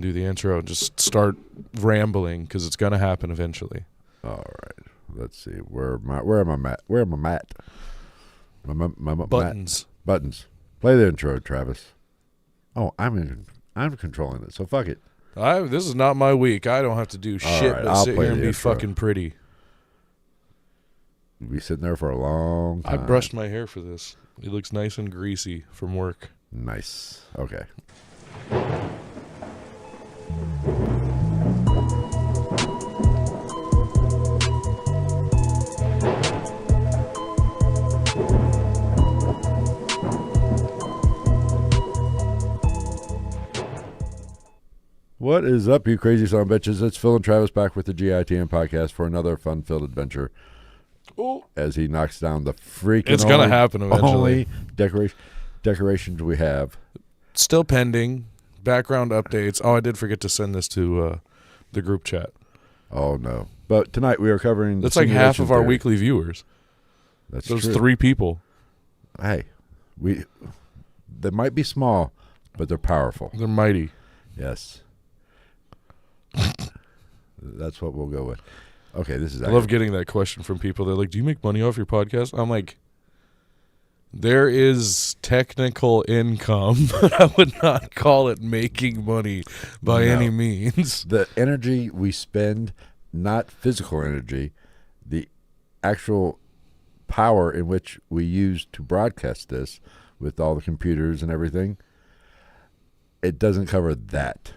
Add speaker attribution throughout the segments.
Speaker 1: Do the intro and just start rambling because it's gonna happen eventually.
Speaker 2: All right. Let's see. Where am I at? Where am I at? My
Speaker 1: Buttons.
Speaker 2: Buttons. Play the intro, Travis. Oh, I'm controlling it, so fuck it.
Speaker 1: This is not my week. I don't have to do shit
Speaker 2: right,
Speaker 1: but
Speaker 2: I'll
Speaker 1: sit
Speaker 2: play
Speaker 1: here and
Speaker 2: the
Speaker 1: be
Speaker 2: intro.
Speaker 1: fucking pretty.
Speaker 2: You'll be sitting there for a long
Speaker 1: I
Speaker 2: time.
Speaker 1: brushed my hair for this. It looks nice and greasy from work.
Speaker 2: Nice. Okay. What is up, you crazy son of bitches? It's Phil and Travis back with the GITM podcast for another fun-filled adventure.
Speaker 1: Oh,
Speaker 2: As he knocks down the freaking
Speaker 1: it's gonna happen eventually.
Speaker 2: Only decorations we have.
Speaker 1: Still pending. Background updates. Oh, I did forget to send this to the group chat.
Speaker 2: Oh no! But tonight we are covering.
Speaker 1: That's like half of our weekly viewers.
Speaker 2: That's
Speaker 1: Those
Speaker 2: true.
Speaker 1: 3 people.
Speaker 2: Hey, they might be small, but they're powerful.
Speaker 1: They're mighty.
Speaker 2: Yes. That's what we'll go with. Okay, this is.
Speaker 1: I love getting that question from people. They're like, "Do you make money off your podcast?" I'm like, there is technical income, but I would not call it making money by any means.
Speaker 2: The energy we spend, not physical energy, the actual power in which we use to broadcast this with all the computers and everything, it doesn't cover that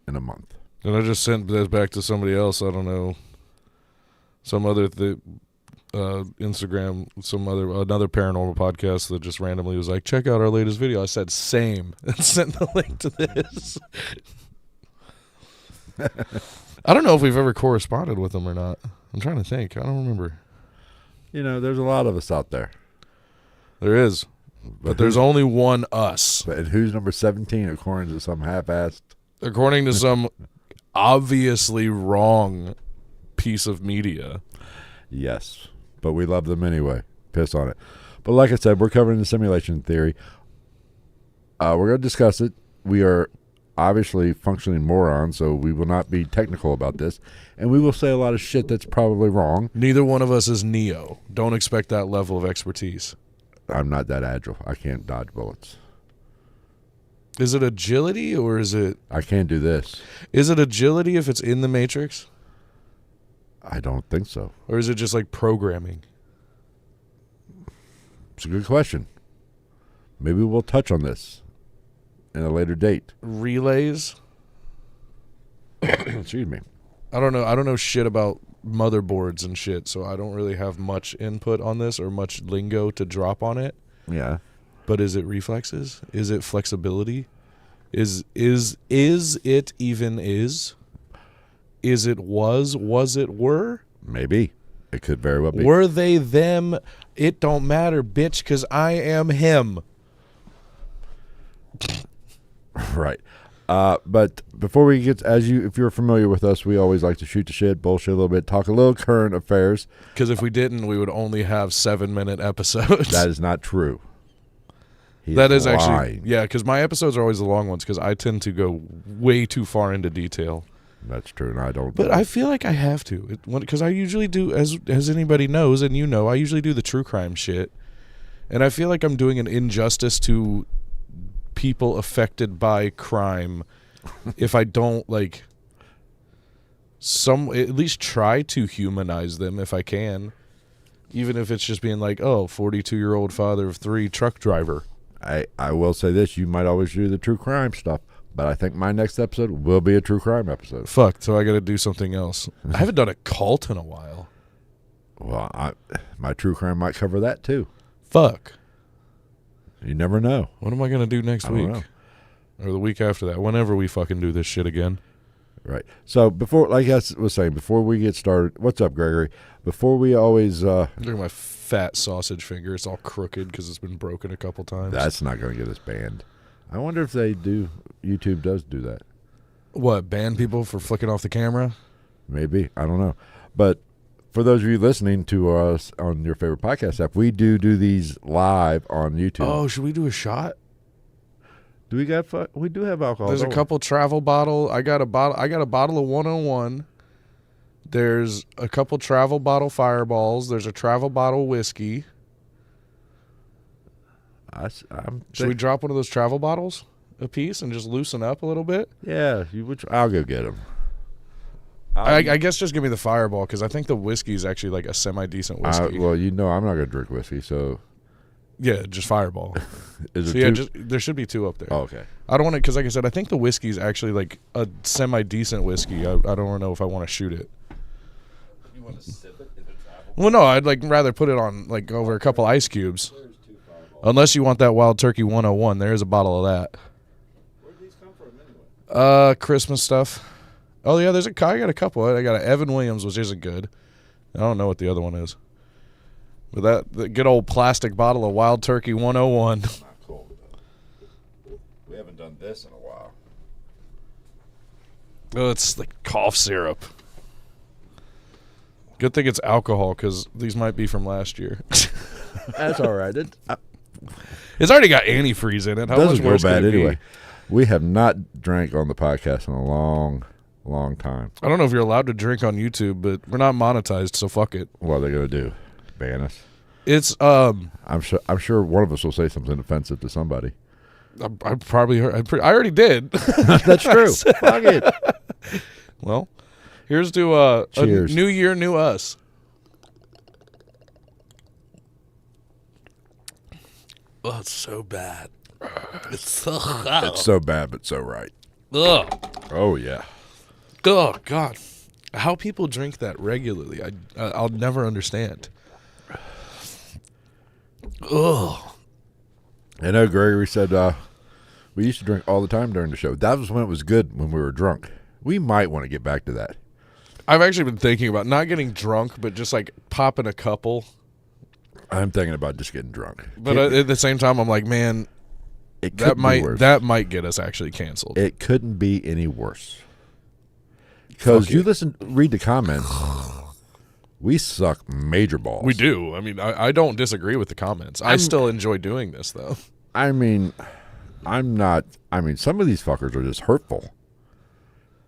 Speaker 2: in a month.
Speaker 1: And I just sent this back to somebody else. I don't know, some other Instagram, another paranormal podcast that just randomly was like, check out our latest video. I said same and sent the link to this. I don't know if we've ever corresponded with them or not. I'm trying to think. I don't remember.
Speaker 2: You know, there's a lot of us out there.
Speaker 1: There is, but there's only one us.
Speaker 2: And who's number 17 according to some half-assed?
Speaker 1: According to some obviously wrong piece of media.
Speaker 2: Yes, but we love them anyway. Piss on it. But like I said, we're covering the simulation theory. We're going to discuss it. We are obviously functioning morons, so we will not be technical about this. And we will say a lot of shit that's probably wrong.
Speaker 1: Neither one of us is Neo. Don't expect that level of expertise.
Speaker 2: I'm not that agile. I can't dodge bullets.
Speaker 1: Is it agility or is it...
Speaker 2: I can't do this.
Speaker 1: Is it agility if it's in the Matrix?
Speaker 2: I don't think so.
Speaker 1: Or is it just like programming?
Speaker 2: It's a good question. Maybe we'll touch on this in a later date.
Speaker 1: Relays?
Speaker 2: Excuse me.
Speaker 1: I don't know shit about motherboards and shit, so I don't really have much input on this or much lingo to drop on it.
Speaker 2: Yeah.
Speaker 1: But is it reflexes? Is it flexibility? Is it even is? Is it was it were?
Speaker 2: Maybe. It could very well be.
Speaker 1: Were they them? It don't matter, bitch, because I am him.
Speaker 2: Right. But before we get, if you're familiar with us, we always like to shoot the shit, bullshit a little bit, talk a little current affairs.
Speaker 1: Because if we didn't, we would only have 7-minute episodes.
Speaker 2: That is not true.
Speaker 1: That is actually, yeah, because my episodes are always the long ones because I tend to go way too far into detail.
Speaker 2: That's true, and I don't.
Speaker 1: But I feel like I have to, because I usually do, as anybody knows, and you know, I usually do the true crime shit, and I feel like I'm doing an injustice to people affected by crime if I don't at least try to humanize them if I can, even if it's just being like, oh, 42-year-old father of 3 truck driver.
Speaker 2: I will say this: you might always do the true crime stuff, but I think my next episode will be a true crime episode.
Speaker 1: Fuck, so I got to do something else. I haven't done a cult in a while.
Speaker 2: Well, my true crime might cover that too.
Speaker 1: Fuck.
Speaker 2: You never know.
Speaker 1: What am I going to do next week?
Speaker 2: Know.
Speaker 1: Or the week after that, whenever we fucking do this shit again.
Speaker 2: Right. So before, like I was saying, before we get started, what's up, Gregory? Before we always...
Speaker 1: Look at my fat sausage finger. It's all crooked because it's been broken a couple times.
Speaker 2: That's not going to get us banned. I wonder if they do. YouTube does do that.
Speaker 1: What, ban people for flicking off the camera?
Speaker 2: Maybe. I don't know. But for those of you listening to us on your favorite podcast app, we do these live on YouTube.
Speaker 1: Oh, should we do a shot?
Speaker 2: Do we got? We do have alcohol.
Speaker 1: There's a couple travel bottle. I got a bottle of 101. There's a couple travel bottle Fireballs. There's a travel bottle whiskey. Should we drop one of those travel bottles a piece and just loosen up a little bit?
Speaker 2: Yeah, I'll go get them.
Speaker 1: I guess just give me the Fireball because I think the whiskey is actually like a semi-decent whiskey.
Speaker 2: Well, I'm not going to drink whiskey, so...
Speaker 1: Yeah, just Fireball.
Speaker 2: Is there two?
Speaker 1: There should be 2 up there.
Speaker 2: Oh, okay.
Speaker 1: I don't want to, because like I said, I think the whiskey is actually like a semi-decent whiskey. I don't know if I want to shoot it.
Speaker 3: You want to sip it if it's travel?
Speaker 1: Well, no, I'd like rather put it on like over a couple ice cubes. Unless you want that Wild Turkey 101, there is a bottle of that.
Speaker 3: Where did these come from anyway?
Speaker 1: Christmas stuff. Oh yeah, I got a couple. I got an Evan Williams, which isn't good. I don't know what the other one is. But the good old plastic bottle of Wild Turkey 101.
Speaker 2: Not cold, though. We haven't done this in a while.
Speaker 1: Oh, it's like cough syrup. Good thing it's alcohol because these might be from last year.
Speaker 2: That's all right.
Speaker 1: It's already got antifreeze in it. How
Speaker 2: doesn't
Speaker 1: much worse
Speaker 2: go bad
Speaker 1: could it be?
Speaker 2: anyway. We have not drank on the podcast in a long time.
Speaker 1: I don't know if you're allowed to drink on YouTube, but we're not monetized, so fuck it.
Speaker 2: What are they going to do? Ban us?
Speaker 1: It's
Speaker 2: I'm sure one of us will say something offensive to somebody.
Speaker 1: I probably heard. I already did.
Speaker 2: That's true. Fuck it.
Speaker 1: Well, here's to a new year, new us. Oh, it's so bad. It's so hot.
Speaker 2: It's so bad, but so right.
Speaker 1: Ugh.
Speaker 2: Oh yeah.
Speaker 1: Oh God. How people drink that regularly, I'll never understand. Ugh.
Speaker 2: I know Gregory said we used to drink all the time during the show. That was when it was good, when we were drunk. We might want to get back to that.
Speaker 1: I've actually been thinking about not getting drunk, but just like popping a couple.
Speaker 2: I'm thinking about just getting drunk.
Speaker 1: But at the same time, I'm like, man, that might get us actually canceled.
Speaker 2: It couldn't be any worse. Because read the comments. We suck major balls.
Speaker 1: We do. I mean, I don't disagree with the comments. I still enjoy doing this, though.
Speaker 2: I mean, some of these fuckers are just hurtful.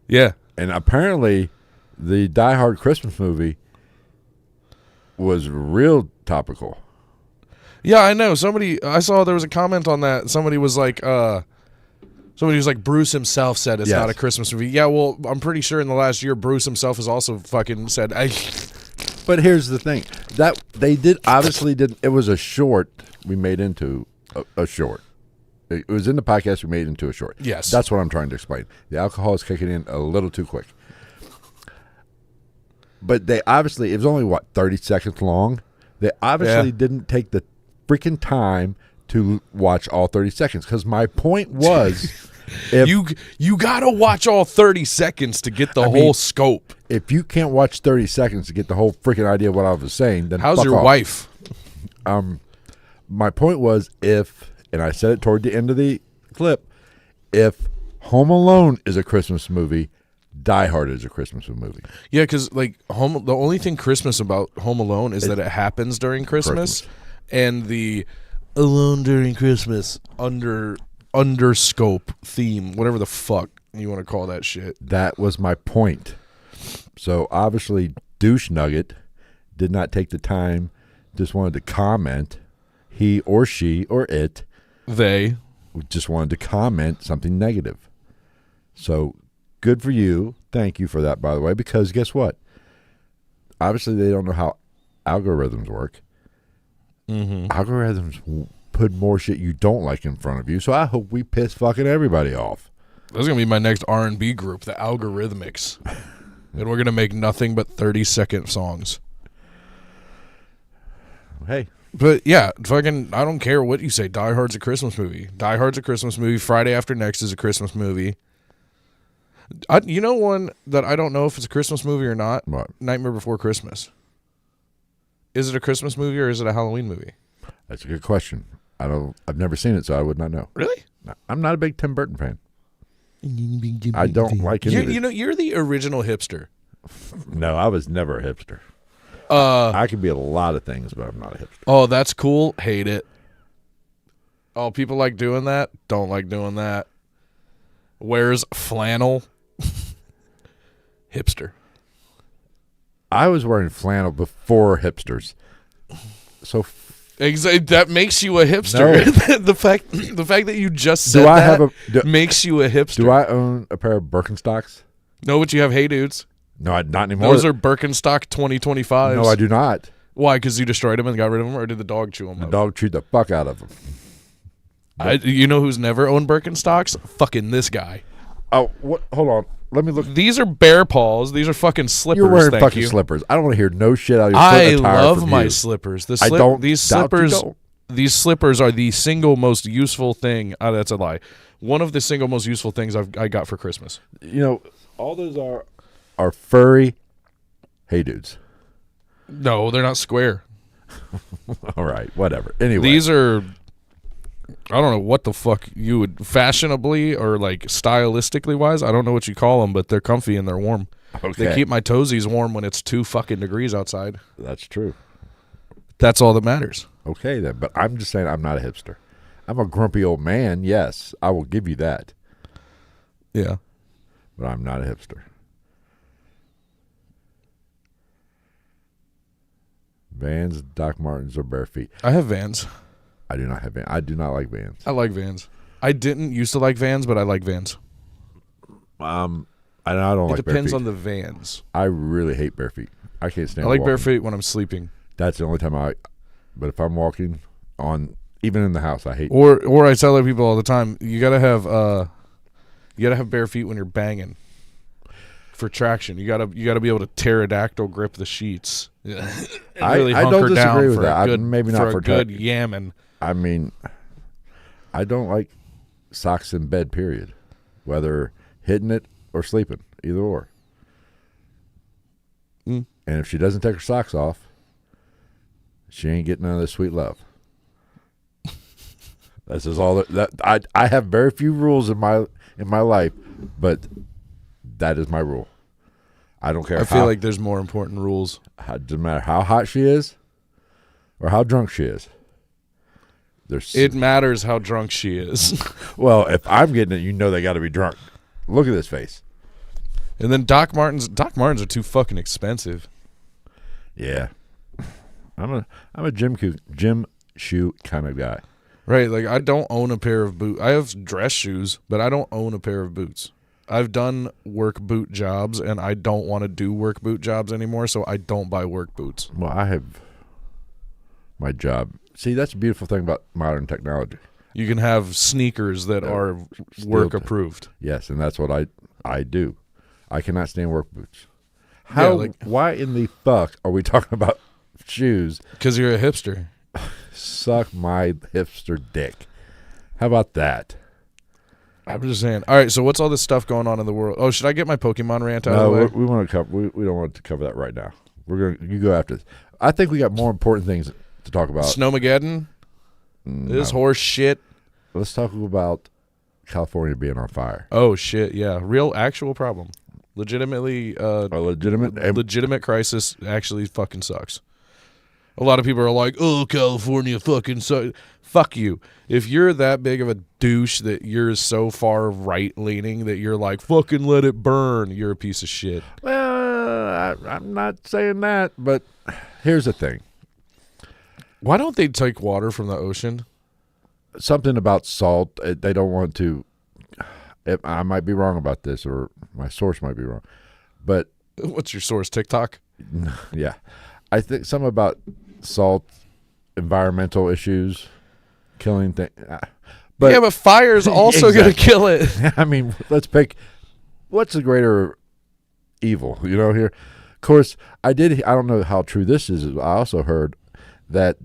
Speaker 1: Yeah.
Speaker 2: And apparently, the Die Hard Christmas movie was real topical.
Speaker 1: Yeah, I know. I saw there was a comment on that. Somebody was like, Bruce himself said it's not a Christmas movie. Yeah, well, I'm pretty sure in the last year, Bruce himself has also fucking said,
Speaker 2: But here's the thing. That they didn't. It was a short we made into a short. It was in the podcast we made into a short.
Speaker 1: Yes.
Speaker 2: That's what I'm trying to explain. The alcohol is kicking in a little too quick. But they obviously, it was only, 30 seconds long? They obviously didn't take the freaking time to watch all 30 seconds. Because my point was...
Speaker 1: You gotta watch all 30 seconds to get the whole scope.
Speaker 2: If you can't watch 30 seconds to get the whole freaking idea of what I was saying, then
Speaker 1: how's
Speaker 2: fuck
Speaker 1: your
Speaker 2: off.
Speaker 1: wife?
Speaker 2: My point was and I said it toward the end of the clip, if Home Alone is a Christmas movie, Die Hard is a Christmas movie.
Speaker 1: Yeah, because the only thing Christmas about Home Alone is that it happens during Christmas. And the Alone During Christmas underscope theme, whatever the fuck you want to call that shit.
Speaker 2: That was my point. So obviously Douche Nugget did not take the time, just wanted to comment. He or she or it,
Speaker 1: they
Speaker 2: just wanted to comment something negative. So good for you. Thank you for that, by the way, because guess what? Obviously they don't know how algorithms work.
Speaker 1: Mm-hmm.
Speaker 2: Algorithms put more shit you don't like in front of you, so I hope we piss fucking everybody off.
Speaker 1: That's going to be my next R&B group, the Algorithmics. And we're going to make nothing but 30-second songs.
Speaker 2: Hey.
Speaker 1: But yeah, fucking, I don't care what you say. Die Hard's a Christmas movie. Die Hard's a Christmas movie. Friday After Next is a Christmas movie. You know one that I don't know if it's a Christmas movie or not?
Speaker 2: What?
Speaker 1: Nightmare Before Christmas. Is it a Christmas movie or is it a Halloween movie?
Speaker 2: That's a good question. I've never seen it, so I would not know.
Speaker 1: Really?
Speaker 2: I'm not a big Tim Burton fan. I don't like it.
Speaker 1: You know, you're the original hipster.
Speaker 2: No, I was never a hipster. I can be a lot of things, but I'm not a hipster.
Speaker 1: Oh, that's cool. Hate it. Oh, people like doing that? Don't like doing that. Wears flannel. Hipster.
Speaker 2: I was wearing flannel before hipsters. So
Speaker 1: That makes you a hipster.
Speaker 2: No.
Speaker 1: the fact that you just said makes you a hipster.
Speaker 2: do I own a pair of Birkenstocks?
Speaker 1: No, but you have Hey Dudes.
Speaker 2: No, not anymore.
Speaker 1: Those are Birkenstock 2025s.
Speaker 2: No, I do not.
Speaker 1: Why? Because you destroyed them and got rid of them, or did the dog chew them
Speaker 2: The
Speaker 1: up?
Speaker 2: dog chewed the fuck out of them.
Speaker 1: You know who's never owned Birkenstocks? Fucking this guy.
Speaker 2: Oh, what? Hold on. Let me look.
Speaker 1: These are bear paws. These are fucking slippers.
Speaker 2: You're wearing
Speaker 1: thank
Speaker 2: fucking
Speaker 1: you.
Speaker 2: slippers. I don't want to hear no shit out of your
Speaker 1: I
Speaker 2: foot attire
Speaker 1: love
Speaker 2: from
Speaker 1: my
Speaker 2: you.
Speaker 1: slippers.
Speaker 2: I don't
Speaker 1: These
Speaker 2: doubt you
Speaker 1: slippers.
Speaker 2: don't.
Speaker 1: These slippers are the single most useful thing. That's a lie. One of the single most useful things I got for Christmas.
Speaker 2: You know, all those are furry Hey Dudes.
Speaker 1: No, they're not square.
Speaker 2: All right, whatever. Anyway,
Speaker 1: These are. I don't know what the fuck you would fashionably or like stylistically wise. I don't know what you call them, but they're comfy and they're warm.
Speaker 2: okay.
Speaker 1: They keep my toesies warm when it's 2 fucking degrees outside.
Speaker 2: That's true.
Speaker 1: That's all that matters.
Speaker 2: Okay then, but I'm just saying I'm not a hipster. I'm a grumpy old man. Yes, I will give you that,
Speaker 1: Yeah.
Speaker 2: but I'm not a hipster. Vans, Doc Martens, or bare feet.
Speaker 1: I have Vans.
Speaker 2: I do not have Vans. I do not like Vans.
Speaker 1: I like Vans. I didn't used to like Vans, but I like Vans.
Speaker 2: I don't like
Speaker 1: It
Speaker 2: bare
Speaker 1: depends
Speaker 2: feet.
Speaker 1: on the Vans.
Speaker 2: I really hate bare feet. I can't stand.
Speaker 1: I like bare
Speaker 2: walking.
Speaker 1: feet when I'm sleeping.
Speaker 2: That's the only time I. But if I'm walking on, even in the house, I hate.
Speaker 1: Or I tell other people all the time, you gotta have bare feet when you're banging. For traction, you gotta be able to pterodactyl grip the sheets. Yeah. Really
Speaker 2: I don't
Speaker 1: hunker
Speaker 2: disagree
Speaker 1: down
Speaker 2: with
Speaker 1: for
Speaker 2: that.
Speaker 1: a good,
Speaker 2: Maybe not
Speaker 1: for
Speaker 2: for
Speaker 1: a good yamming.
Speaker 2: I mean, I don't like socks in bed. Period. Whether hitting it or sleeping, either or.
Speaker 1: Mm.
Speaker 2: And if she doesn't take her socks off, she ain't getting none of this sweet love. This is all that I have very few rules in my life, but that is my rule. I don't care.
Speaker 1: I feel like there's more important rules.
Speaker 2: It doesn't matter how hot she is or how drunk she is.
Speaker 1: It matters how drunk she is.
Speaker 2: Well, if I'm getting it, you know they got to be drunk. Look at this face.
Speaker 1: And then Doc Martens are too fucking expensive.
Speaker 2: Yeah, I'm a gym shoe kind of guy.
Speaker 1: Right, like I don't own a pair of boots. I have dress shoes, but I don't own a pair of boots. I've done work boot jobs, and I don't want to do work boot jobs anymore, so I don't buy work boots.
Speaker 2: Well, I have my job. See, that's a beautiful thing about modern technology.
Speaker 1: You can have sneakers that are work approved.
Speaker 2: Yes, and that's what I do. I cannot stand work boots. Why in the fuck are we talking about shoes?
Speaker 1: Because you're a hipster.
Speaker 2: Suck my hipster dick. How about that?
Speaker 1: I'm just saying. All right, so what's all this stuff going on in the world? Oh, should I get my Pokemon rant out of the way?
Speaker 2: We want to cover. We don't want to cover that right now. You go after this. I think we got more important things to talk about.
Speaker 1: Snowmageddon? This horse shit?
Speaker 2: Let's talk about California being on fire.
Speaker 1: Oh, shit, yeah. Real, actual problem. Legitimately,
Speaker 2: A legitimate
Speaker 1: crisis actually fucking sucks. A lot of people are like, oh, California fucking sucks. Fuck you. If you're that big of a douche that you're so far right-leaning that you're like, fucking let it burn, you're a piece of shit.
Speaker 2: Well, I'm not saying that, but here's the thing.
Speaker 1: Why don't they take water from the ocean?
Speaker 2: Something about salt. They don't want to. I might be wrong about this, or my source might be wrong. But
Speaker 1: What's your source, TikTok?
Speaker 2: yeah, I think something about salt, environmental issues, killing things.
Speaker 1: But fire's also going to kill it.
Speaker 2: I mean, let's pick. What's the greater evil? Here. Of course, I don't know how true this is. I also heard that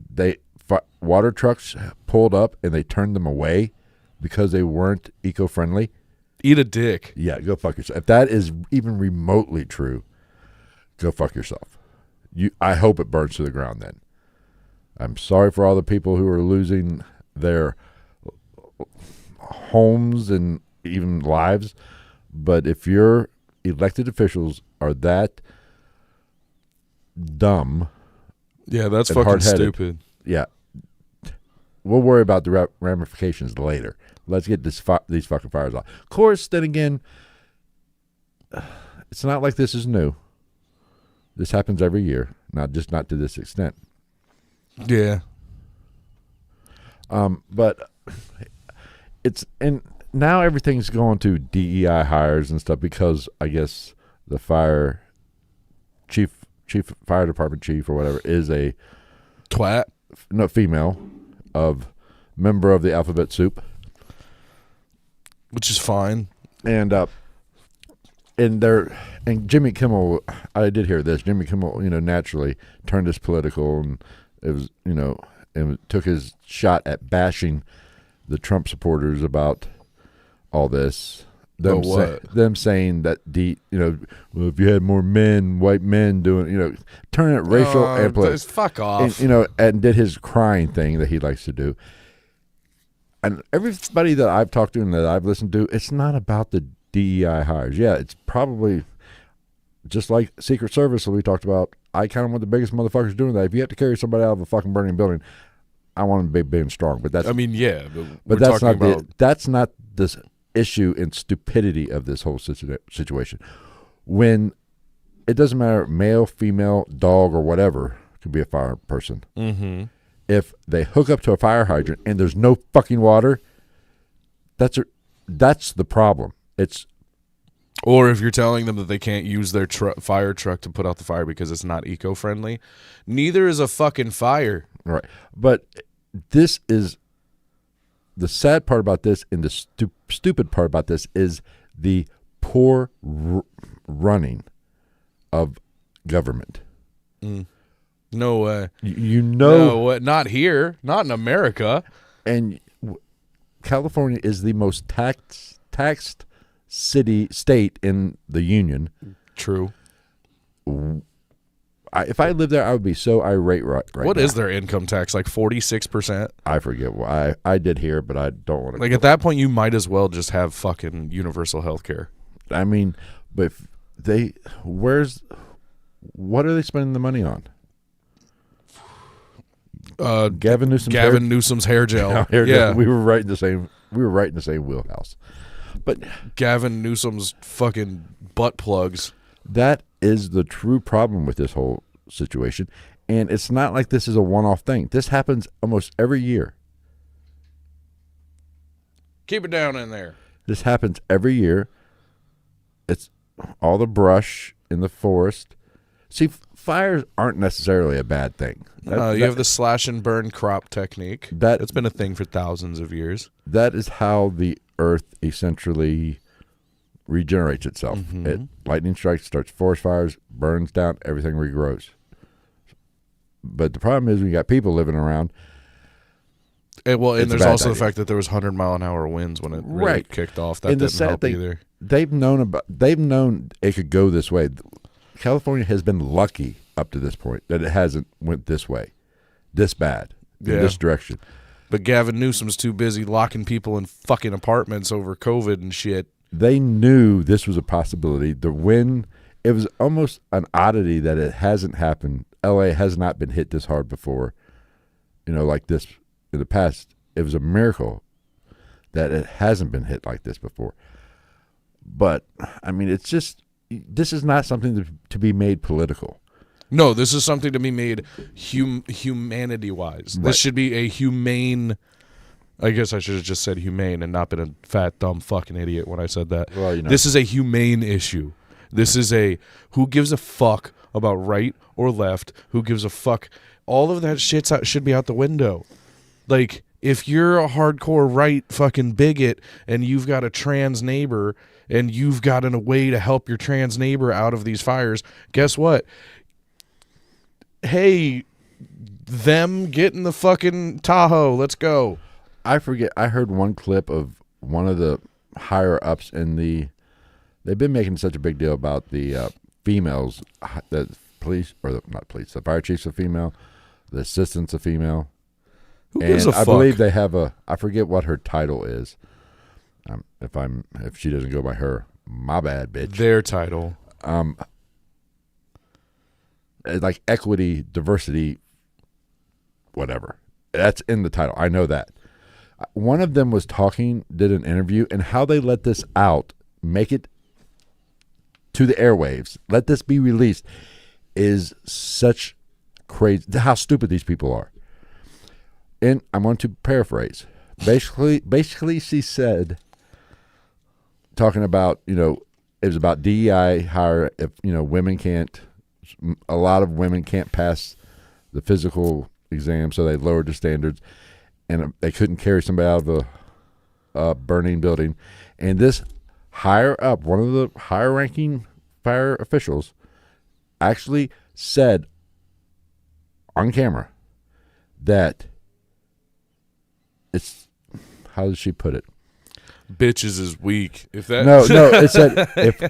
Speaker 2: water trucks pulled up and they turned them away because they weren't eco-friendly.
Speaker 1: Eat a dick.
Speaker 2: Yeah, go fuck yourself. If that is even remotely true, go fuck yourself. I hope it burns to the ground then. I'm sorry for all the people who are losing their homes and even lives, but if your elected officials are that dumb,
Speaker 1: Yeah, that's
Speaker 2: and
Speaker 1: fucking
Speaker 2: hard-headed,
Speaker 1: stupid.
Speaker 2: yeah, we'll worry about the ramifications later. Let's get these fucking fires off. Of course, then again, it's not like this is new. This happens every year, not to this extent.
Speaker 1: Yeah.
Speaker 2: But and now everything's going to DEI hires and stuff because I guess the fire department chief or whatever is a
Speaker 1: twat.
Speaker 2: No, female member of the alphabet soup,
Speaker 1: which is fine.
Speaker 2: And Jimmy Kimmel, I did hear this. Jimmy Kimmel, naturally turned this political, and it was, and took his shot at bashing the Trump supporters about all this. Them saying that well, if you had more white men doing, turning it racial and political.
Speaker 1: Fuck off.
Speaker 2: And did his crying thing that he likes to do. And everybody that I've talked to and that I've listened to, it's not about the DEI hires. Yeah, it's probably just like Secret Service that we talked about. I kind of want the biggest motherfuckers doing that. If you have to carry somebody out of a fucking burning building, I want them to be big and strong. But that's,
Speaker 1: but
Speaker 2: that's not this issue and stupidity of this whole situation. When it doesn't matter, male, female, dog, or whatever, could be a fire person.
Speaker 1: Mm-hmm.
Speaker 2: If they hook up to a fire hydrant and there's no fucking water, that's the problem.
Speaker 1: Or if you're telling them that they can't use their fire truck to put out the fire because it's not eco-friendly, neither is a fucking fire.
Speaker 2: Right. But this is the sad part about this, and the stupid part about this is the poor running of government.
Speaker 1: No way.
Speaker 2: No,
Speaker 1: not here. Not in America.
Speaker 2: And California is the most taxed state in the union.
Speaker 1: True.
Speaker 2: If I lived there, I would be so irate right
Speaker 1: What
Speaker 2: now.
Speaker 1: is their income tax? Like 46%?
Speaker 2: I forget why. I did hear, but I don't want to.
Speaker 1: Like, at that point, you might as well just have fucking universal health care.
Speaker 2: I mean, but what are they spending the money on? Gavin
Speaker 1: Newsom's hair gel.
Speaker 2: Yeah, we were right in the same wheelhouse. But
Speaker 1: Gavin Newsom's fucking butt plugs.
Speaker 2: That is the true problem with this whole situation, and it's not like this is a one-off thing. This happens almost every year.
Speaker 1: Keep it down in there.
Speaker 2: This happens every year. It's all the brush in the forest. See, fires aren't necessarily a bad thing.
Speaker 1: You have the slash and burn crop technique. It's been a thing for thousands of years.
Speaker 2: That is how the earth essentially regenerates itself.
Speaker 1: Mm-hmm.
Speaker 2: Lightning strikes, starts forest fires, burns down, everything regrows. But the problem is we got people living around.
Speaker 1: And there's also the fact that there was 100-mile-an-hour winds when it really kicked off. That didn't help either. They've
Speaker 2: known it could go this way. California has been lucky up to this point that it hasn't went this way, this bad, in this direction.
Speaker 1: But Gavin Newsom's too busy locking people in fucking apartments over COVID and shit.
Speaker 2: They knew this was a possibility. The wind, it was almost an oddity that it hasn't happened. LA has not been hit this hard before, like this in the past. It was a miracle that it hasn't been hit like this before. But, I mean, it's just, this is not something to be made political.
Speaker 1: No, this is something to be made humanity-wise. Right. This should be a humane. I guess I should have just said humane and not been a fat, dumb fucking idiot when I said that.
Speaker 2: Well,
Speaker 1: This is a humane issue. This is who gives a fuck about right or left? Who gives a fuck? All of that shit should be out the window. Like, if you're a hardcore right fucking bigot and you've got a trans neighbor and you've got a way to help your trans neighbor out of these fires, guess what? Hey, them get in the fucking Tahoe. Let's go.
Speaker 2: I forget. I heard one clip of one of the higher ups they've been making such a big deal about the females, the police, or not police, the fire chief's a female, the assistant's a female.
Speaker 1: Who gives a fuck?
Speaker 2: I believe they have I forget what her title is. If she doesn't go by her, my bad, bitch.
Speaker 1: Their title.
Speaker 2: Like equity, diversity, whatever. That's in the title. I know that. One of them was did an interview, and how they let this out, make it to the airwaves, let this be released, is such crazy. How stupid these people are. And I'm going to paraphrase. Basically, she said, talking about, it was about DEI hire. If women can't, a lot of women can't pass the physical exam, so they lowered the standards, and they couldn't carry somebody out of a burning building. And this higher up, one of the higher ranking fire officials, actually said on camera that it's, how did she put it?
Speaker 1: Bitches is weak. If that
Speaker 2: no, it said if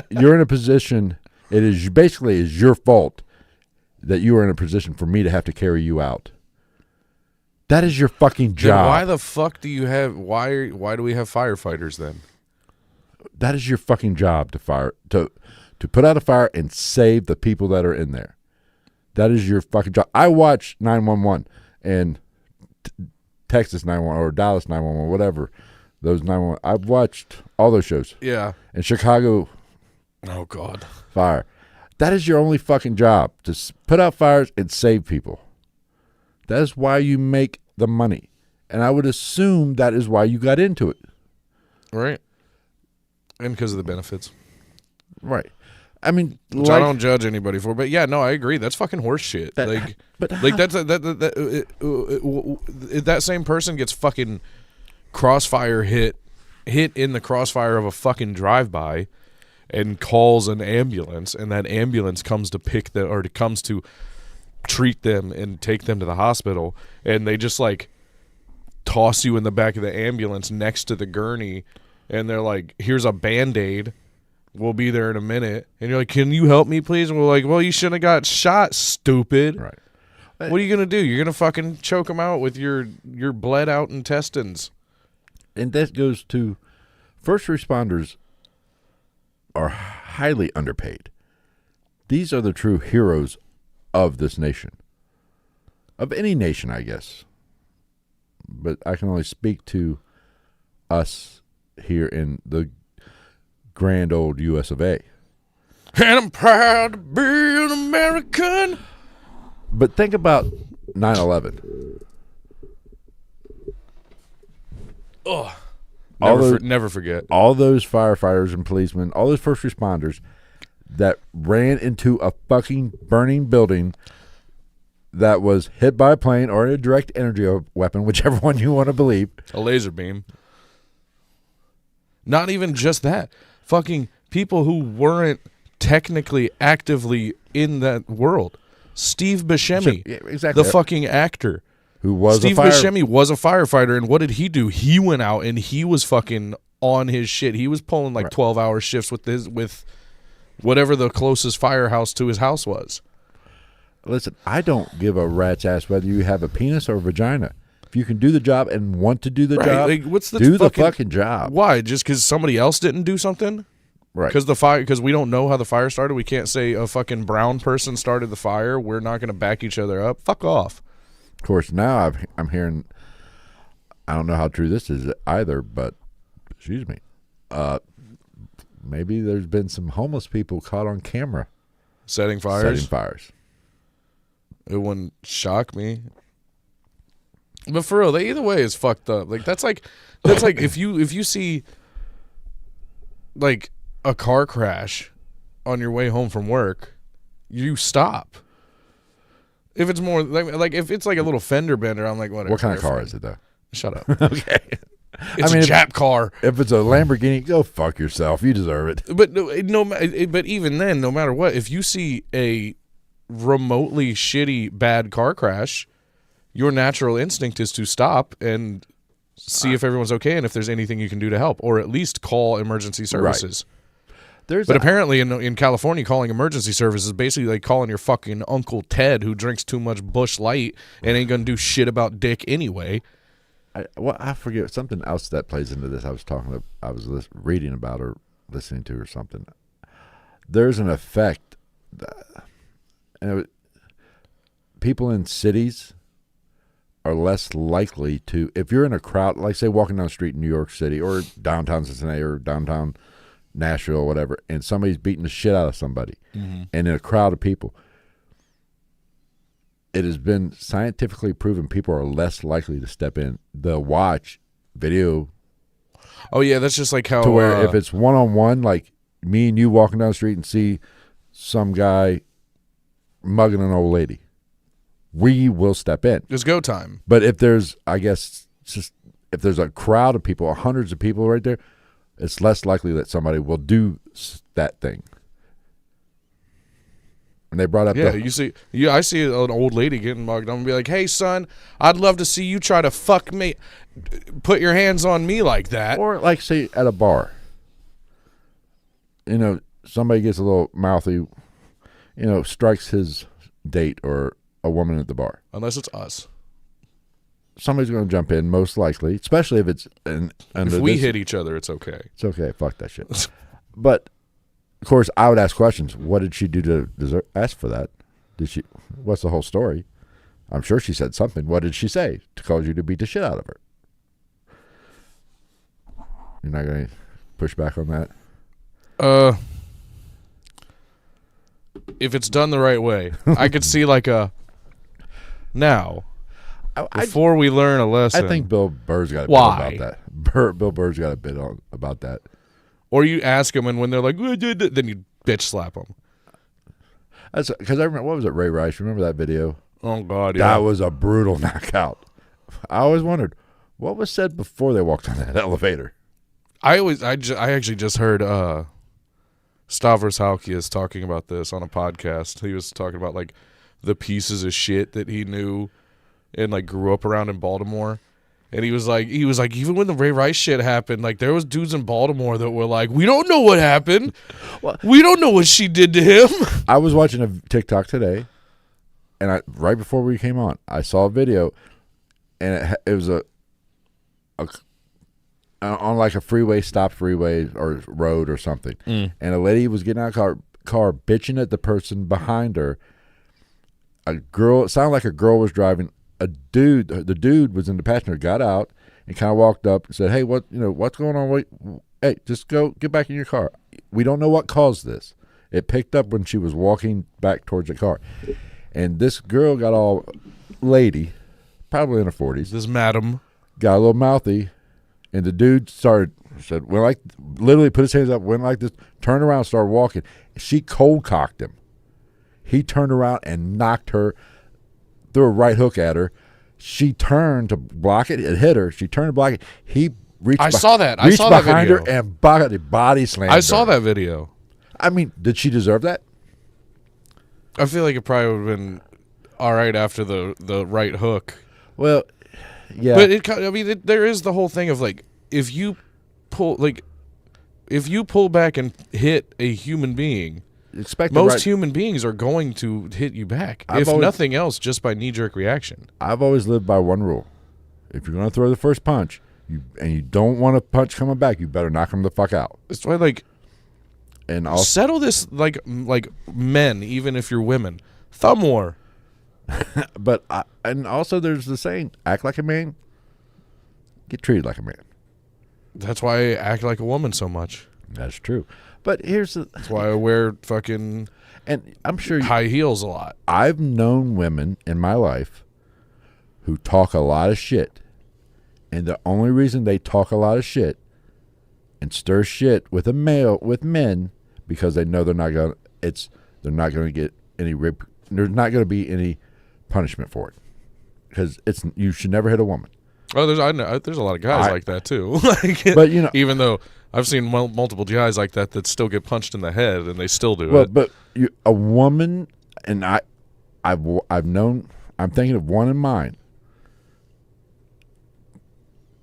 Speaker 2: you're in a position, it is basically is your fault that you are in a position for me to have to carry you out. That is your fucking job.
Speaker 1: Then why the fuck do you have? Why do we have firefighters then?
Speaker 2: That is your fucking job to put out a fire and save the people that are in there. That is your fucking job. I watch 911 and Texas 911 or Dallas 911, whatever. Those 911. I've watched all those shows.
Speaker 1: Yeah.
Speaker 2: And Chicago.
Speaker 1: Oh God.
Speaker 2: Fire. That is your only fucking job, to put out fires and save people. That is why you make the money. And I would assume that is why you got into it.
Speaker 1: Right. And because of the benefits.
Speaker 2: Right. I mean,
Speaker 1: which I don't judge anybody for, but yeah, no, I agree. That's fucking horse shit. That same person gets fucking crossfire hit in the crossfire of a fucking drive-by and calls an ambulance, and that ambulance comes to pick them or comes to treat them and take them to the hospital, and they just like toss you in the back of the ambulance next to the gurney, and they're like, here's a Band-Aid, we'll be there in a minute, and you're like, can you help me please? And we're like, well, you shouldn't have got shot, stupid.
Speaker 2: Right.
Speaker 1: What are you gonna do? You're gonna fucking choke them out with your bled out intestines.
Speaker 2: And that goes to first responders are highly underpaid. These are the true heroes of this nation. Of any nation, I guess. But I can only speak to us here in the grand old US of A.
Speaker 1: And I'm proud to be an American.
Speaker 2: But think about 9/11.
Speaker 1: Oh, never forget.
Speaker 2: All those firefighters and policemen, all those first responders that ran into a fucking burning building that was hit by a plane or a direct energy weapon, whichever one you want to believe.
Speaker 1: A laser beam. Not even just that. Fucking people who weren't technically actively in that world. Steve Buscemi,
Speaker 2: yeah, exactly.
Speaker 1: the fucking actor.
Speaker 2: Who was
Speaker 1: Steve Buscemi was a firefighter, and what did he do? He went out and he was fucking on his shit. He was pulling like 12-hour shifts with whatever the closest firehouse to his house was.
Speaker 2: Listen, I don't give a rat's ass whether you have a penis or a vagina. If you can do the job and want to do the job,
Speaker 1: like, what's the
Speaker 2: do the fucking job.
Speaker 1: Why? Just because somebody else didn't do something?
Speaker 2: Right.
Speaker 1: Because we don't know how the fire started. We can't say a fucking brown person started the fire. We're not going to back each other up. Fuck off.
Speaker 2: Of course, now I'm hearing, I don't know how true this is either, but, excuse me, maybe there's been some homeless people caught on camera.
Speaker 1: Setting fires?
Speaker 2: Setting fires.
Speaker 1: It wouldn't shock me. But for real, either way is fucked up. Like that's like if you see like a car crash on your way home from work, you stop. If it's more like if it's like a little fender bender, I'm like, whatever.
Speaker 2: What kind of car is it though?
Speaker 1: Shut up.
Speaker 2: Okay.
Speaker 1: It's a Jap car.
Speaker 2: If it's a Lamborghini, go fuck yourself. You deserve it.
Speaker 1: But but even then, no matter what, if you see a remotely shitty bad car crash, your natural instinct is to stop and see if everyone's okay and if there's anything you can do to help, or at least call emergency services. Right. But apparently in California, calling emergency services is basically like calling your fucking Uncle Ted who drinks too much Busch Light and ain't gonna do shit about dick anyway.
Speaker 2: I forget something else that plays into this. I was reading about or listening to or something. There's an effect, people in cities are less likely to, if you're in a crowd, like say walking down the street in New York City or downtown Cincinnati or downtown Nashville or whatever, and somebody's beating the shit out of somebody, and in a crowd of people, it has been scientifically proven people are less likely to step in. They'll watch video.
Speaker 1: Oh yeah, that's just like how
Speaker 2: to where if it's one-on-one, like me and you walking down the street and see some guy mugging an old lady, we will step in.
Speaker 1: It's go time.
Speaker 2: But if there's, I guess, just if there's a crowd of people, hundreds of people right there, it's less likely that somebody will do that thing. And they brought up
Speaker 1: I see an old lady getting mugged. I'm gonna be like, hey son, I'd love to see you try to fuck me, put your hands on me like that.
Speaker 2: Or like say at a bar, somebody gets a little mouthy, strikes his date or a woman at the bar.
Speaker 1: Unless it's us.
Speaker 2: Somebody's going to jump in, most likely, especially if it's
Speaker 1: if we hit each other, it's okay.
Speaker 2: It's okay. Fuck that shit. But of course, I would ask questions. What did she do to ask for that? What's the whole story? I'm sure she said something. What did she say to cause you to beat the shit out of her? You're not going to push back on that?
Speaker 1: If it's done the right way, I could see like now. Before we learn a lesson,
Speaker 2: I think Bill Burr's got a bit about that. Bill Burr's got a bit about that.
Speaker 1: Or you ask them, and when they're like, then you bitch slap them.
Speaker 2: Because I remember, what was it, Ray Rice? Remember that video?
Speaker 1: Oh, God, yeah.
Speaker 2: That was a brutal knockout. I always wondered, what was said before they walked on that elevator?
Speaker 1: I actually just heard Stavros Halkias talking about this on a podcast. He was talking about, like, the pieces of shit that he knew and, like, grew up around in Baltimore. And he was like, even when the Ray Rice shit happened, like, there was dudes in Baltimore that were like, we don't know what happened. We don't know what she did to him.
Speaker 2: I was watching a TikTok today, and right before we came on, I saw a video, and it was on like a stop freeway or road or something. And a lady was getting out of car bitching at the person behind her. It sounded like a girl was driving. The dude was in the passenger, got out and kind of walked up and said, hey, what's going on? Wait, hey, just get back in your car. We don't know what caused this. It picked up when she was walking back towards the car. And this girl got all lady, probably in her 40s.
Speaker 1: This madam.
Speaker 2: Got a little mouthy. And the dude literally put his hands up, went like this, turned around, started walking. She cold cocked him. He turned around and knocked her, threw a right hook at her. She turned to block it. It hit her. She turned to block it. He reached. I
Speaker 1: saw that
Speaker 2: behind
Speaker 1: video.
Speaker 2: her and body slammed her.
Speaker 1: I saw that video.
Speaker 2: I mean, did she deserve that?
Speaker 1: I feel like it probably would have been all right after the right hook.
Speaker 2: Well, yeah.
Speaker 1: But there is the whole thing of like if you pull back and hit a human being. Most human beings are going to hit you back, nothing else, just by knee-jerk reaction.
Speaker 2: I've always lived by one rule. If you're going to throw the first punch, and you don't want a punch coming back, you better knock him the fuck out.
Speaker 1: That's why, and I'll settle this like men, even if you're women. Thumb war.
Speaker 2: But and also there's the saying, act like a man, get treated like a man.
Speaker 1: That's why I act like a woman so much.
Speaker 2: That's true. But
Speaker 1: that's why I wear fucking
Speaker 2: and I'm sure
Speaker 1: high heels a lot.
Speaker 2: I've known women in my life who talk a lot of shit, and the only reason they talk a lot of shit and stir shit with men because they know they're not going to get any there's not going to be any punishment for it because you should never hit a woman.
Speaker 1: Oh, there's a lot of guys like that too.
Speaker 2: But
Speaker 1: even though I've seen multiple guys like that still get punched in the head and they still do it.
Speaker 2: But a woman, and I've known. I'm thinking of one in mind.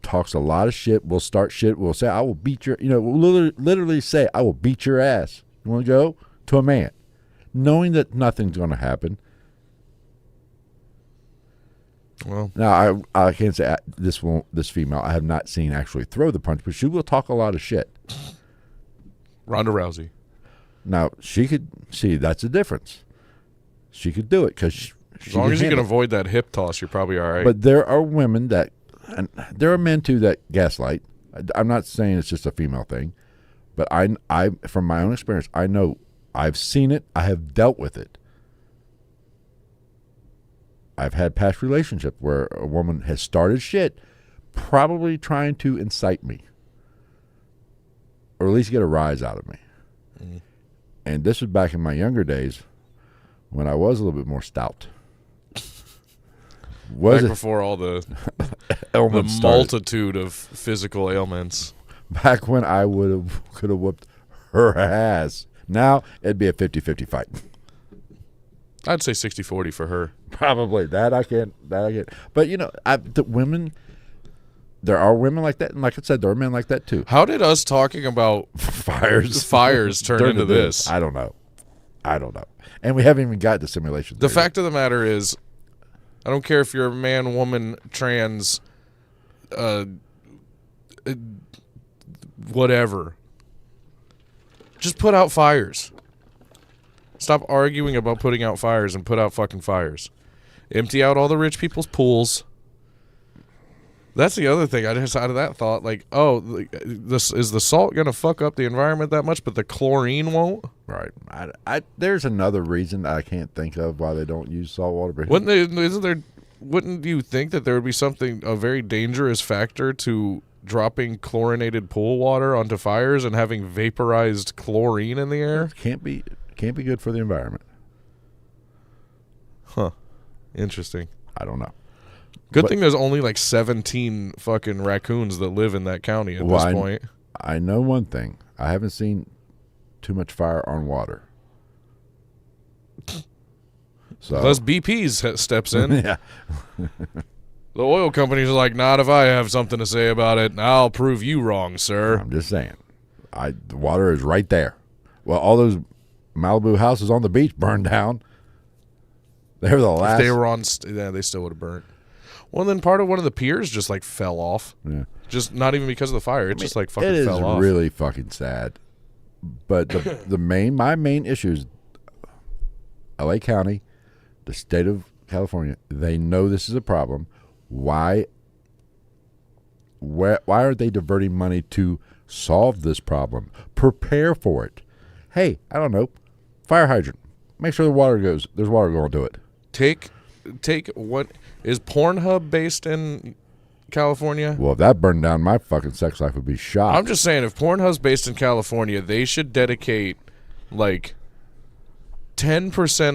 Speaker 2: Talks a lot of shit. Will start shit. Will say, "I will beat your." Will literally say, "I will beat your ass." You want to go to a man, knowing that nothing's going to happen.
Speaker 1: Well,
Speaker 2: now I can't say this female I have not seen actually throw the punch, but she will talk a lot of shit.
Speaker 1: Ronda Rousey.
Speaker 2: Now she could see that's the difference. She could do it because
Speaker 1: As long as you can avoid that hip toss, you're probably all right.
Speaker 2: But there are women that, and there are men too that gaslight. I'm not saying it's just a female thing, but I from my own experience, I know I've seen it. I have dealt with it. I've had past relationships where a woman has started shit, probably trying to incite me, or at least get a rise out of me. Mm. And this was back in my younger days when I was a little bit more stout.
Speaker 1: Back before all the multitude of physical ailments.
Speaker 2: Back when I could have whooped her ass. Now it'd be a 50-50 fight.
Speaker 1: I'd say 60-40 for her.
Speaker 2: Probably. That I can't. But the women, there are women like that, and like I said, there are men like that too.
Speaker 1: How did us talking about fires turn into this?
Speaker 2: I don't know. And we haven't even got to simulation.
Speaker 1: The fact of the matter is, I don't care if you're a man, woman, trans, whatever. Just put out fires. Stop arguing about putting out fires and put out fucking fires. Empty out all the rich people's pools. That's the other thing. I just out of that thought, this is the salt going to fuck up the environment that much, but the chlorine won't?
Speaker 2: Right. There's another reason I can't think of why they don't use salt water.
Speaker 1: Wouldn't you think that there would be a very dangerous factor to dropping chlorinated pool water onto fires and having vaporized chlorine in the air?
Speaker 2: Can't be good for the environment.
Speaker 1: Huh. Interesting.
Speaker 2: I don't know.
Speaker 1: Good thing there's only 17 fucking raccoons that live in that county at this point.
Speaker 2: I know one thing. I haven't seen too much fire on water. So
Speaker 1: unless BP steps in.
Speaker 2: Yeah.
Speaker 1: The oil companies are like, not if I have something to say about it. I'll prove you wrong, sir.
Speaker 2: I'm just saying. The water is right there. Well, all those Malibu houses on the beach burned down. They were the last.
Speaker 1: If they were on, they still would have burnt. Well, then part of one of the piers just fell off.
Speaker 2: Yeah.
Speaker 1: Just not even because of the fire. It just fucking fell off.
Speaker 2: It is really fucking sad. But my main issue is LA County, the state of California. They know this is a problem. Why aren't they diverting money to solve this problem? Prepare for it. Hey, I don't know. Fire hydrant. Make sure there's water going to it.
Speaker 1: Take what is Pornhub based in California?
Speaker 2: Well, if that burned down, my fucking sex life would be shot.
Speaker 1: I'm just saying, if Pornhub's based in California, they should dedicate 10%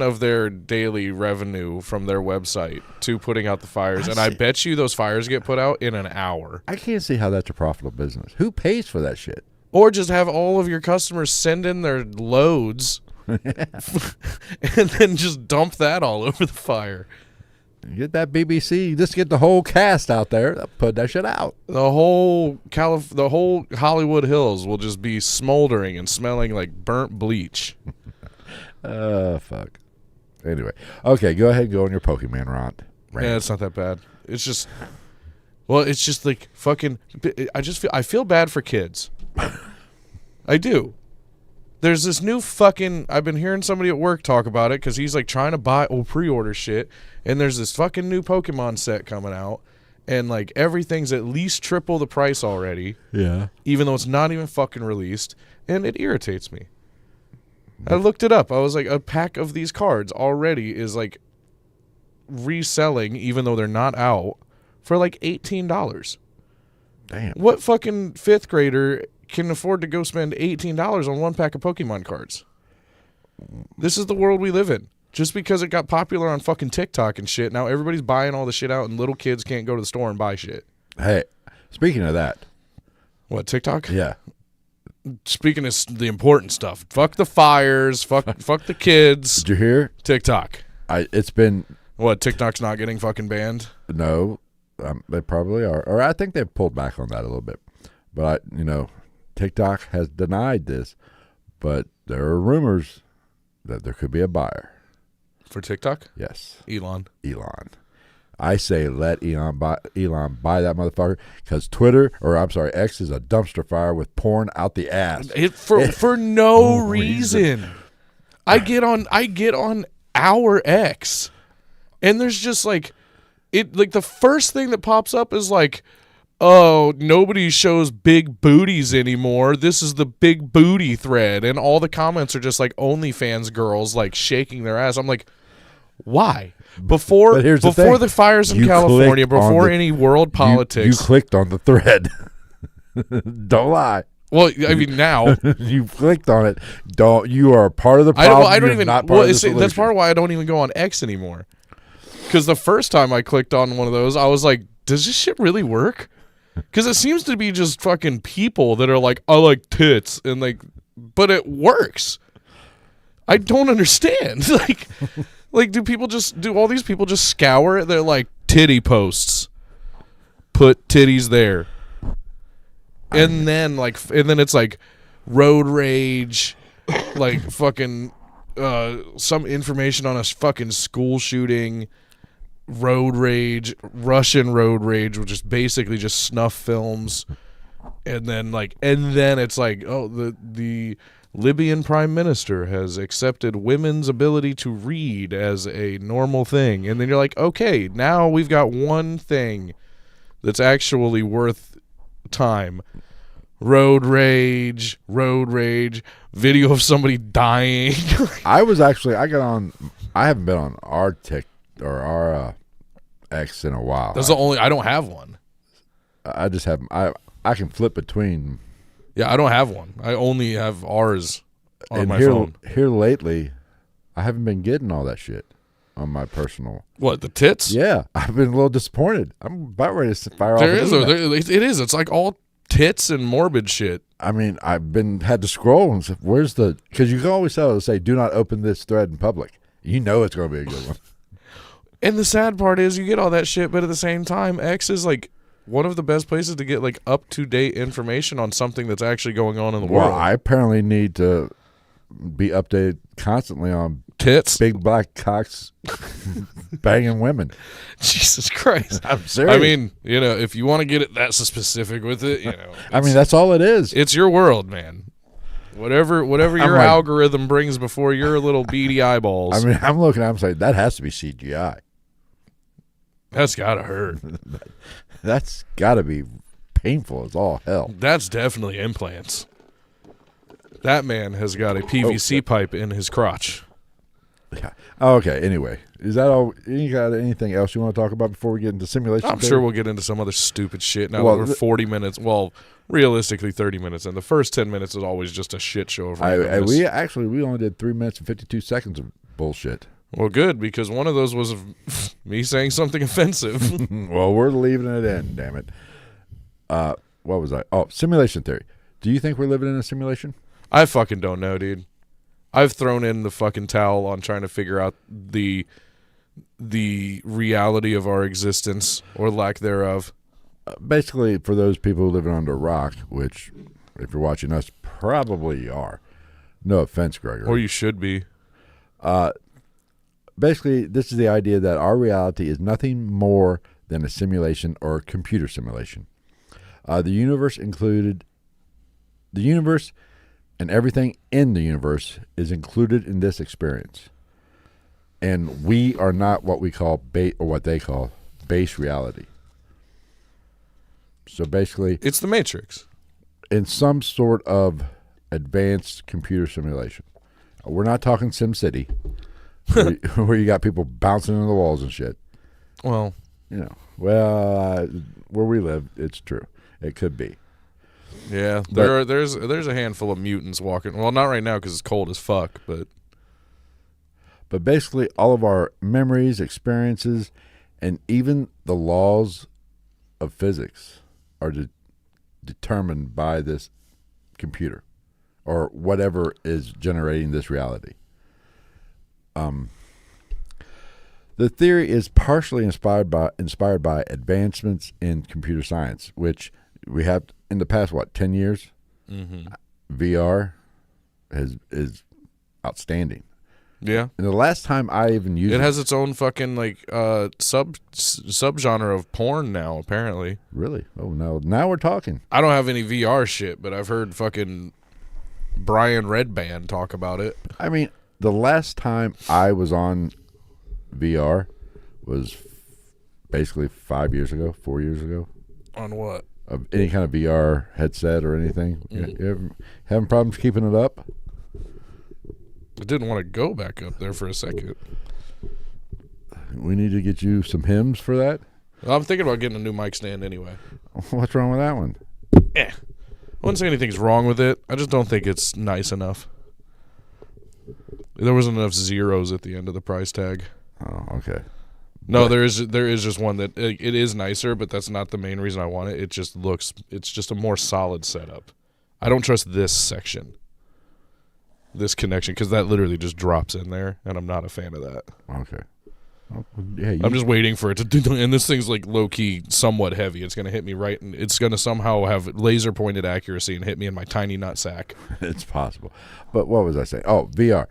Speaker 1: of their daily revenue from their website to putting out the fires. I bet you those fires get put out in an hour.
Speaker 2: I can't see how that's a profitable business. Who pays for that shit?
Speaker 1: Or just have all of your customers send in their loads and then just dump that all over the fire.
Speaker 2: Get that BBC. Just get the whole cast out there. Put that shit out.
Speaker 1: The whole Hollywood Hills will just be smoldering and smelling like burnt bleach.
Speaker 2: Fuck. Anyway, okay, go ahead and go on your Pokemon rant.
Speaker 1: Yeah, it's not that bad. It's just, it's just fucking. I feel bad for kids. I do. There's this new fucking. I've been hearing somebody at work talk about it because he's trying to buy pre-order shit, and there's this fucking new Pokemon set coming out, and everything's at least triple the price already.
Speaker 2: Yeah. Even
Speaker 1: though it's not even fucking released, and it irritates me. I looked it up. I was a pack of these cards already is reselling, even though they're not out, for $18.
Speaker 2: Damn.
Speaker 1: What fucking fifth grader can afford to go spend $18 on one pack of Pokemon cards? This is the world we live in. Just because it got popular on fucking TikTok and shit, now everybody's buying all the shit out and little kids can't go to the store and buy shit.
Speaker 2: Hey, speaking of that.
Speaker 1: What, TikTok?
Speaker 2: Yeah.
Speaker 1: Speaking of the important stuff, fuck the fires, fuck the kids.
Speaker 2: Did you hear?
Speaker 1: TikTok.
Speaker 2: It's been...
Speaker 1: What, TikTok's not getting fucking banned?
Speaker 2: No, they probably are. Or I think they've pulled back on that a little bit. But, TikTok has denied this. But there are rumors that there could be a buyer.
Speaker 1: For TikTok?
Speaker 2: Yes.
Speaker 1: Elon.
Speaker 2: I say let Elon buy that motherfucker because X is a dumpster fire with porn out the ass.
Speaker 1: For no reason. I get on our X And there's just like the first thing that pops up is like, oh, nobody shows big booties anymore. This is the big booty thread. And all the comments are just like OnlyFans girls like shaking their ass. I'm like, why? Before the fires in California, before any world politics.
Speaker 2: You clicked on the thread. Don't lie.
Speaker 1: Well, I mean, now
Speaker 2: you clicked on it. You are part of the problem.
Speaker 1: I don't even.
Speaker 2: Not part of the solution.
Speaker 1: That's part of why I don't even go on X anymore. Because the first time I clicked on one of those, I was like, does this shit really work? Because it seems to be just fucking people that are like, I like tits, and like, but it works. I don't understand. Like, do all these people just scour it? They're like titty posts. Put titties there. And then it's like road rage, like fucking some information on a fucking school shooting, road rage, Russian road rage, which is basically just snuff films, and then it's like, oh, the Libyan prime minister has accepted women's ability to read as a normal thing, and then you're like, okay, now we've got one thing that's actually worth time. Road rage, video of somebody dying.
Speaker 2: I haven't been on our our X in a while.
Speaker 1: That's the only. I don't have one.
Speaker 2: I just have. I can flip between.
Speaker 1: Yeah, I don't have one. I only have ours on my
Speaker 2: phone.
Speaker 1: phone.
Speaker 2: Here lately, I haven't been getting all that shit on my personal.
Speaker 1: What, the tits?
Speaker 2: Yeah, I've been a little disappointed. I'm about ready to fire off.
Speaker 1: It is. It's like all tits and morbid shit.
Speaker 2: I mean, I've had to scroll and say, where's the? Because you can always tell to say, do not open this thread in public. You know it's going to be a good one.
Speaker 1: And the sad part is you get all that shit, but at the same time, X is like one of the best places to get like up-to-date information on something that's actually going on in the world.
Speaker 2: Well, I apparently need to be updated constantly on
Speaker 1: tits,
Speaker 2: big black cocks banging women.
Speaker 1: Jesus Christ.
Speaker 2: I'm serious.
Speaker 1: I mean, if you want to get it that specific with it,
Speaker 2: I mean, that's all it is.
Speaker 1: It's your world, man. Whatever your algorithm brings before your little beady eyeballs.
Speaker 2: I mean, I'm saying that has to be CGI.
Speaker 1: That's gotta hurt.
Speaker 2: That's gotta be painful as all hell.
Speaker 1: That's definitely implants. That man has got a PVC pipe in his crotch.
Speaker 2: Yeah. Okay. Anyway, is that all? You got anything else you want to talk about before we get into simulation?
Speaker 1: I'm sure we'll get into some other stupid shit. Now that we're 40 minutes. Well, realistically 30 minutes, and the first 10 minutes is always just a shit show of randomness.
Speaker 2: We only did 3 minutes and 52 seconds of bullshit.
Speaker 1: Well, good, because one of those was me saying something offensive.
Speaker 2: Well, we're leaving it in. Damn it. What was I? Oh, simulation theory. Do you think we're living in a simulation?
Speaker 1: I fucking don't know, dude. I've thrown in the fucking towel on trying to figure out the reality of our existence or lack thereof.
Speaker 2: Basically, for those people living under a rock, which, if you're watching us, probably you are. No offense, Gregory.
Speaker 1: Or you should be.
Speaker 2: Basically, this is the idea that our reality is nothing more than a simulation or a computer simulation. The universe and everything in the universe is included in this experience. And we are not what we call what they call base reality. So basically,
Speaker 1: it's the Matrix.
Speaker 2: In some sort of advanced computer simulation. We're not talking SimCity, where you got people bouncing into the walls and shit.
Speaker 1: Well,
Speaker 2: where we live, it's true. It could be.
Speaker 1: Yeah, there's a handful of mutants walking. Well, not right now because it's cold as fuck, but
Speaker 2: basically all of our memories, experiences, and even the laws of physics are determined by this computer or whatever is generating this reality. The theory is partially inspired by advancements in computer science, which we have in the past, 10 years?
Speaker 1: Mm-hmm.
Speaker 2: VR is outstanding.
Speaker 1: Yeah.
Speaker 2: And the last time I even used it...
Speaker 1: has its own fucking, subgenre of porn now, apparently.
Speaker 2: Really? Oh, no. Now we're talking.
Speaker 1: I don't have any VR shit, but I've heard fucking Brian Redband talk about it.
Speaker 2: I mean, the last time I was on VR was basically 5 years ago, 4 years ago.
Speaker 1: On what?
Speaker 2: Of any kind of VR headset or anything. You having problems keeping it up?
Speaker 1: I didn't want to go back up there for a second.
Speaker 2: We need to get you some hymns for that.
Speaker 1: I'm thinking about getting a new mic stand anyway.
Speaker 2: What's wrong with that one?
Speaker 1: I wouldn't say anything's wrong with it. I just don't think it's nice enough. There wasn't enough zeros at the end of the price tag.
Speaker 2: Oh, okay.
Speaker 1: No, there is just one that it is nicer, but that's not the main reason I want it. It's just a more solid setup. I don't trust this section, this connection, because that literally just drops in there, and I'm not a fan of that.
Speaker 2: Okay. Well, yeah,
Speaker 1: I'm just waiting for it to do, and this thing's like low-key somewhat heavy. It's going to hit me right, and it's going to somehow have laser-pointed accuracy and hit me in my tiny nut sack.
Speaker 2: It's possible. But what was I saying? Oh, VR.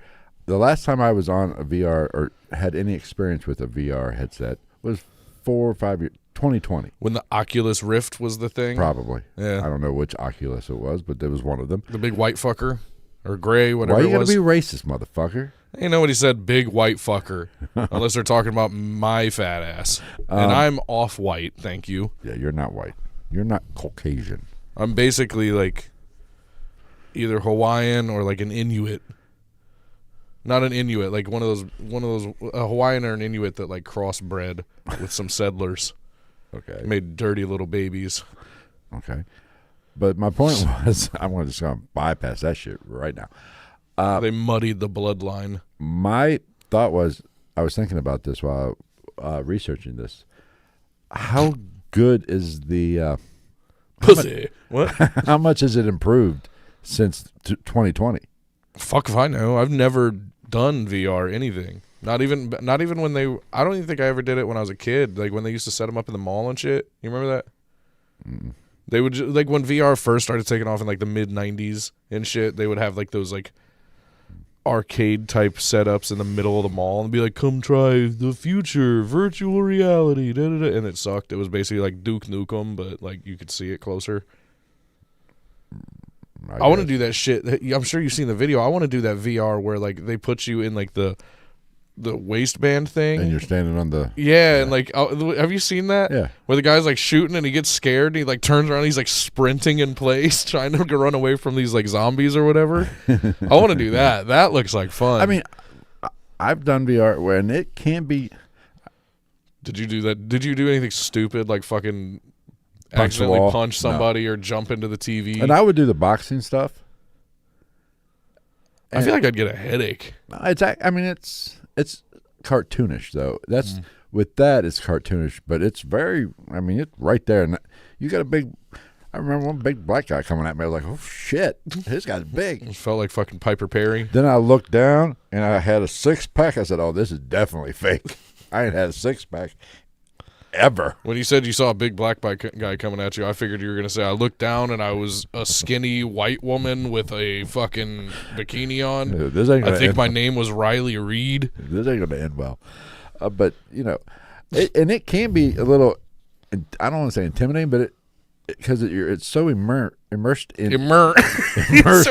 Speaker 2: The last time I was on a VR or had any experience with a VR headset was 4 or 5 years, 2020.
Speaker 1: When the Oculus Rift was the thing?
Speaker 2: Probably.
Speaker 1: Yeah.
Speaker 2: I don't know which Oculus it was, but there was one of them.
Speaker 1: The big white fucker? Or gray, whatever
Speaker 2: Why you
Speaker 1: it was.
Speaker 2: gotta be racist, motherfucker?
Speaker 1: You know what he said, big white fucker. Unless they're talking about my fat ass. And I'm off-white, thank you.
Speaker 2: Yeah, you're not white. You're not Caucasian.
Speaker 1: I'm basically like either Hawaiian or like an Inuit. Not an Inuit, like one of those a Hawaiian or an Inuit that like crossbred with some settlers.
Speaker 2: Okay.
Speaker 1: Made dirty little babies.
Speaker 2: Okay. But my point was, I'm going to just bypass that shit right now.
Speaker 1: They muddied the bloodline.
Speaker 2: My thought was, I was thinking about this while researching this. How good is the
Speaker 1: pussy? What?
Speaker 2: How much has it improved since 2020?
Speaker 1: Fuck if I know. I've never done VR anything. Not even when they. I don't even think I ever did it when I was a kid. Like when they used to set them up in the mall and shit. You remember that?
Speaker 2: Mm.
Speaker 1: They would like when VR first started taking off in like the mid '90s and shit. They would have like those like arcade type setups in the middle of the mall and be like, "Come try the future virtual reality," da, da, da. And it sucked. It was basically like Duke Nukem, but like you could see it closer. I want to do that shit. I'm sure you've seen the video. I want to do that VR where like they put you in like the waistband thing,
Speaker 2: and you're standing on the
Speaker 1: and like have you seen that?
Speaker 2: Yeah,
Speaker 1: where the guy's like shooting and he gets scared and he like turns around and he's like sprinting in place trying to run away from these like zombies or whatever. I want to do that. That looks like fun.
Speaker 2: I mean, I've done VR when it can be.
Speaker 1: Did you do that? Did you do anything stupid like fucking
Speaker 2: Punch the
Speaker 1: accidentally
Speaker 2: wall?
Speaker 1: punch somebody or jump into the TV?
Speaker 2: And I would do the boxing stuff.
Speaker 1: I feel like I'd get a headache.
Speaker 2: It's cartoonish though. That's with that it's cartoonish, but it's very. I mean, it's right there, and you got a big. I remember one big black guy coming at me. I was like, "Oh shit, this guy's big."
Speaker 1: It felt like fucking Piper Perry.
Speaker 2: Then I looked down and I had a 6-pack. I said, "Oh, this is definitely fake." I ain't had a 6-pack ever.
Speaker 1: When you said you saw a big black guy coming at you, I figured you were going to say, I looked down and I was a skinny white woman with a fucking bikini on.
Speaker 2: This ain't gonna
Speaker 1: I think
Speaker 2: end
Speaker 1: my name was Riley Reed.
Speaker 2: This ain't going to end well. But, you know, it can be a little, I don't want to say intimidating, but because it's so immersed in immersed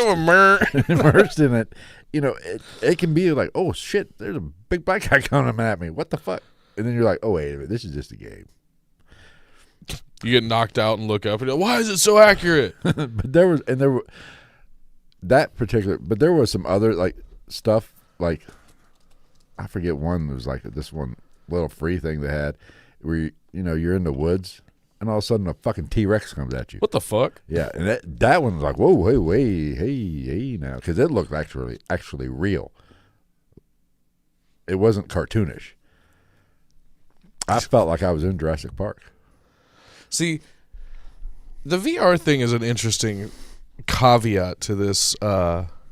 Speaker 2: in it, you know, it can be like, oh shit, there's a big black guy coming at me. What the fuck? And then you're like, oh wait a minute, this is just a game.
Speaker 1: You get knocked out and look up and you're like, why is it so accurate?
Speaker 2: But there was some other like stuff like I forget one. There was like this one little free thing they had where you're in the woods. And all of a sudden, a fucking T-Rex comes at you.
Speaker 1: What the fuck?
Speaker 2: Yeah, and that one was like, whoa, hey, now, because it looked actually real. It wasn't cartoonish. I felt like I was in Jurassic Park.
Speaker 1: See, the VR thing is an interesting caveat to this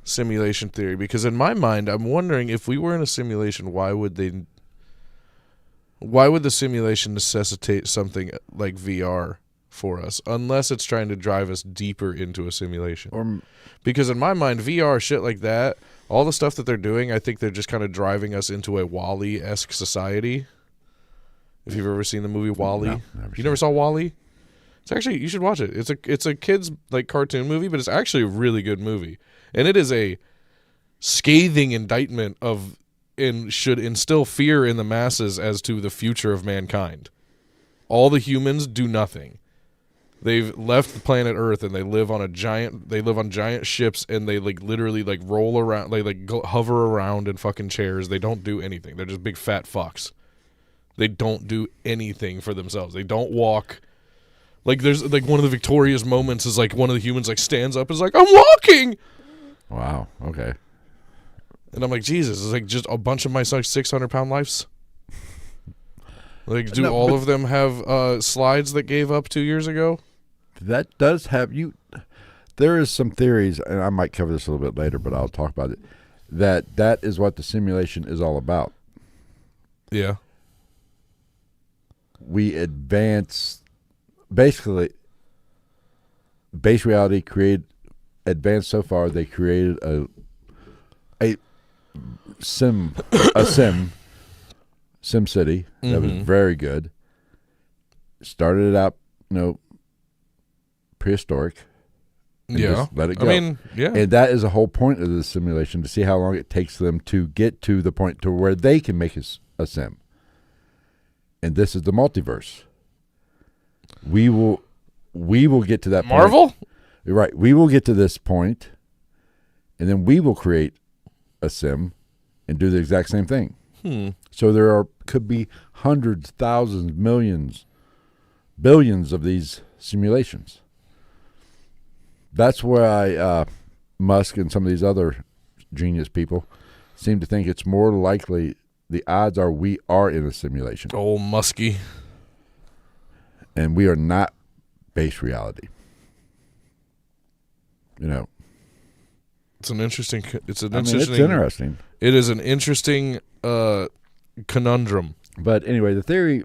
Speaker 1: simulation theory because in my mind, I'm wondering if we were in a simulation, why would the simulation necessitate something like VR for us unless it's trying to drive us deeper into a simulation? Because in my mind, VR, shit like that, all the stuff that they're doing, I think they're just kind of driving us into a WALL-E-esque society. If you've ever seen the movie WALL-E.
Speaker 2: No,
Speaker 1: you never saw WALL-E? It's actually, you should watch it. It's a kid's like cartoon movie, but it's actually a really good movie. And it is a scathing indictment of should instill fear in the masses as to the future of mankind. All the humans do nothing. They've left the planet Earth and they live on giant ships, and they like literally like roll around, they like hover around in fucking chairs. They don't do anything. They're just big fat fucks. They don't do anything for themselves. They don't walk. Like there's like one of the victorious moments is like one of the humans like stands up and is like, I'm walking.
Speaker 2: Wow. Okay.
Speaker 1: And I'm like, Jesus, it's like just a bunch of my 600-pound lives. Like, do all of them have slides that gave up 2 years ago?
Speaker 2: That does have you. There is some theories, and I might cover this a little bit later, but I'll talk about it. That is what the simulation is all about.
Speaker 1: Yeah.
Speaker 2: We advance, basically, base reality advanced so far. They created a sim city that was very good. Started it out, prehistoric. And just let it go.
Speaker 1: I mean, yeah.
Speaker 2: And that is the whole point of the simulation, to see how long it takes them to get to the point to where they can make a sim. And this is the multiverse. We will get to that
Speaker 1: Marvel?
Speaker 2: point. Right. We will get to this point, and then we will create a sim and do the exact same thing. So there could be hundreds, thousands, millions, billions of these simulations. That's why Musk and some of these other genius people seem to think it's more likely, the odds are we are in a simulation.
Speaker 1: Old Muskie.
Speaker 2: And we are not base reality.
Speaker 1: It's interesting.
Speaker 2: It's interesting.
Speaker 1: It is an interesting conundrum.
Speaker 2: But anyway, the theory,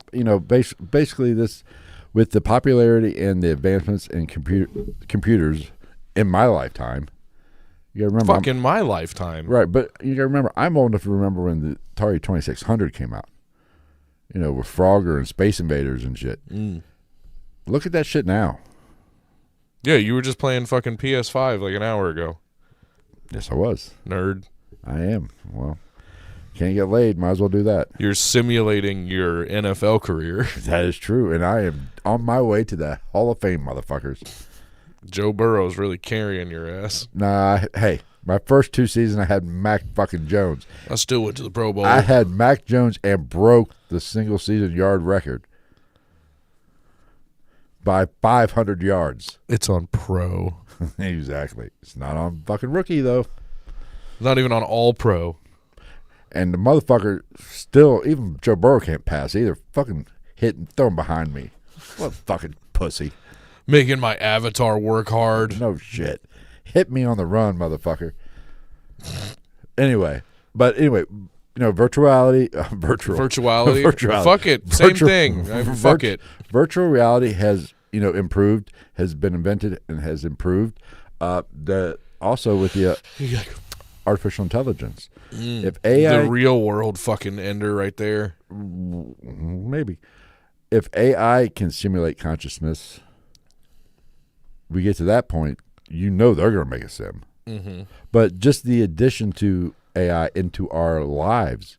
Speaker 2: basically this, with the popularity and the advancements in computers in my lifetime, you gotta remember.
Speaker 1: In my lifetime.
Speaker 2: Right, but you gotta remember, I'm old enough to remember when the Atari 2600 came out. With Frogger and Space Invaders and shit. Look at that shit now.
Speaker 1: Yeah, you were just playing fucking PS5 like an hour ago.
Speaker 2: Yes, I was.
Speaker 1: Nerd.
Speaker 2: I am. Well, can't get laid. Might as well do that.
Speaker 1: You're simulating your NFL career.
Speaker 2: That is true, and I am on my way to the Hall of Fame, motherfuckers.
Speaker 1: Joe Burrow's really carrying your ass.
Speaker 2: Nah, hey, my first 2 seasons I had Mac fucking Jones.
Speaker 1: I still went to the Pro Bowl.
Speaker 2: I had Mac Jones and broke the single season yard record by 500 yards.
Speaker 1: It's on pro.
Speaker 2: Exactly. It's not on fucking rookie, though.
Speaker 1: Not even on all pro.
Speaker 2: And the motherfucker still, even Joe Burrow can't pass either. Fucking hit and throw him behind me. What a fucking pussy.
Speaker 1: Making my avatar work hard.
Speaker 2: No shit. Hit me on the run, motherfucker. Anyway, virtuality.
Speaker 1: Virtuality. Fuck it. Same thing. Fuck it.
Speaker 2: Virtual reality has, improved, has been invented, and has improved. Also with the artificial intelligence. If AI,
Speaker 1: the real world fucking ender right there.
Speaker 2: Maybe. If AI can simulate consciousness, we get to that point, they're going to make a sim. But just the addition to AI into our lives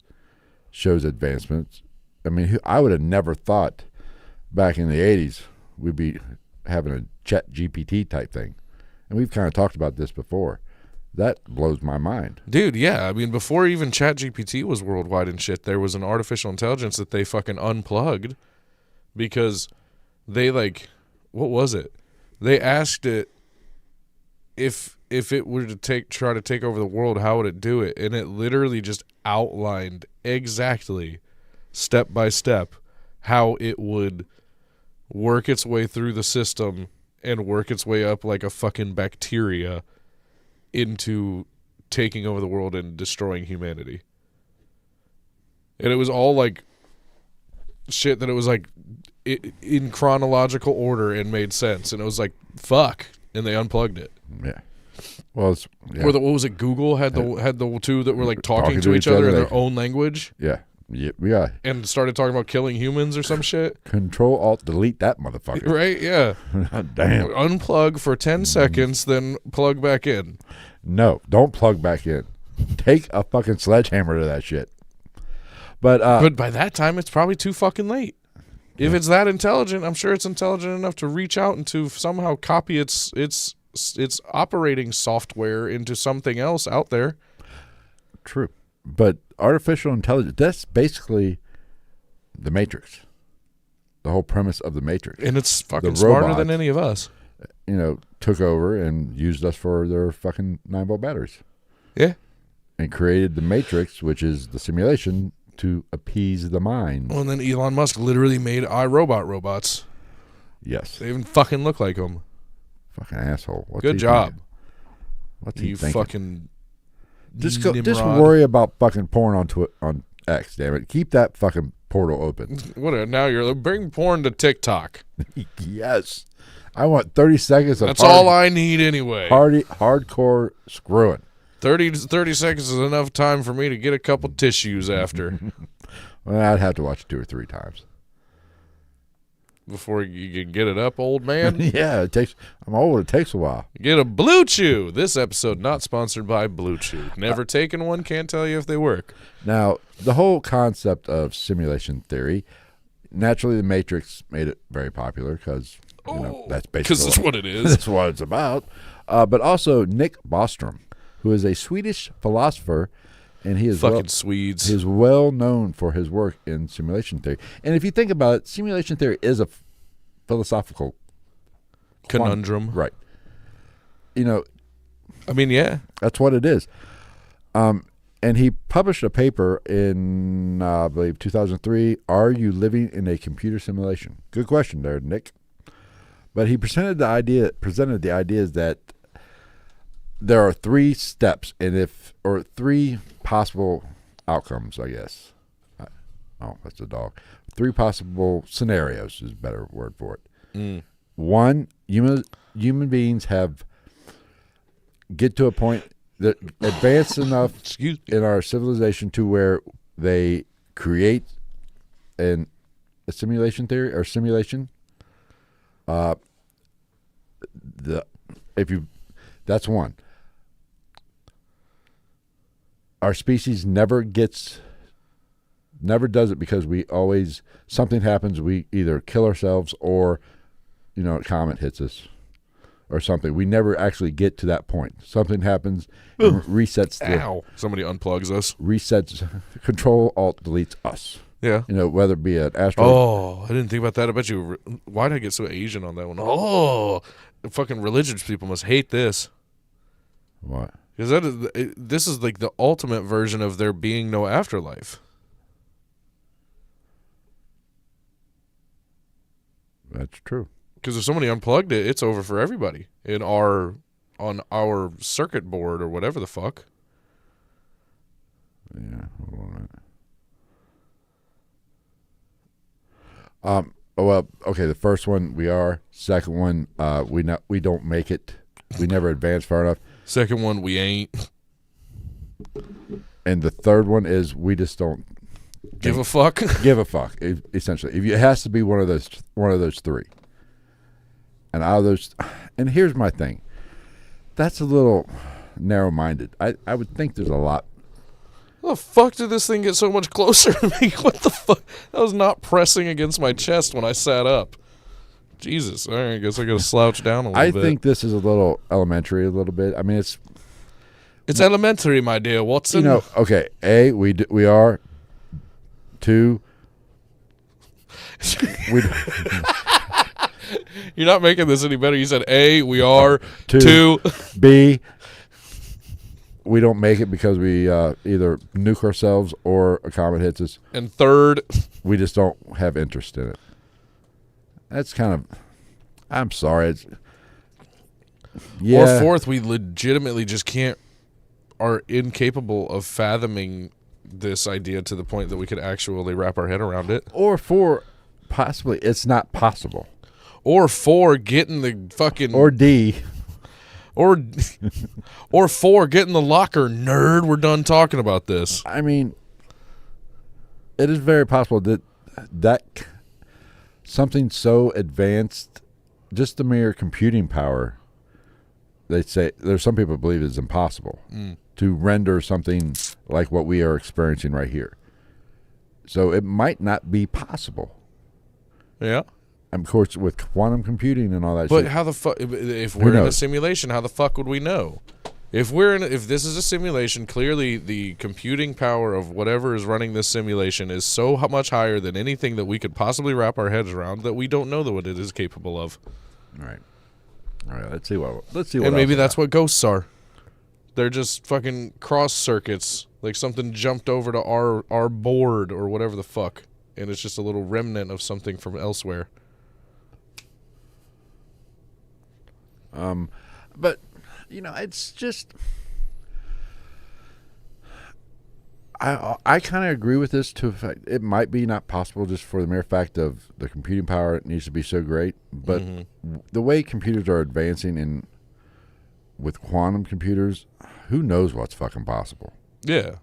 Speaker 2: shows advancements. I mean, I would have never thought back in the 80s we'd be having a chat GPT type thing. And we've kind of talked about this before. That blows my mind.
Speaker 1: Dude, yeah. I mean, before even ChatGPT was worldwide and shit, there was an artificial intelligence that they fucking unplugged because they what was it? They asked it if it were to try to take over the world, how would it do it? And it literally just outlined exactly, step by step, how it would work its way through the system and work its way up like a fucking bacteria into taking over the world and destroying humanity. And it was all like shit that it was like in chronological order and made sense. And it was like, fuck. And they unplugged it.
Speaker 2: Yeah. Well,
Speaker 1: Or what was it? Google had the two that were like talking to each other in their own language.
Speaker 2: Yeah. Yeah.
Speaker 1: And started talking about killing humans or some shit.
Speaker 2: Control Alt Delete that motherfucker.
Speaker 1: Right? Yeah.
Speaker 2: Damn.
Speaker 1: Unplug for 10 seconds, then plug back in.
Speaker 2: No, don't plug back in. Take a fucking sledgehammer to that shit.
Speaker 1: But by that time, it's probably too fucking late. If it's that intelligent, I'm sure it's intelligent enough to reach out and to somehow copy its operating software into something else out there.
Speaker 2: True. But artificial intelligence, that's basically the Matrix. The whole premise of the Matrix.
Speaker 1: And it's fucking
Speaker 2: The
Speaker 1: smarter
Speaker 2: robots,
Speaker 1: than any of us.
Speaker 2: Took over and used us for their fucking 9-volt batteries.
Speaker 1: Yeah.
Speaker 2: And created the Matrix, which is the simulation to appease the mind.
Speaker 1: Well, and then Elon Musk literally made iRobot robots.
Speaker 2: Yes.
Speaker 1: They even fucking look like them.
Speaker 2: Fucking asshole. What's
Speaker 1: Good
Speaker 2: he
Speaker 1: job.
Speaker 2: thinking? What's he
Speaker 1: You
Speaker 2: thinking?
Speaker 1: fucking
Speaker 2: Just
Speaker 1: Nimrod.
Speaker 2: worry about fucking porn on X, damn it. Keep that fucking portal open.
Speaker 1: What? Now you're like, bring porn to TikTok.
Speaker 2: Yes. I want 30 seconds of
Speaker 1: That's all I need anyway.
Speaker 2: hardcore screwing.
Speaker 1: 30 seconds is enough time for me to get a couple tissues after.
Speaker 2: Well, I'd have to watch it 2 or 3 times.
Speaker 1: Before you can get it up, old man.
Speaker 2: Yeah, I'm old. It takes a while.
Speaker 1: Get a Blue Chew. This episode not sponsored by Blue Chew. Never taken one. Can't tell you if they work.
Speaker 2: Now, the whole concept of simulation theory, naturally, the Matrix made it very popular because that's basically
Speaker 1: because that's what it is.
Speaker 2: That's what it's about. But also Nick Bostrom, who is a Swedish philosopher, and he is
Speaker 1: Fucking Swedes.
Speaker 2: He is well known for his work in simulation theory. And if you think about it, simulation theory is a philosophical
Speaker 1: conundrum.
Speaker 2: Right.
Speaker 1: I mean, yeah.
Speaker 2: That's what it is. And he published a paper in, I believe, 2003, Are You Living in a Computer Simulation? Good question there, Nick. But he presented the ideas that there are 3 steps or 3 possible outcomes, I guess. Oh, that's a dog. 3 possible scenarios is a better word for it. 1, human beings get to a point that advanced enough in our civilization to where they create a simulation theory or simulation. That's one. Our species never does it because something happens. We either kill ourselves or, a comet hits us or something. We never actually get to that point. Something happens and resets.
Speaker 1: Somebody unplugs us.
Speaker 2: Resets. Control Alt deletes us.
Speaker 1: Yeah.
Speaker 2: Whether it be an asteroid.
Speaker 1: Oh, I didn't think about that. I bet you. Why did I get so Asian on that one? Oh, fucking religious people must hate this.
Speaker 2: What?
Speaker 1: Because this is like the ultimate version of there being no afterlife.
Speaker 2: That's true.
Speaker 1: Because if somebody unplugged it, it's over for everybody on our circuit board or whatever the fuck.
Speaker 2: Yeah, hold on a minute. Well, okay. The first one we are. Second one, we don't make it. We never advance far enough.
Speaker 1: Second one, we ain't.
Speaker 2: And the third one is we just don't
Speaker 1: give a fuck.
Speaker 2: Give a fuck. Essentially, it has to be one of those 3. And out of those, and here's my thing. That's a little narrow-minded. I would think there's a lot.
Speaker 1: How the fuck did this thing get so much closer to me? What the fuck? That was not pressing against my chest when I sat up. Jesus. All right, I guess I got to slouch down a little bit.
Speaker 2: I think this is a little elementary, a little bit. I mean, it's
Speaker 1: elementary, my dear Watson.
Speaker 2: Okay. A, we are. 2,
Speaker 1: You're not making this any better. You said A, we are.
Speaker 2: 2, B, we don't make it because we either nuke ourselves or a comet hits us.
Speaker 1: And 3rd,
Speaker 2: we just don't have interest in it. That's kind of, I'm sorry.
Speaker 1: Or 4th, we legitimately just are incapable of fathoming this idea to the point that we could actually wrap our head around it.
Speaker 2: Or 4, possibly it's not possible.
Speaker 1: Or 4, getting the fucking...
Speaker 2: Or D.
Speaker 1: Or 4, get in the locker, nerd. We're done talking about this.
Speaker 2: I mean, it is very possible that something so advanced, just the mere computing power, they say, there's some people believe it's impossible to render something like what we are experiencing right here. So it might not be possible.
Speaker 1: Yeah.
Speaker 2: And of course, with quantum computing and all that
Speaker 1: But
Speaker 2: shit.
Speaker 1: how the fuck? If we're in a
Speaker 2: knows?
Speaker 1: simulation, how the fuck would we know? If this is a simulation, clearly the computing power of whatever is running this simulation is so much higher than anything that we could possibly wrap our heads around that we don't know what it is capable of.
Speaker 2: All right. Let's see what.
Speaker 1: And maybe that's what ghosts are. They're just fucking cross circuits, like something jumped over to our board or whatever the fuck, and it's just a little remnant of something from elsewhere.
Speaker 2: But it's just. I kind of agree with this to a fact. It might be not possible just for the mere fact of the computing power. It needs to be so great, but the way computers are advancing with quantum computers, who knows what's fucking possible?
Speaker 1: Yeah.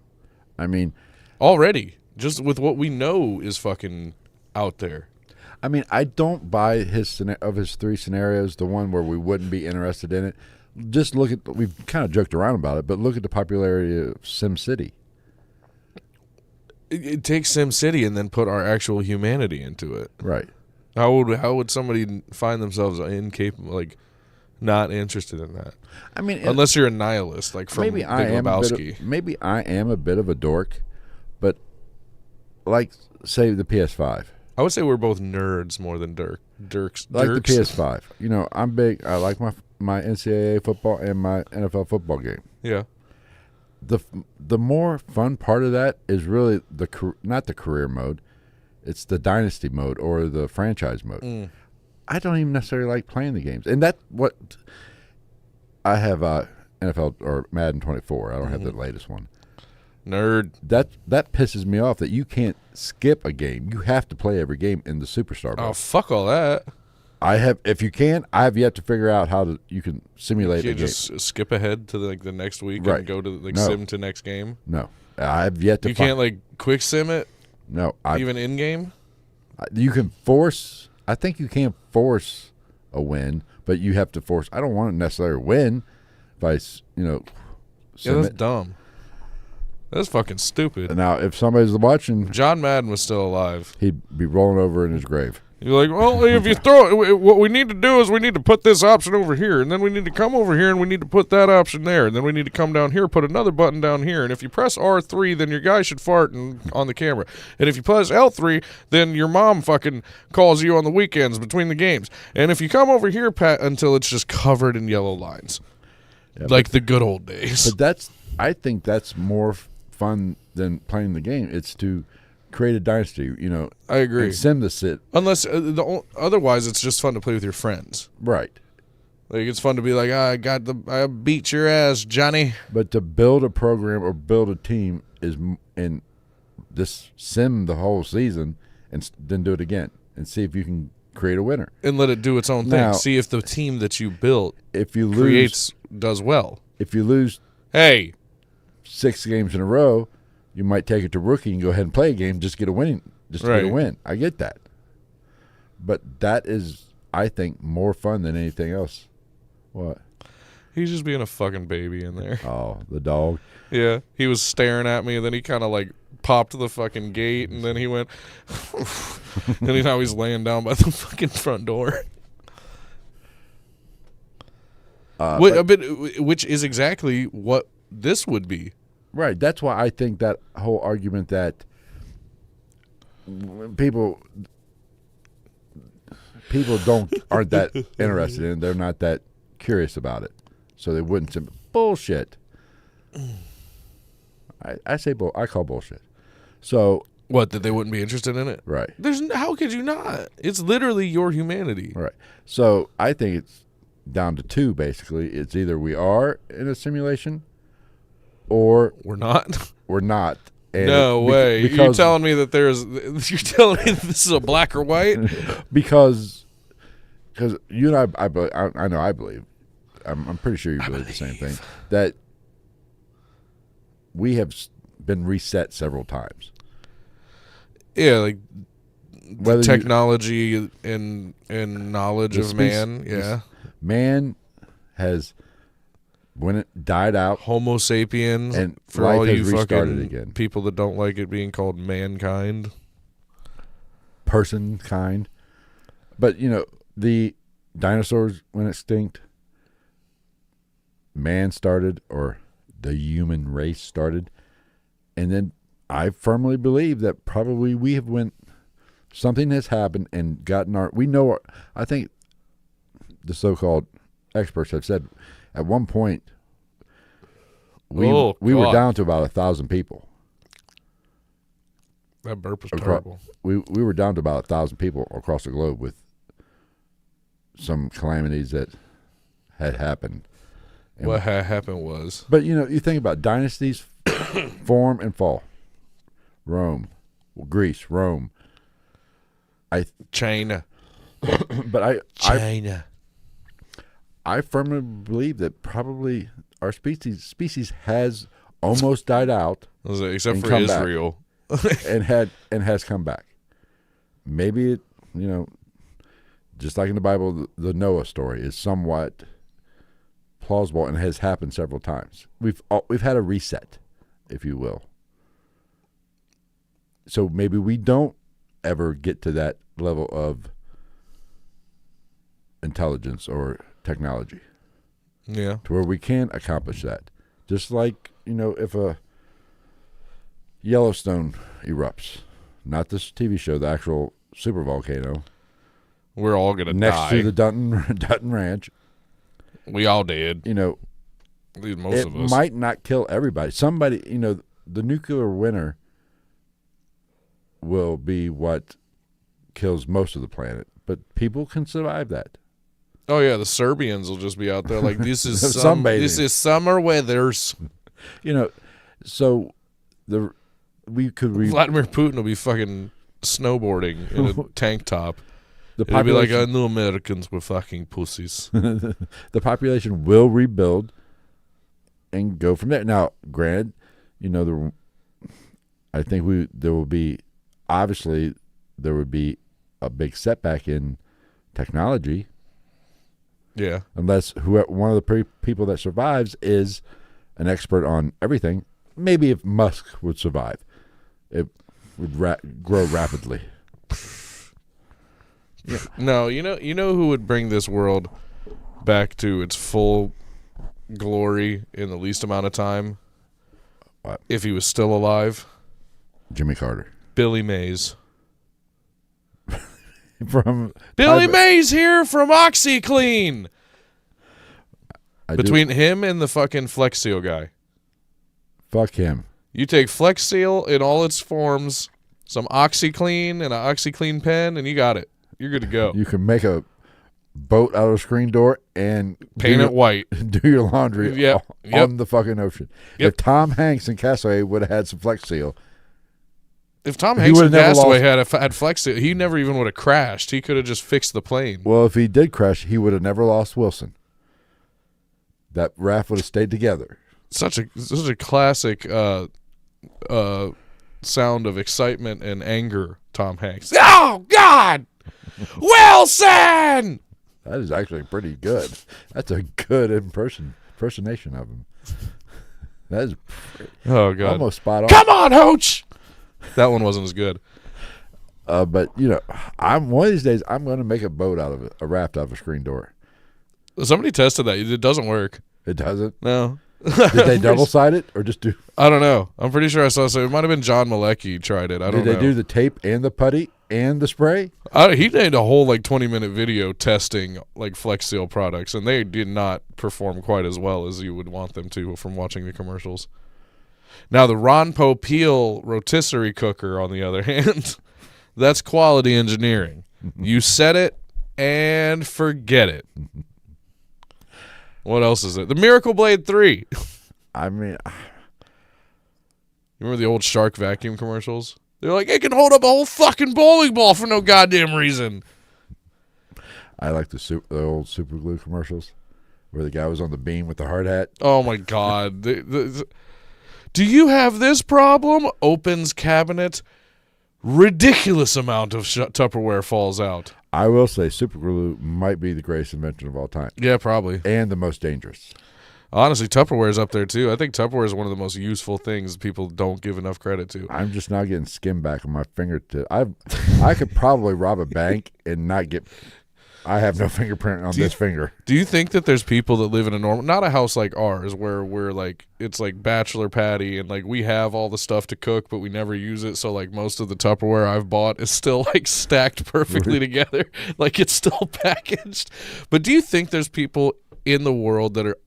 Speaker 2: I mean,
Speaker 1: already, just with what we know is fucking out there.
Speaker 2: I mean, I don't buy his 3 scenarios, the one where we wouldn't be interested in it. Just look at, we've kind of joked around about it, but look at the popularity of SimCity.
Speaker 1: It takes SimCity and then put our actual humanity into it.
Speaker 2: Right.
Speaker 1: How would somebody find themselves incapable, like not interested in that?
Speaker 2: I mean,
Speaker 1: unless you're a nihilist, like from Big Lebowski.
Speaker 2: Maybe I am a bit of a dork, but like, say, the PS5.
Speaker 1: I would say we're both nerds more than Dirks.
Speaker 2: Like the PS5. I'm big. I like my NCAA football and my NFL football game.
Speaker 1: Yeah.
Speaker 2: The more fun part of that is really not the career mode. It's the dynasty mode or the franchise mode. I don't even necessarily like playing the games. And that's what I have NFL or Madden 24. I don't have the latest one.
Speaker 1: Nerd.
Speaker 2: That pisses me off that you can't skip a game. You have to play every game in the Superstar mode.
Speaker 1: Oh, fuck all that.
Speaker 2: I have yet to figure out how you can simulate
Speaker 1: you
Speaker 2: a game.
Speaker 1: Just skip ahead to the next week
Speaker 2: Right.
Speaker 1: and go to
Speaker 2: No.
Speaker 1: sim to next game.
Speaker 2: No, I have yet to.
Speaker 1: You can't quick sim it.
Speaker 2: No,
Speaker 1: even in game.
Speaker 2: You can force. I think you can force a win, but you have to force. I don't want to necessarily win. If I
Speaker 1: yeah,
Speaker 2: sim
Speaker 1: that's
Speaker 2: it.
Speaker 1: dumb. That's fucking stupid.
Speaker 2: Now, if somebody's watching,
Speaker 1: if John Madden was still alive,
Speaker 2: he'd be rolling over in his grave.
Speaker 1: You're like, well, if you throw it, what we need to do is we need to put this option over here, and then we need to come over here, and we need to put that option there, and then we need to come down here, put another button down here, and if you press R3, then your guy should fart on the camera, and if you press L3, then your mom fucking calls you on the weekends between the games, and if you come over here, Pat, until it's just covered in yellow lines, like the good old days.
Speaker 2: But I think that's more fun than playing the game. It's to create a dynasty,
Speaker 1: I agree.
Speaker 2: And sim the sit.
Speaker 1: Unless otherwise, it's just fun to play with your friends.
Speaker 2: Right.
Speaker 1: Like it's fun to be like, I beat your ass, Johnny.
Speaker 2: But to build a program or build a team is and just sim the whole season and then do it again and see if you can create a winner
Speaker 1: and let it do its own
Speaker 2: now,
Speaker 1: thing. See if the team that you built does well.
Speaker 2: If you lose, 6 games in a row, you might take it to rookie and go ahead and play a game just to get a win. Get a win. I get that, but that is, I think, more fun than anything else. What?
Speaker 1: He's just being a fucking baby in there.
Speaker 2: Oh, the dog.
Speaker 1: Yeah, he was staring at me, and then he kind of popped the fucking gate, and then he went, and now he's laying down by the fucking front door. Which is exactly what this would be.
Speaker 2: Right. That's why I think that whole argument that people aren't that interested in it, they're not that curious about it, so they wouldn't. Bullshit. I call bullshit. So
Speaker 1: what, that they wouldn't be interested in it?
Speaker 2: Right.
Speaker 1: How could you not? It's literally your humanity.
Speaker 2: Right. So I think it's down to 2 basically. It's either we are in a simulation or
Speaker 1: we're not.
Speaker 2: We're not. And
Speaker 1: no way. You're telling me that you're telling me this is a black or white?
Speaker 2: because you and I believe, I'm pretty sure you believe the same thing, that we have been reset several times.
Speaker 1: Yeah, like whether technology and knowledge of man. Yeah.
Speaker 2: Man has when it died out,
Speaker 1: Homo sapiens,
Speaker 2: and
Speaker 1: for
Speaker 2: life
Speaker 1: all
Speaker 2: has
Speaker 1: you
Speaker 2: restarted
Speaker 1: fucking
Speaker 2: again.
Speaker 1: people that don't like it being called mankind.
Speaker 2: Person kind. But, the dinosaurs went extinct. Man started, or the human race started. And then I firmly believe that probably we have something has happened and gotten I think the so-called experts have said at one point we were down to about 1,000 people.
Speaker 1: That burp was terrible.
Speaker 2: We were down to about 1,000 people across the globe with some calamities that had happened. And
Speaker 1: what had happened was...
Speaker 2: But, you think about dynasties form and fall. Greece, Rome.
Speaker 1: China.
Speaker 2: But
Speaker 1: China.
Speaker 2: I firmly believe that probably our species has almost died out.
Speaker 1: Except for Israel.
Speaker 2: and has come back. Maybe it, just like in the Bible, the Noah story is somewhat plausible and has happened several times. We've had a reset, if you will. So maybe we don't ever get to that level of intelligence or technology.
Speaker 1: Yeah.
Speaker 2: To where we can accomplish that. Just like, if a Yellowstone erupts, not this TV show, the actual super volcano.
Speaker 1: We're all going to die.
Speaker 2: Next to the Dutton Ranch.
Speaker 1: We all did.
Speaker 2: At
Speaker 1: least most of us.
Speaker 2: It might not kill everybody. Somebody, the nuclear winter will be what kills most of the planet. But people can survive that.
Speaker 1: Oh, yeah, the Serbians will just be out there like, this is
Speaker 2: Sunbathing.
Speaker 1: This is summer weathers.
Speaker 2: So
Speaker 1: Vladimir Putin will be fucking snowboarding in a tank top. It'll be like, I knew Americans were fucking pussies.
Speaker 2: The population will rebuild and go from there. Now, granted, I think there would be a big setback in technology.
Speaker 1: Yeah.
Speaker 2: Unless one of the people that survives is an expert on everything. Maybe if Musk would survive, it would grow rapidly.
Speaker 1: Yeah. No, you know who would bring this world back to its full glory in the least amount of time?
Speaker 2: What?
Speaker 1: If he was still alive?
Speaker 2: Jimmy Carter.
Speaker 1: Billy Mays.
Speaker 2: Billy
Speaker 1: Mays here from OxyClean. Between him and the fucking Flex Seal guy.
Speaker 2: Fuck him.
Speaker 1: You take Flex Seal in all its forms, some OxyClean and an OxyClean pen, and you got it. You're good to go.
Speaker 2: You can make a boat out of a screen door and
Speaker 1: paint it white.
Speaker 2: Do your laundry on the fucking ocean.
Speaker 1: Yep.
Speaker 2: If Tom Hanks and Castaway would have had some Flex Seal.
Speaker 1: If Tom Hanks and Castaway had Flex Seal, he never even would have crashed. He could have just fixed the plane.
Speaker 2: Well, if he did crash, he would have never lost Wilson. That raft would have stayed together.
Speaker 1: Such a classic sound of excitement and anger, Tom Hanks. Oh, God! Wilson!
Speaker 2: That is actually pretty good. That's a good impersonation of him. That is almost spot on.
Speaker 1: Come on, Hooch! That one wasn't as good.
Speaker 2: But, one of these days, I'm going to make a boat out of a raft out of a screen door.
Speaker 1: Somebody tested that. It doesn't work.
Speaker 2: It doesn't?
Speaker 1: No.
Speaker 2: Did they double-side it or just do...
Speaker 1: I don't know. I'm pretty sure I saw something. It might have been John Malecki tried it. I don't know.
Speaker 2: Did they do the tape and the putty and the spray?
Speaker 1: He made a whole 20-minute video testing Flex Seal products, and they did not perform quite as well as you would want them to from watching the commercials. Now, the Ron Popeil rotisserie cooker, on the other hand, that's quality engineering. You set it and forget it. What else is it? The Miracle Blade 3.
Speaker 2: I mean...
Speaker 1: You remember the old Shark vacuum commercials? They're like, it can hold up a whole fucking bowling ball for no goddamn reason.
Speaker 2: I like the old Super Glue commercials where the guy was on the beam with the hard hat.
Speaker 1: Oh, my God. Do you have this problem? Opens cabinet. Ridiculous amount of Tupperware falls out.
Speaker 2: I will say Super Glue might be the greatest invention of all time.
Speaker 1: Yeah, probably.
Speaker 2: And the most dangerous.
Speaker 1: Honestly, Tupperware's up there too. I think Tupperware is one of the most useful things people don't give enough credit to.
Speaker 2: I'm just not getting skin back on my fingertip. I could probably rob a bank and not get. I have no fingerprint on this finger.
Speaker 1: Do you think that there's people that live in a normal, not a house like ours, where we're like, it's like bachelor patty and like we have all the stuff to cook, but we never use it. So like most of the Tupperware I've bought is still like stacked perfectly together. Like it's still packaged. But do you think there's people in the world that are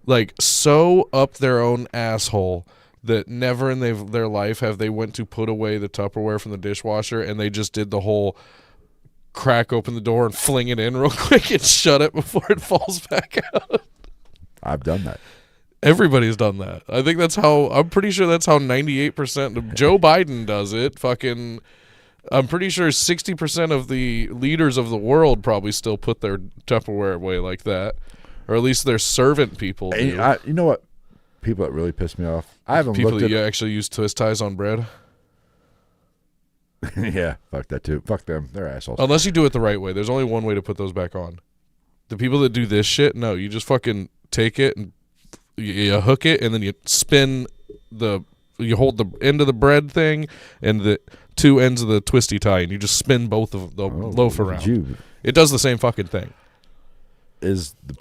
Speaker 1: like so up their own asshole that never in their life have they went to put away the Tupperware from the dishwasher and they just did the whole crack open the door and fling it in real quick and shut it before it falls back out?
Speaker 2: I've done that.
Speaker 1: Everybody's done that. I think I'm pretty sure that's how 98% of Joe Biden does it. Fucking, I'm pretty sure 60% of the leaders of the world probably still put their Tupperware away like that. Or at least their servant people do.
Speaker 2: You know what? People that really piss me off. I haven't
Speaker 1: people
Speaker 2: looked at
Speaker 1: that actually use twist ties on bread.
Speaker 2: Yeah, fuck that too. Fuck them. They're assholes.
Speaker 1: Unless you do it the right way. There's only one way to put those back on. The people that do this shit, no, you just fucking take it and you hook it and then you you hold the end of the bread thing and the two ends of the twisty tie and you just spin both of the loaf around. It does the same fucking thing.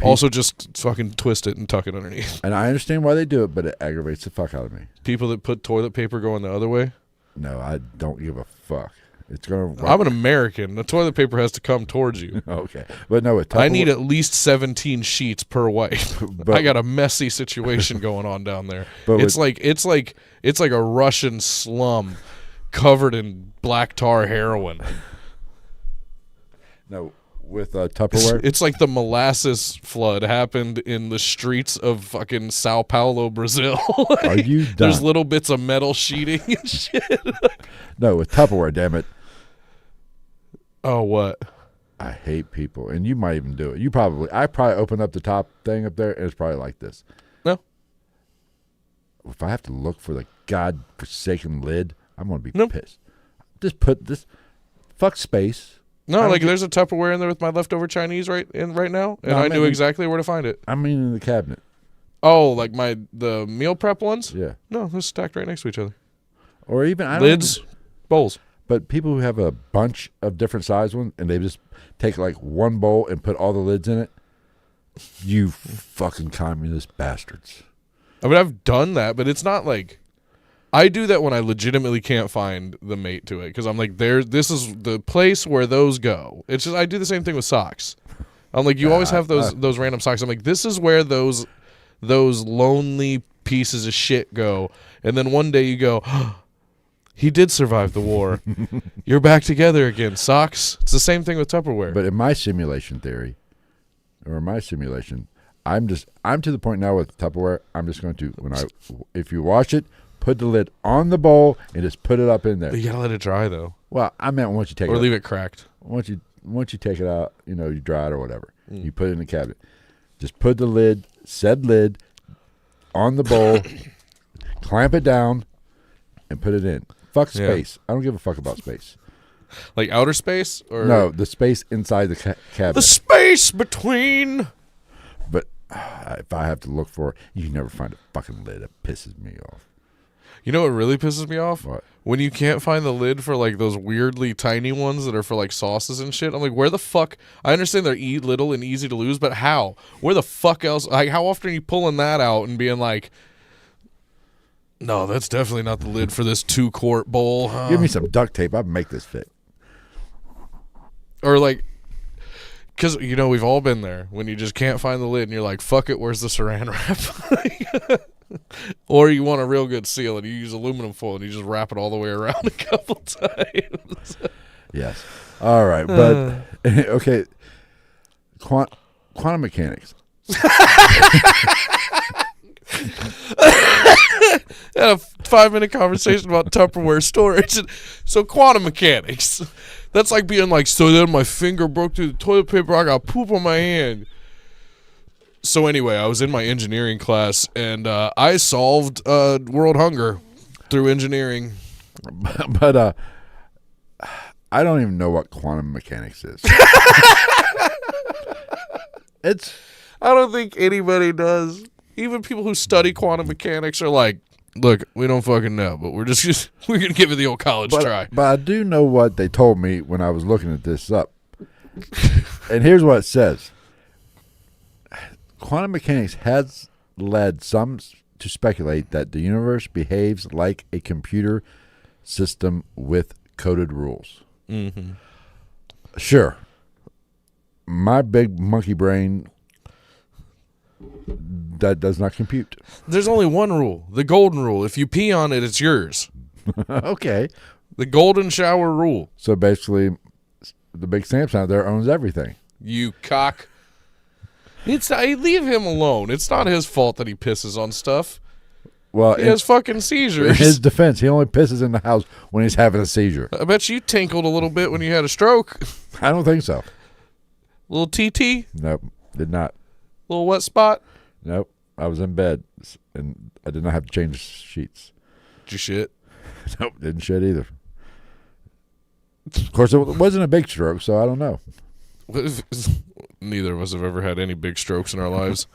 Speaker 1: Also just fucking twist it and tuck it underneath.
Speaker 2: And I understand why they do it, but it aggravates the fuck out of me.
Speaker 1: People that put toilet paper going the other way?
Speaker 2: No, I don't give a fuck. It's gonna.
Speaker 1: I'm an American. The toilet paper has to come towards you.
Speaker 2: Okay, but no,
Speaker 1: I need at least 17 sheets per wipe. I got a messy situation going on down there. It's like a Russian slum covered in black tar heroin.
Speaker 2: No, with Tupperware,
Speaker 1: it's like the molasses flood happened in the streets of fucking Sao Paulo, Brazil. Like,
Speaker 2: are you done?
Speaker 1: There's little bits of metal sheeting and shit.
Speaker 2: No, with Tupperware, damn it.
Speaker 1: Oh, what?
Speaker 2: I hate people, and you might even do it. I probably open up the top thing up there, and it's probably like this.
Speaker 1: No.
Speaker 2: If I have to look for the godforsaken lid, I'm gonna be
Speaker 1: Nope.
Speaker 2: pissed. Just put this. Fuck space.
Speaker 1: No, like there's a Tupperware in there with my leftover Chinese right now, and I knew exactly where to find it.
Speaker 2: I mean, in the cabinet.
Speaker 1: Oh, like the meal prep ones?
Speaker 2: Yeah.
Speaker 1: No, they're stacked right next to each other.
Speaker 2: Or even
Speaker 1: lids, bowls.
Speaker 2: But people who have a bunch of different size ones and they just take like one bowl and put all the lids in it, you fucking communist bastards.
Speaker 1: I mean, I've done that, but it's not like I do that when I legitimately can't find the mate to it because I'm like, this is the place where those go. It's just I do the same thing with socks. I'm like, you always have those random socks. I'm like, this is where those lonely pieces of shit go. And then one day you go, he did survive the war. You're back together again. Socks. It's the same thing with Tupperware.
Speaker 2: But in my simulation theory, I'm to the point now with Tupperware. I'm just going to if you wash it, put the lid on the bowl and just put it up in there.
Speaker 1: But you gotta let it dry though.
Speaker 2: Well, I meant once you take it,
Speaker 1: or leave it cracked.
Speaker 2: Once you take it out, you dry it or whatever. You put it in the cabinet. Just put the said lid, on the bowl, clamp it down, and put it in. Fuck space. I don't give a fuck about space.
Speaker 1: Like outer space? Or
Speaker 2: no, the space inside the cabinet.
Speaker 1: The space between.
Speaker 2: But if I have to look for it, you can never find a fucking lid. It pisses me off.
Speaker 1: You know what really pisses me off?
Speaker 2: What?
Speaker 1: When you can't find the lid for like those weirdly tiny ones that are for like sauces and shit. I'm like, where the fuck? I understand they're little and easy to lose, but how? Where the fuck else? Like, how often are you pulling that out and being like, no, that's definitely not the lid for this 2-quart bowl. Huh?
Speaker 2: Give me some duct tape. I'll make this fit.
Speaker 1: Or like, because, we've all been there when you just can't find the lid and you're like, fuck it, where's the saran wrap? Or you want a real good seal and you use aluminum foil and you just wrap it all the way around a couple times.
Speaker 2: Yes. All right. But, okay. Quantum mechanics.
Speaker 1: Had a 5-minute conversation about Tupperware storage. So quantum mechanics. That's like being like, so then my finger broke through the toilet paper. I got poop on my hand. So anyway, I was in my engineering class, and I solved world hunger through engineering.
Speaker 2: But I don't even know what quantum mechanics is.
Speaker 1: I don't think anybody does. Even people who study quantum mechanics are like, look, we don't fucking know, but we're going to give it the old college try.
Speaker 2: But I do know what they told me when I was looking at this up. And here's what it says. Quantum mechanics has led some to speculate that the universe behaves like a computer system with coded rules.
Speaker 1: Mm-hmm.
Speaker 2: Sure. My big monkey brain, that does not compute.
Speaker 1: There's only one rule, the golden rule. If you pee on it, it's yours.
Speaker 2: Okay.
Speaker 1: The golden shower rule.
Speaker 2: So basically, the big Samson out there owns everything.
Speaker 1: You cock. It's not, leave him alone. It's not his fault that he pisses on stuff.
Speaker 2: Well,
Speaker 1: He has fucking seizures.
Speaker 2: in his defense, he only pisses in the house when he's having a seizure.
Speaker 1: I bet you tinkled a little bit when you had a stroke.
Speaker 2: I don't think so.
Speaker 1: Little TT?
Speaker 2: Nope, did not.
Speaker 1: Little wet spot?
Speaker 2: Nope, I was in bed and I did not have to change sheets.
Speaker 1: Did you shit?
Speaker 2: Nope, didn't shit either. Of course, it wasn't a big stroke, so I don't know.
Speaker 1: Neither of us have ever had any big strokes in our lives.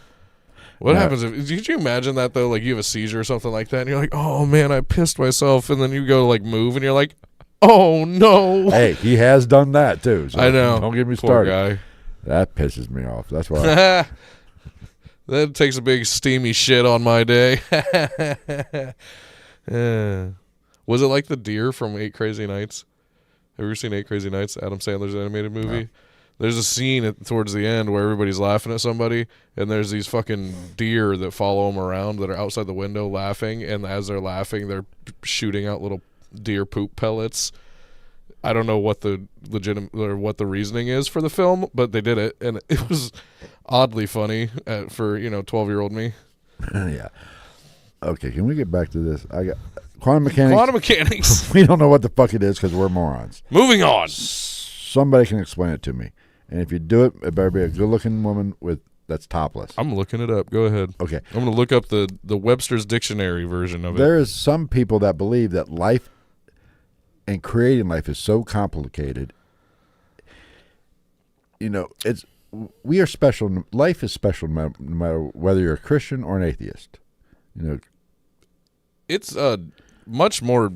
Speaker 1: What happens if, did you imagine that though? Like you have a seizure or something like that and you're like, oh man, I pissed myself. And then you go to like move and you're like, oh no.
Speaker 2: Hey, he has done that too. So
Speaker 1: I know.
Speaker 2: Don't get me
Speaker 1: Poor
Speaker 2: started.
Speaker 1: guy.
Speaker 2: That pisses me off. That's why.
Speaker 1: That takes a big steamy shit on my day. Was it like the deer from 8 Crazy Nights? Have you ever seen 8 Crazy Nights, Adam Sandler's animated movie? No. There's a scene towards the end where everybody's laughing at somebody, and there's these fucking deer that follow them around that are outside the window laughing, and as they're laughing, they're shooting out little deer poop pellets. I don't know what the legitimate or what the reasoning is for the film, but they did it, and it was oddly funny for 12-year-old me.
Speaker 2: Yeah. Okay, can we get back to this? I got quantum mechanics.
Speaker 1: Quantum mechanics.
Speaker 2: We don't know what the fuck it is because we're morons.
Speaker 1: Moving on.
Speaker 2: Somebody can explain it to me, and if you do it, it better be a good-looking woman that's topless.
Speaker 1: I'm looking it up. Go ahead.
Speaker 2: Okay.
Speaker 1: I'm going to look up the Webster's Dictionary version of it.
Speaker 2: There is some people that believe that life and creating life is so complicated. We are special. Life is special no matter whether you're a Christian or an atheist.
Speaker 1: It's much more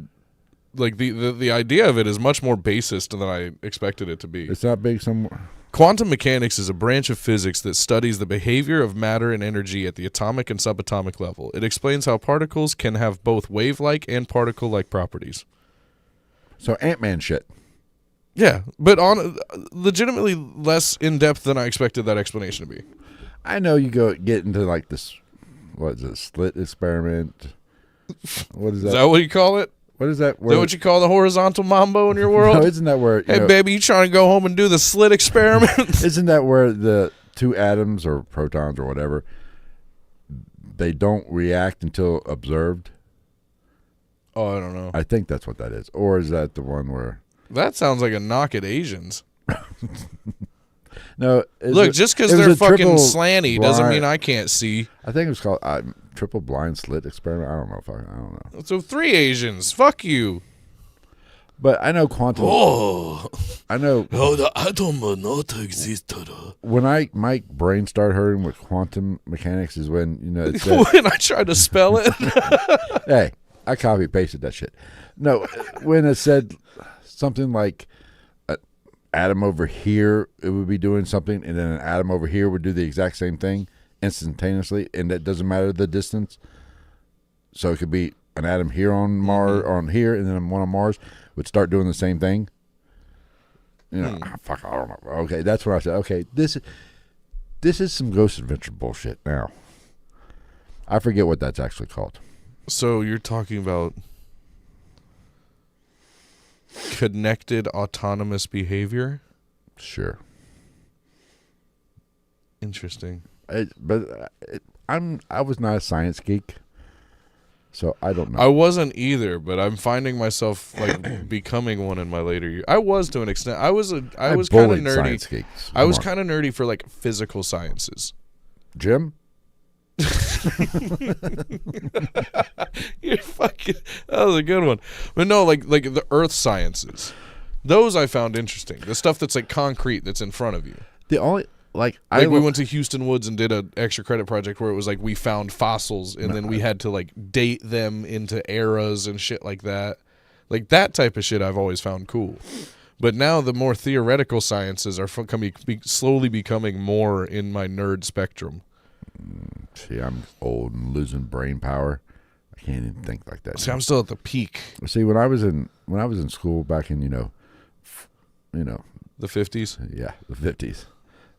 Speaker 1: like the idea of it is much more basest than I expected it to be.
Speaker 2: It's not big somewhere.
Speaker 1: Quantum mechanics is a branch of physics that studies the behavior of matter and energy at the atomic and subatomic level. It explains how particles can have both wave-like and particle-like properties.
Speaker 2: So Ant-Man shit.
Speaker 1: Yeah, but on legitimately less in-depth than I expected that explanation to be.
Speaker 2: I know you get into like this, what is it, slit experiment? What is that?
Speaker 1: Is that what you call it?
Speaker 2: What is that?
Speaker 1: Is that what you call the horizontal mambo in your world?
Speaker 2: No, isn't that where...
Speaker 1: Hey, baby, you trying to go home and do the slit experiment?
Speaker 2: Isn't that where the two atoms or protons or whatever, they don't react until observed?
Speaker 1: Oh, I don't know.
Speaker 2: I think that's what that is. Or is that the one where...
Speaker 1: That sounds like a knock at Asians.
Speaker 2: No.
Speaker 1: Look, just because they're fucking slanty doesn't mean I can't see.
Speaker 2: I think it was called triple blind slit experiment. I don't know.
Speaker 1: So 3 Asians. Fuck you.
Speaker 2: But I know quantum.
Speaker 1: Oh.
Speaker 2: I know.
Speaker 1: The atom not existed.
Speaker 2: When my brain started hurting with quantum mechanics is when, it said,
Speaker 1: when I tried to spell it.
Speaker 2: Hey, I copy pasted that shit. No, when it said something like an atom over here, it would be doing something, and then an atom over here would do the exact same thing instantaneously, and it doesn't matter the distance. So it could be an atom here on Mars, on here, and then one on Mars would start doing the same thing. Fuck, I don't know. Okay, that's what I said. Okay, this is some Ghost Adventure bullshit now. I forget what that's actually called.
Speaker 1: So you're talking about connected autonomous behavior?
Speaker 2: Sure.
Speaker 1: Interesting.
Speaker 2: I was not a science geek, so I don't know.
Speaker 1: I wasn't either, but I'm finding myself like becoming one in my later years. I was to an extent. I was kind of nerdy.
Speaker 2: Science geeks.
Speaker 1: I was kind of nerdy for like physical sciences.
Speaker 2: Jim?
Speaker 1: You're fucking. That was a good one. But no, like the earth sciences. Those I found interesting. The stuff that's like concrete that's in front of you.
Speaker 2: The only like
Speaker 1: we went to Houston Woods and did an extra credit project where it was like we found fossils and then we had to like date them into eras and shit like that. Like that type of shit I've always found cool. But now the more theoretical sciences are slowly becoming more in my nerd spectrum.
Speaker 2: See, I'm old and losing brain power. I can't even think like that.
Speaker 1: See, I'm still at the peak.
Speaker 2: See, when I was in school back in
Speaker 1: the 50s.
Speaker 2: Yeah, the 50s,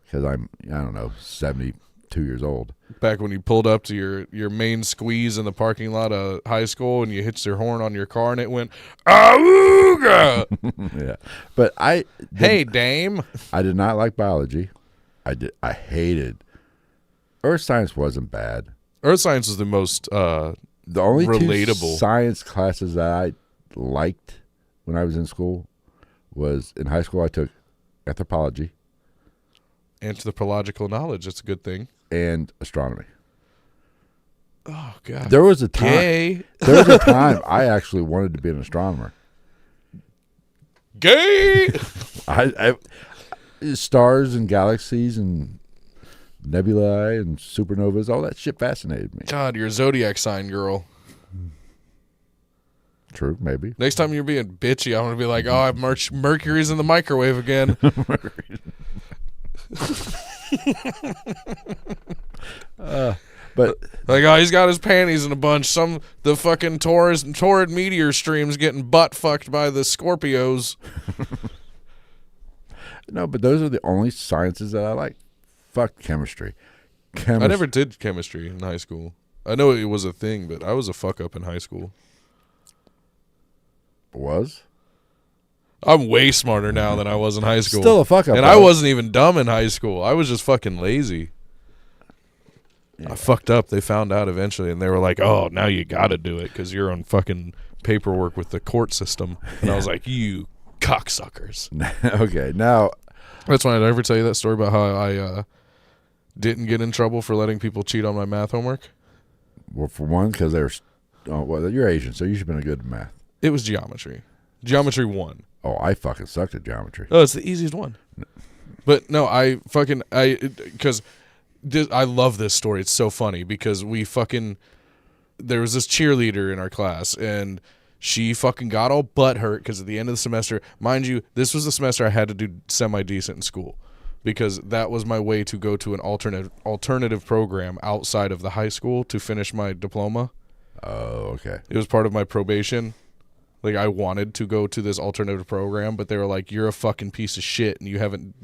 Speaker 2: because I don't know, 72 years old.
Speaker 1: Back when you pulled up to your main squeeze in the parking lot of high school and you hitched your horn on your car and it went auga.
Speaker 2: Yeah, but
Speaker 1: hey dame,
Speaker 2: I did not like biology. I hated earth science. Wasn't bad.
Speaker 1: Earth science is the most
Speaker 2: the only
Speaker 1: relatable
Speaker 2: two science classes that I liked when I was in school was in high school. I took anthropology,
Speaker 1: anthropological knowledge. It's a good thing.
Speaker 2: And astronomy.
Speaker 1: Oh God!
Speaker 2: There was a time.
Speaker 1: Gay.
Speaker 2: There was a time I actually wanted to be an astronomer.
Speaker 1: Gay.
Speaker 2: I stars and galaxies and nebulae and supernovas, all that shit fascinated me.
Speaker 1: God, you're a zodiac sign girl.
Speaker 2: True, maybe.
Speaker 1: Next time you're being bitchy, I'm gonna be like, "Oh, Mercury's in the microwave again."
Speaker 2: But
Speaker 1: like, oh, he's got his panties in a bunch. The fucking torrid meteor stream's getting butt fucked by the Scorpios.
Speaker 2: No, but those are the only sciences that I like. Fuck chemistry.
Speaker 1: I never did chemistry in high school. I know it was a thing, but I was a fuck up in high school.
Speaker 2: Was?
Speaker 1: I'm way smarter now than I was in high school.
Speaker 2: Still a fuck up.
Speaker 1: And I wasn't even dumb in high school. I was just fucking lazy. Yeah. I fucked up. They found out eventually, and they were like, "Oh, now you got to do it because you're on fucking paperwork with the court system." And I was like, "You cocksuckers."
Speaker 2: Okay, now
Speaker 1: that's why I ever tell you that story about how I didn't get in trouble for letting people cheat on my math homework.
Speaker 2: Well, for one, because you're Asian, so you should have been good at math.
Speaker 1: It was geometry. Geometry 1.
Speaker 2: Oh, I fucking sucked at geometry.
Speaker 1: Oh, it's the easiest one. But no, I love this story. It's so funny because there was this cheerleader in our class and she fucking got all butthurt because at the end of the semester, mind you, this was the semester I had to do semi-decent in school because that was my way to go to an alternative program outside of the high school to finish my diploma.
Speaker 2: Oh, okay.
Speaker 1: It was part of my probation. Like, I wanted to go to this alternative program, but they were like, "You're a fucking piece of shit, and you haven't..."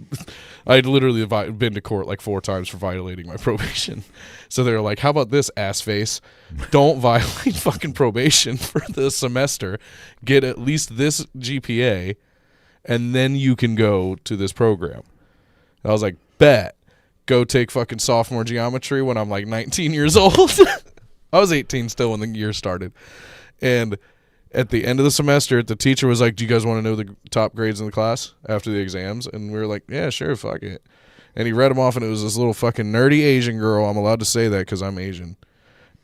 Speaker 1: I'd literally been to court like 4 times for violating my probation. So they were like, "How about this, ass face? Don't violate fucking probation for the semester. Get at least this GPA, and then you can go to this program." And I was like, "Bet. Go take fucking sophomore geometry when I'm like 19 years old." I was 18 still when the year started. And at the end of the semester, the teacher was like, "Do you guys want to know the top grades in the class after the exams?" And we were like, "Yeah, sure, fuck it." And he read them off, and it was this little fucking nerdy Asian girl. I'm allowed to say that because I'm Asian.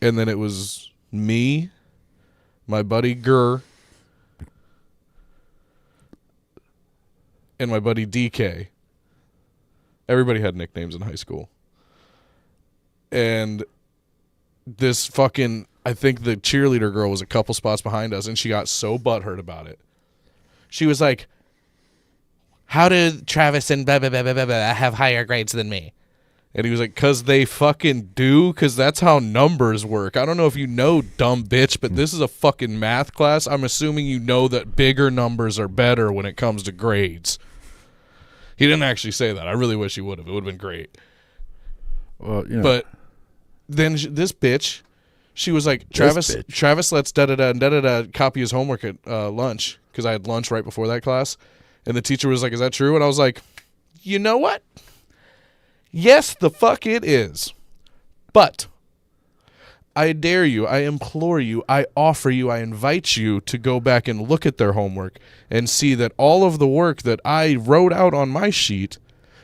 Speaker 1: And then it was me, my buddy Gur, and my buddy DK. Everybody had nicknames in high school. And this fucking... I think the cheerleader girl was a couple spots behind us, and she got so butthurt about it. She was like, "How did Travis and blah, blah, blah, blah, blah, blah have higher grades than me?" And he was like, "'Cause they fucking do, 'cause that's how numbers work. I don't know if you know, dumb bitch, but this is a fucking math class. I'm assuming you know that bigger numbers are better when it comes to grades." He didn't actually say that. I really wish he would have. It would have been great.
Speaker 2: Well,
Speaker 1: But then this bitch... She was like, Travis lets da-da-da and da-da-da copy his homework at lunch because I had lunch right before that class. And the teacher was like, "Is that true?" And I was like, "You know what? Yes, the fuck it is. But I dare you, I implore you, I offer you, I invite you to go back and look at their homework and see that all of the work that I wrote out on my sheet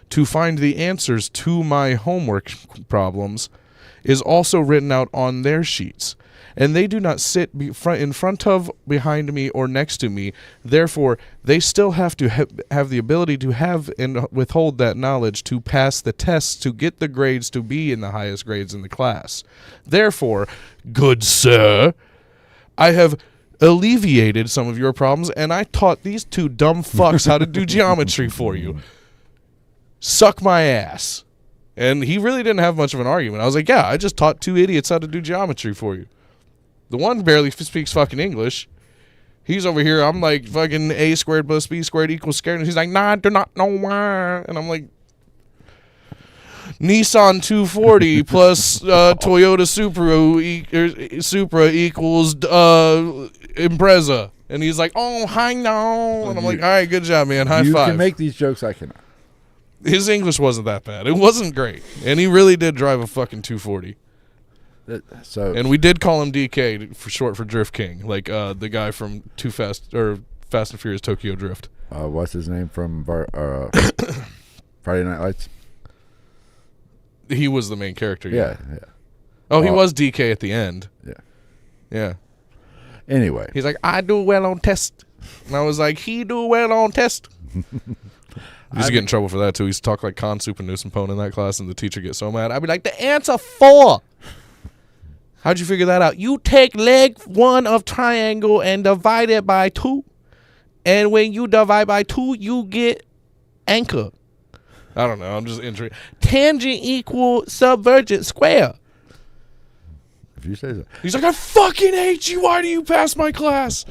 Speaker 1: to find the answers to my homework problems is also written out on their sheets. and they do not sit in front of, behind me, or next to me. Therefore, they still have to have the ability to have and withhold that knowledge to pass the tests, to get the grades, to be in the highest grades in the class. Therefore, good sir, I have alleviated some of your problems, and I taught these two dumb fucks how to do geometry for you. Suck my ass. And he really didn't have much of an argument. I was like, yeah, I just taught two idiots how to do geometry for you. The one barely speaks fucking English. He's over here, I'm like, fucking a squared plus b squared equals squared. And he's like, nah, I do not know why. And I'm like, Nissan 240 plus Toyota Supra equals Impreza. And he's like, oh, I know. And I'm like, all right, good job, man. High five.
Speaker 2: You can make these jokes, I cannot.
Speaker 1: His English wasn't that bad. It wasn't great. And he really did drive a fucking 240. And we did call him DK for short for Drift King, like the guy from Fast and Furious Tokyo Drift.
Speaker 2: What's his name from Friday Night Lights?
Speaker 1: He was the main character.
Speaker 2: Yeah.
Speaker 1: Oh, he was DK at the end. Yeah.
Speaker 2: Anyway.
Speaker 1: He's like, I do well on test. And I was like, he do well on test. He used to get in trouble for that, too. He used to talk like Con Soup and Newsom in that class, and the teacher gets so mad. I'd be like, the answer 4. How'd you figure that out? You take leg 1 of triangle and divide it by 2. And when you divide by 2, you get anchor. I don't know. I'm just intrigued. Tangent equal subvergent square.
Speaker 2: If you say so.
Speaker 1: He's like, I fucking hate you. Why do you pass my class?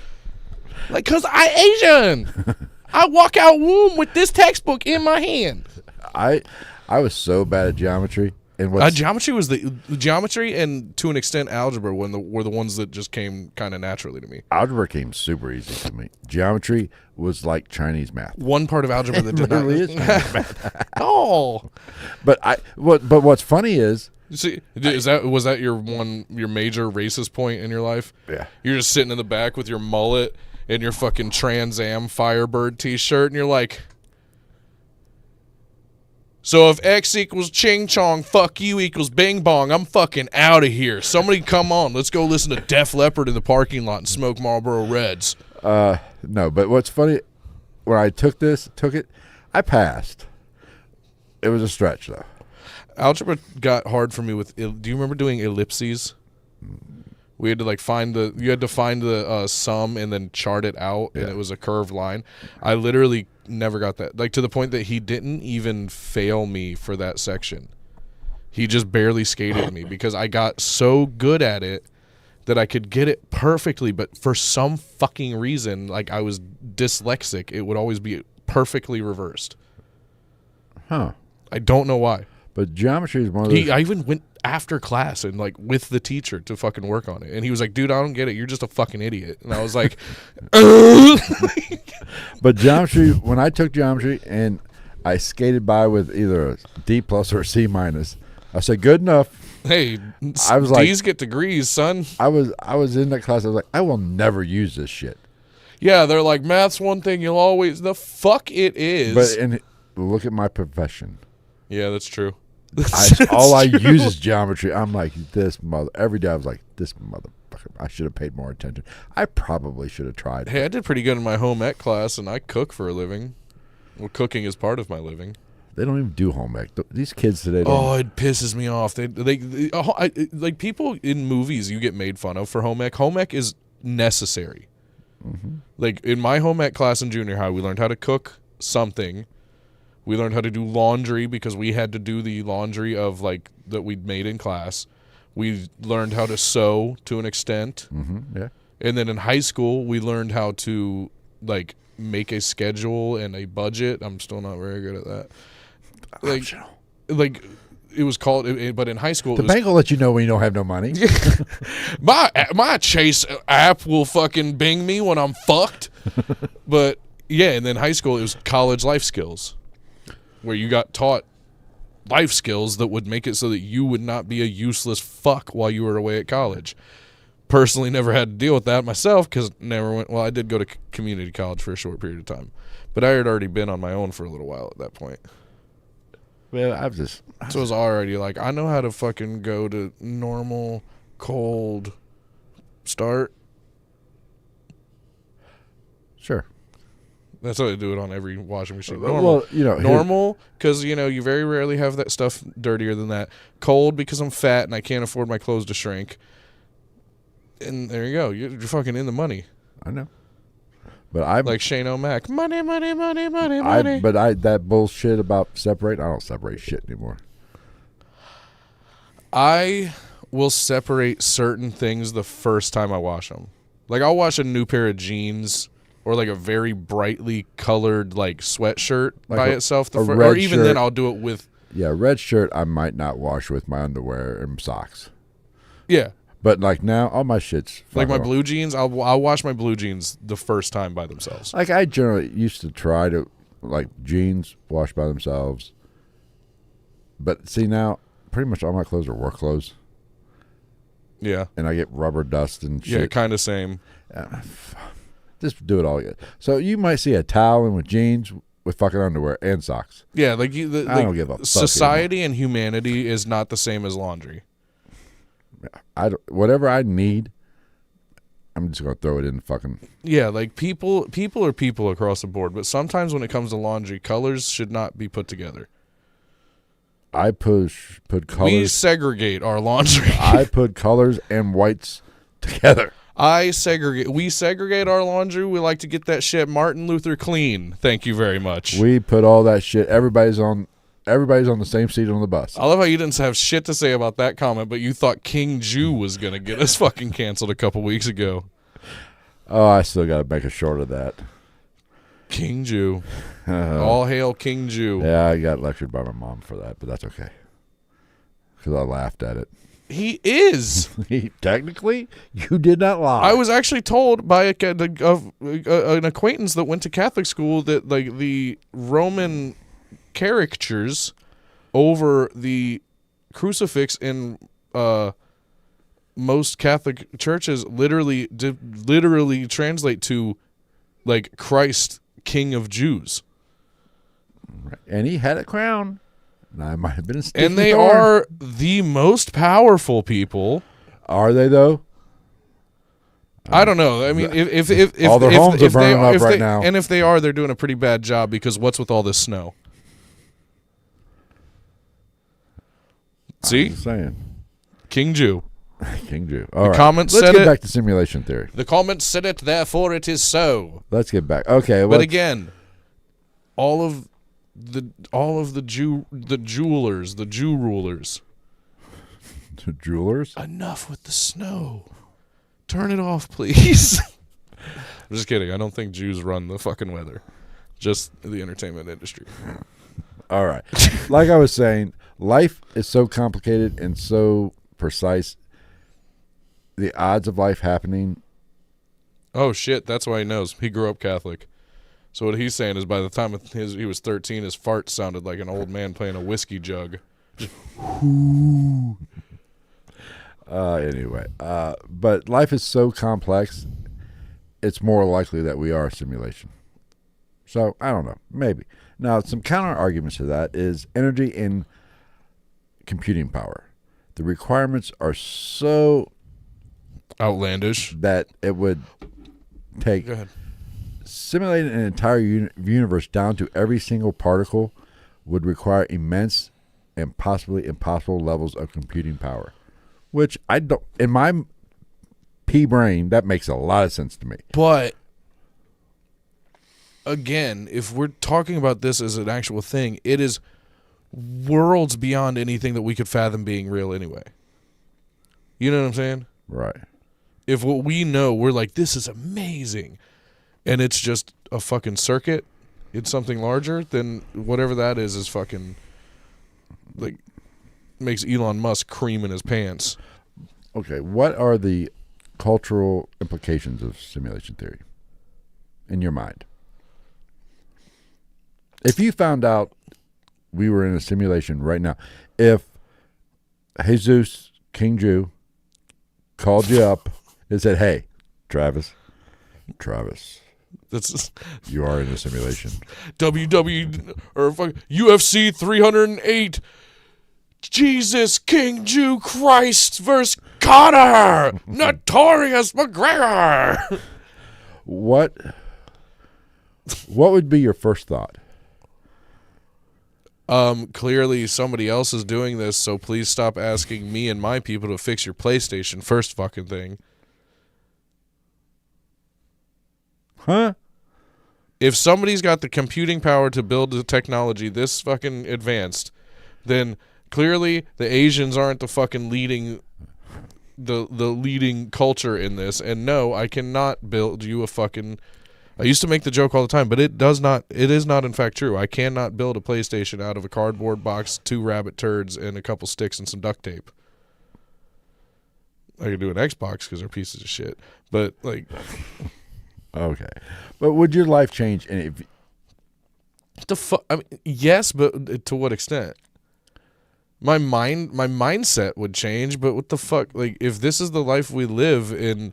Speaker 1: Like, because I Asian. I walk out womb with this textbook in my hand.
Speaker 2: I was so bad at geometry. And
Speaker 1: geometry was the geometry, and to an extent algebra were the ones that just came kind of naturally to me.
Speaker 2: Algebra came super easy to me. Geometry was like Chinese math.
Speaker 1: One part of algebra that did not.
Speaker 2: Is Chinese math.
Speaker 1: Oh,
Speaker 2: but what's funny is,
Speaker 1: see, was that your major racist point in your life?
Speaker 2: Yeah,
Speaker 1: you're just sitting in the back with your mullet and your fucking Trans Am Firebird T-shirt, and you're like, so if X equals ching chong, fuck you equals bing bong, I'm fucking out of here. Somebody come on. Let's go listen to Def Leppard in the parking lot and smoke Marlboro Reds.
Speaker 2: No, but what's funny, when I took it, I passed. It was a stretch, though.
Speaker 1: Algebra got hard for me with, do you remember doing ellipses? We had to find the sum and then chart it out, and it was a curved line. I literally never got that, to the point that he didn't even fail me for that section. He just barely skated me because I got so good at it that I could get it perfectly, but for some fucking reason, I was dyslexic, it would always be perfectly reversed.
Speaker 2: Huh.
Speaker 1: I don't know why.
Speaker 2: But geometry is one of those.
Speaker 1: I even went after class and with the teacher to fucking work on it. And he was like, dude, I don't get it. You're just a fucking idiot. And I was like,
Speaker 2: But geometry, when I took geometry and I skated by with either a D+ or a C-, I said, good enough.
Speaker 1: Hey,
Speaker 2: I was
Speaker 1: D's get degrees, son.
Speaker 2: I was in that class. I was like, I will never use this shit.
Speaker 1: Yeah, they're like, math's one thing you'll always. The fuck it is.
Speaker 2: But look at my profession.
Speaker 1: Yeah, that's true.
Speaker 2: All I use is geometry. I'm like, every day I was like, this motherfucker, I should have paid more attention. I probably should have tried.
Speaker 1: Hey, I did pretty good in my home ec class, and I cook for a living. Well, cooking is part of my living.
Speaker 2: They don't even do home ec. These kids today
Speaker 1: don't. It pisses me off. They people in movies you get made fun of for home ec. Home ec is necessary. Mm-hmm. In my home ec class in junior high, we learned how to cook something. We learned how to do laundry because we had to do the laundry of that we'd made in class. We learned how to sew to an extent.
Speaker 2: Mm-hmm. Yeah.
Speaker 1: And then in high school, we learned how to make a schedule and a budget. I'm still not very good at that. It was called, but in high school,
Speaker 2: the bank will let you know when you don't have no money.
Speaker 1: my Chase app will fucking bing me when I'm fucked. But yeah, and then high school, it was college life skills, where you got taught life skills that would make it so that you would not be a useless fuck while you were away at college. Personally, never had to deal with that myself because I did go to community college for a short period of time, but I had already been on my own for a little while at that point.
Speaker 2: Well,
Speaker 1: so it was already I know how to fucking go to normal, cold, start.
Speaker 2: Sure.
Speaker 1: That's how they do it on every washing machine. Normal.
Speaker 2: Well, you know,
Speaker 1: Normal, because, you know, you very rarely have that stuff dirtier than that. Cold, because I'm fat and I can't afford my clothes to shrink. And there you go. You're fucking in the money.
Speaker 2: I know. But I
Speaker 1: like Shane O'Mac. Money, money, money, money, money.
Speaker 2: But that bullshit about separate, I don't separate shit anymore.
Speaker 1: I will separate certain things the first time I wash them. Like, I'll wash a new pair of jeans or like a very brightly colored like sweatshirt
Speaker 2: like
Speaker 1: by itself,
Speaker 2: or
Speaker 1: even then I'll do it with.
Speaker 2: Yeah, red shirt I might not wash with my underwear and socks.
Speaker 1: Yeah,
Speaker 2: but like now, all my shit's
Speaker 1: like my blue jeans. I'll wash my blue jeans the first time by themselves.
Speaker 2: Like I generally used to try to like jeans wash by themselves, but see now, pretty much all my clothes are work clothes.
Speaker 1: Yeah,
Speaker 2: and I get rubber dust and shit.
Speaker 1: Yeah, kind of same.
Speaker 2: Just do it all again. So you might see a towel and with jeans with fucking underwear and socks.
Speaker 1: Yeah, like
Speaker 2: I don't give a fuck
Speaker 1: society
Speaker 2: anymore.
Speaker 1: And humanity is not the same as laundry.
Speaker 2: Whatever I need, I'm just gonna throw it in fucking.
Speaker 1: Yeah, like people are people across the board, but sometimes when it comes to laundry, colors should not be put together.
Speaker 2: I put colors.
Speaker 1: We segregate our laundry.
Speaker 2: I put colors and whites together.
Speaker 1: We segregate our laundry. We like to get that shit Martin Luther clean. Thank you very much.
Speaker 2: We put all that shit. Everybody's on the same seat on the bus.
Speaker 1: I love how you didn't have shit to say about that comment, but you thought King Jew was going to get us fucking canceled a couple weeks ago.
Speaker 2: Oh, I still got to make a short of that.
Speaker 1: King Jew. All hail King Jew.
Speaker 2: Yeah, I got lectured by my mom for that, but that's okay. Because I laughed at it.
Speaker 1: He is.
Speaker 2: Technically, you did not lie.
Speaker 1: I was actually told by an acquaintance that went to Catholic school that like the Roman caricatures over the crucifix in most Catholic churches literally translate to like Christ, King of Jews.
Speaker 2: And he had a crown. I might have been a
Speaker 1: and they are the most powerful people.
Speaker 2: Are they though?
Speaker 1: I don't know. I mean, if
Speaker 2: all their homes are burning up right now,
Speaker 1: and if they are, they're doing a pretty bad job because what's with all this snow? See,
Speaker 2: I'm just saying,
Speaker 1: King Jew.
Speaker 2: King Jew.
Speaker 1: All right. Comments
Speaker 2: Let's
Speaker 1: said
Speaker 2: get
Speaker 1: it.
Speaker 2: back to simulation theory.
Speaker 1: The comments said it, therefore it is so.
Speaker 2: Let's get back. Okay,
Speaker 1: but again, all of the Jew rulers.
Speaker 2: The jewelers?
Speaker 1: Enough with the snow. Turn it off, please. I'm just kidding. I don't think Jews run the fucking weather. Just the entertainment industry.
Speaker 2: All right. Like I was saying, life is so complicated and so precise. The odds of life happening.
Speaker 1: Oh, shit. That's why he knows. He grew up Catholic. So what he's saying is by the time he was 13, his fart sounded like an old man playing a whiskey jug.
Speaker 2: Anyway, but life is so complex, it's more likely that we are a simulation. So, I don't know. Maybe. Now, some counter arguments to that is energy and computing power. The requirements are so
Speaker 1: outlandish
Speaker 2: that it would take simulating an entire universe down to every single particle would require immense and possibly impossible levels of computing power, which I don't, in my pea brain, that makes a lot of sense to me.
Speaker 1: But again, if we're talking about this as an actual thing, it is worlds beyond anything that we could fathom being real anyway. You know what I'm saying?
Speaker 2: Right.
Speaker 1: If what we know, we're like, this is amazing, and it's just a fucking circuit, it's something larger, then whatever that is fucking, like, makes Elon Musk cream in his pants.
Speaker 2: Okay, what are the cultural implications of simulation theory in your mind? If you found out we were in a simulation right now, if Jesus, King Jew, called you up and said, hey, Travis,
Speaker 1: that's
Speaker 2: you are in a simulation.
Speaker 1: UFC 308, Jesus, King Jew, Christ versus Connor, Notorious McGregor.
Speaker 2: What would be your first thought?
Speaker 1: Clearly somebody else is doing this, so please stop asking me and my people to fix your PlayStation. First fucking thing.
Speaker 2: Huh?
Speaker 1: If somebody's got the computing power to build the technology this fucking advanced, then clearly the Asians aren't the fucking leading the leading culture in this. And no, I cannot build you a fucking... I used to make the joke all the time, but it is not in fact true. I cannot build a PlayStation out of a cardboard box, 2 rabbit turds, and a couple sticks and some duct tape. I can do an Xbox because they're pieces of shit. But, like...
Speaker 2: Okay. But would your life change? And
Speaker 1: I mean, yes, but to what extent? My mindset would change, but what the fuck? Like, if this is the life we live in...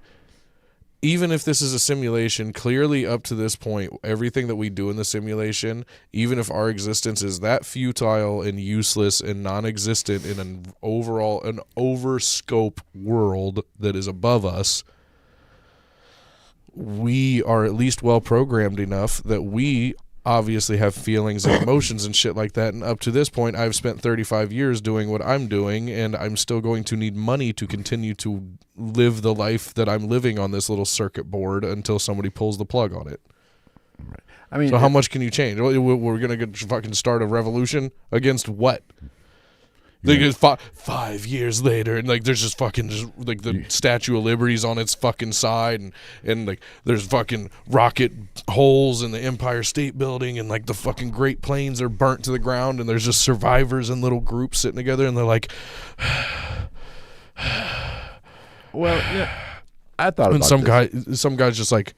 Speaker 1: Even if this is a simulation, clearly up to this point, everything that we do in the simulation, even if our existence is that futile and useless and non-existent in an overscope world that is above us, we are at least well programmed enough that we obviously have feelings and emotions and shit like that. And up to this point, I've spent 35 years doing what I'm doing, and I'm still going to need money to continue to live the life that I'm living on this little circuit board until somebody pulls the plug on it.
Speaker 2: I mean,
Speaker 1: so how much can you change? We're going to fucking start a revolution against what? Like it's 5 years later, and like there's just like the Statue of Liberty's on its fucking side, and like there's fucking rocket holes in the Empire State Building, and like the fucking Great Plains are burnt to the ground, and there's just survivors in little groups sitting together, and they're like,
Speaker 2: well, yeah, I thought
Speaker 1: and
Speaker 2: about
Speaker 1: some guy's just like,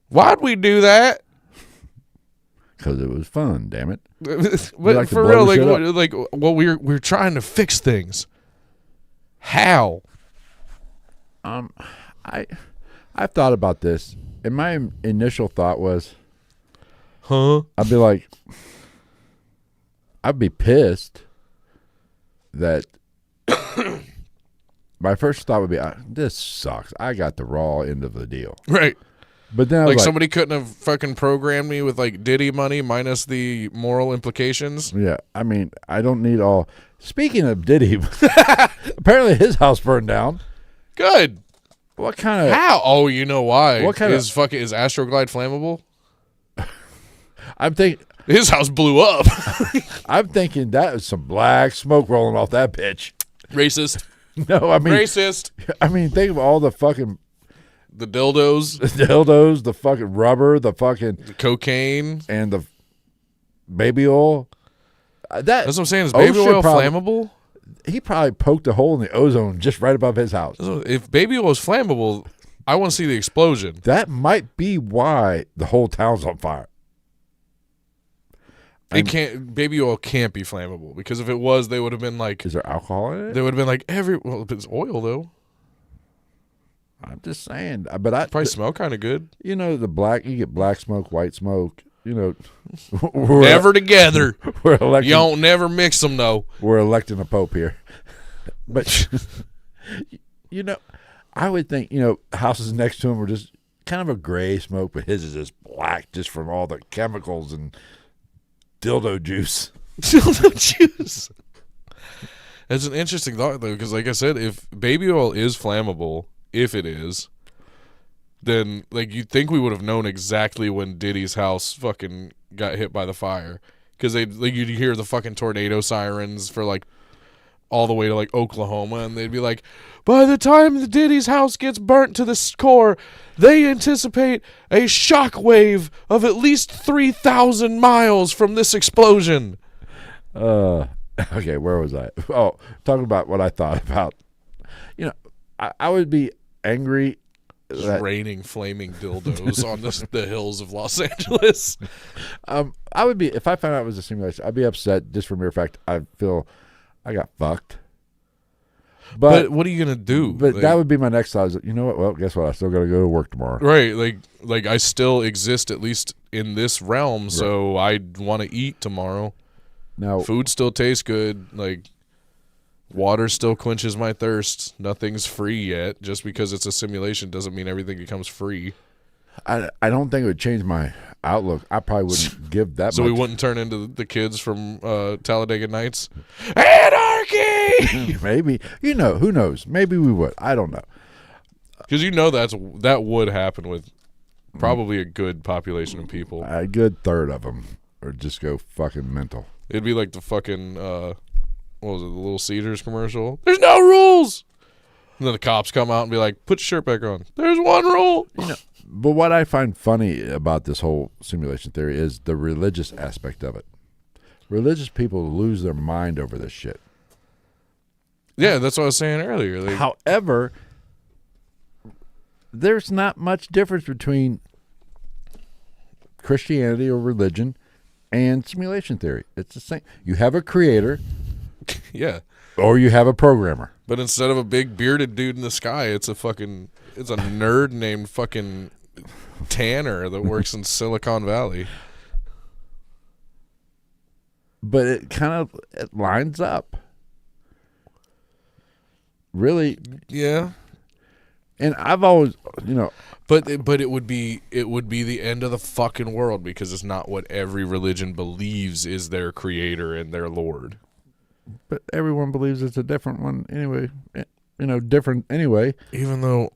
Speaker 1: why'd we do that?
Speaker 2: Because it was fun, damn it.
Speaker 1: But like for real, we're trying to fix things. How?
Speaker 2: I've thought about this, and my initial thought was, I'd be pissed that my first thought would be, this sucks. I got the raw end of the deal.
Speaker 1: Right.
Speaker 2: But then I was like,
Speaker 1: somebody couldn't have fucking programmed me with like Diddy money minus the moral implications.
Speaker 2: Yeah, I mean, I don't need all. Speaking of Diddy, apparently his house burned down.
Speaker 1: Good.
Speaker 2: What kind of?
Speaker 1: How? Oh, you know why?
Speaker 2: What kind
Speaker 1: is Astroglide flammable?
Speaker 2: I'm thinking
Speaker 1: his house blew up.
Speaker 2: I'm thinking that was some black smoke rolling off that bitch.
Speaker 1: Racist.
Speaker 2: No, I mean
Speaker 1: racist.
Speaker 2: I mean, think of all the fucking.
Speaker 1: The dildos,
Speaker 2: the fucking rubber, the
Speaker 1: cocaine,
Speaker 2: and the baby oil.
Speaker 1: That's what I'm saying. Is baby oil flammable?
Speaker 2: He probably poked a hole in the ozone just right above his house.
Speaker 1: If baby oil is flammable, I want to see the explosion.
Speaker 2: That might be why the whole town's on fire.
Speaker 1: Baby oil can't be flammable, because if it was, they would have been like.
Speaker 2: Is there alcohol in it?
Speaker 1: They would have been like well, it's oil though.
Speaker 2: I'm just saying, but I
Speaker 1: probably smell kind of good.
Speaker 2: You know, you get black smoke, white smoke. You know,
Speaker 1: never together.
Speaker 2: You
Speaker 1: don't never mix them though.
Speaker 2: We're electing a pope here, but you know, I would think houses next to him were just kind of a gray smoke, but his is just black, just from all the chemicals and dildo juice.
Speaker 1: Dildo juice. It's an interesting thought though, because like I said, if baby oil is flammable. If it is, then like you'd think we would have known exactly when Diddy's house fucking got hit by the fire, because you'd hear the fucking tornado sirens for like all the way to like Oklahoma, and they'd be like, by the time the Diddy's house gets burnt to the core, they anticipate a shock wave of at least 3,000 miles from this explosion.
Speaker 2: Okay, where was I? Oh, talking about what I thought about. I would be angry.
Speaker 1: Just raining flaming dildos on the hills of Los Angeles.
Speaker 2: I would be, if I found out it was a simulation, I'd be upset just for mere fact I feel I got fucked.
Speaker 1: But what are you gonna do?
Speaker 2: But that would be my next thought. Is, you know what? Well, guess what? I still got to go to work tomorrow.
Speaker 1: Right. Like I still exist, at least in this realm. Right. So I want to eat tomorrow.
Speaker 2: Now
Speaker 1: food still tastes good. Like Water still quenches my thirst. Nothing's free yet. Just because it's a simulation doesn't mean everything becomes free.
Speaker 2: I don't think it would change my outlook. I probably wouldn't give that
Speaker 1: So
Speaker 2: much.
Speaker 1: we wouldn't turn into the kids from Talladega Nights. Anarchy!
Speaker 2: Maybe. Who knows? Maybe we would. I don't know.
Speaker 1: Because that would happen with probably a good population of people.
Speaker 2: A good third of them or just go fucking mental.
Speaker 1: It'd be like the fucking, what was it, the Little Caesars commercial? There's no rules! And then the cops come out and be like, put your shirt back on. There's one rule!
Speaker 2: But what I find funny about this whole simulation theory is the religious aspect of it. Religious people lose their mind over this shit.
Speaker 1: Yeah, that's what I was saying earlier.
Speaker 2: However, there's not much difference between Christianity or religion and simulation theory. It's the same. You have a creator.
Speaker 1: Yeah.
Speaker 2: Or you have a programmer.
Speaker 1: But instead of a big bearded dude in the sky, it's a nerd named fucking Tanner that works in Silicon Valley.
Speaker 2: But it lines up. Really.
Speaker 1: Yeah.
Speaker 2: And I've always,
Speaker 1: But it would be the end of the fucking world because it's not what every religion believes is their creator and their lord.
Speaker 2: But everyone believes it's a different one anyway. Different anyway.
Speaker 1: Even though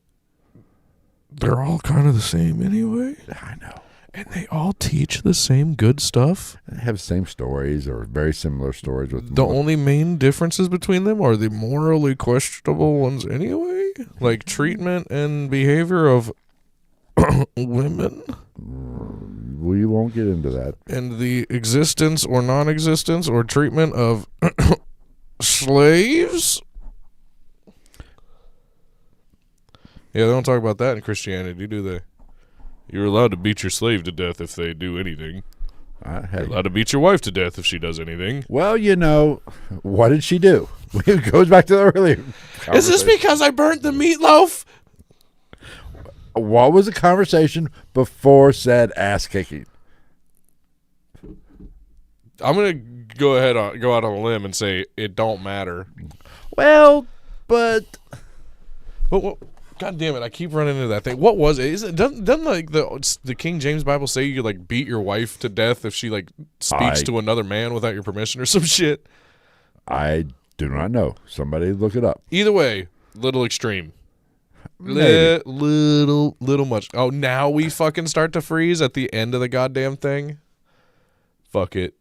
Speaker 1: they're all kind of the same anyway.
Speaker 2: I know.
Speaker 1: And they all teach the same good stuff.
Speaker 2: They have the same stories or very similar stories. With
Speaker 1: the only main differences between them are the morally questionable ones anyway. Like treatment and behavior of women.
Speaker 2: We won't get into that.
Speaker 1: And the existence or non-existence or treatment of slaves. Yeah, they don't talk about that in Christianity, do they? You're allowed to beat your slave to death if they do anything. You're allowed to beat your wife to death if she does anything.
Speaker 2: Well, what did she do? It goes back to the earlier
Speaker 1: Is this because I burnt the meatloaf?
Speaker 2: What was the conversation before said ass kicking?
Speaker 1: I'm gonna go out on a limb and say it don't matter.
Speaker 2: Well, but
Speaker 1: what? God damn it! I keep running into that thing. What was it? Doesn't like the King James Bible say you could like beat your wife to death if she like speaks to another man without your permission or some shit?
Speaker 2: I do not know. Somebody look it up.
Speaker 1: Either way, little extreme. Little much. Oh, now we fucking start to freeze at the end of the goddamn thing. Fuck it.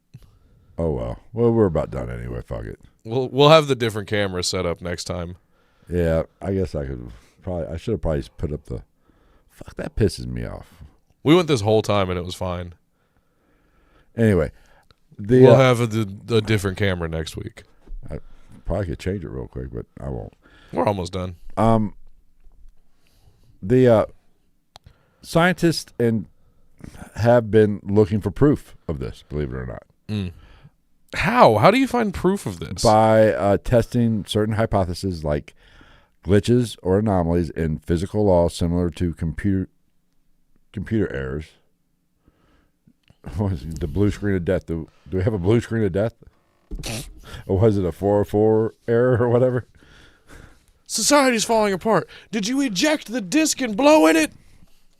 Speaker 2: Oh well. Well, we're about done anyway. Fuck it.
Speaker 1: We'll have the different camera set up next time.
Speaker 2: Yeah, I guess I could. I should have probably put up the. Fuck, that pisses me off.
Speaker 1: We went this whole time and it was fine.
Speaker 2: Anyway,
Speaker 1: we'll have a different camera next week.
Speaker 2: I probably could change it real quick, but I won't.
Speaker 1: We're almost done.
Speaker 2: The scientists have been looking for proof of this. Believe it or not.
Speaker 1: Mm. How do you find proof of this?
Speaker 2: By testing certain hypotheses like glitches or anomalies in physical law similar to computer errors. What was it, the blue screen of death? Do we have a blue screen of death? Or was it a 404 error or whatever?
Speaker 1: Society's falling apart. Did you eject the disc and blow in it?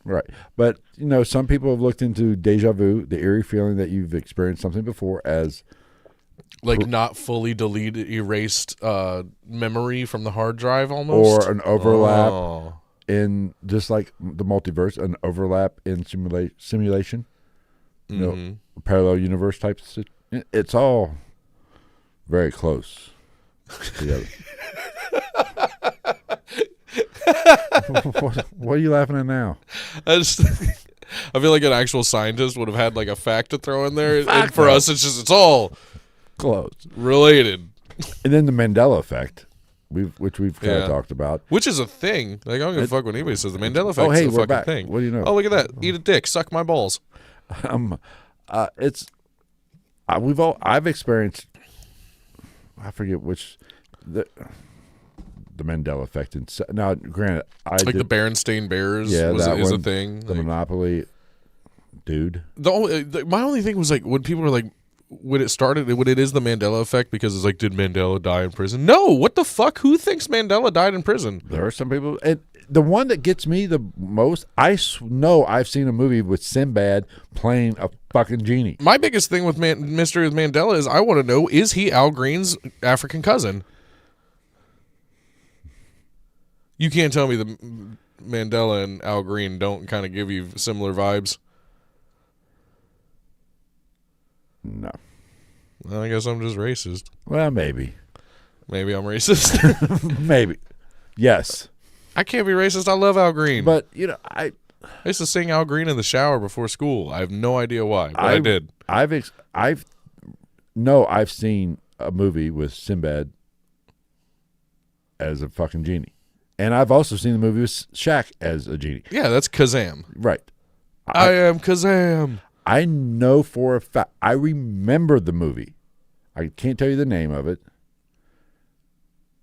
Speaker 2: Right. But, some people have looked into déjà vu, the eerie feeling that you've experienced something before as...
Speaker 1: Like not fully erased memory from the hard drive almost?
Speaker 2: Or an overlap in, just like the multiverse, an overlap in simulation. Parallel universe types. It's all very close together. What are you laughing at now?
Speaker 1: I feel like an actual scientist would have had like a fact to throw in there. And for us, it's all...
Speaker 2: close
Speaker 1: related.
Speaker 2: And then the Mandela effect, which we've kind of talked about,
Speaker 1: which is a thing. Like I don't give a fuck when anybody says the Mandela effect is a
Speaker 2: we're
Speaker 1: fucking
Speaker 2: back.
Speaker 1: thing.
Speaker 2: What do you know?
Speaker 1: Oh, look at that! Eat a dick, suck my balls.
Speaker 2: I've experienced. I forget which the Mandela effect. Now, granted,
Speaker 1: the Berenstain Bears is a thing.
Speaker 2: The Monopoly dude.
Speaker 1: My only thing was like when people were like, when it started, when it is the Mandela effect, because it's like, did Mandela die in prison? No, what the fuck? Who thinks Mandela died in prison?
Speaker 2: There are some people, and the one that gets me the most, I know I've seen a movie with Sinbad playing a fucking genie.
Speaker 1: My biggest thing with Mystery with Mandela is I want to know, is he Al Green's African cousin? You can't tell me the Mandela and Al Green don't kind of give you similar vibes.
Speaker 2: No.
Speaker 1: Well, I guess I'm just racist.
Speaker 2: Well, maybe.
Speaker 1: Maybe I'm racist.
Speaker 2: Maybe. Yes.
Speaker 1: I can't be racist. I love Al Green.
Speaker 2: But, you know, I
Speaker 1: used to sing Al Green in the shower before school. I have no idea why, but I did.
Speaker 2: I've seen a movie with Sinbad as a fucking genie. And I've also seen the movie with Shaq as a genie.
Speaker 1: Yeah, that's Kazam.
Speaker 2: Right.
Speaker 1: I am Kazam.
Speaker 2: I know for a fact. I remember the movie. I can't tell you the name of it.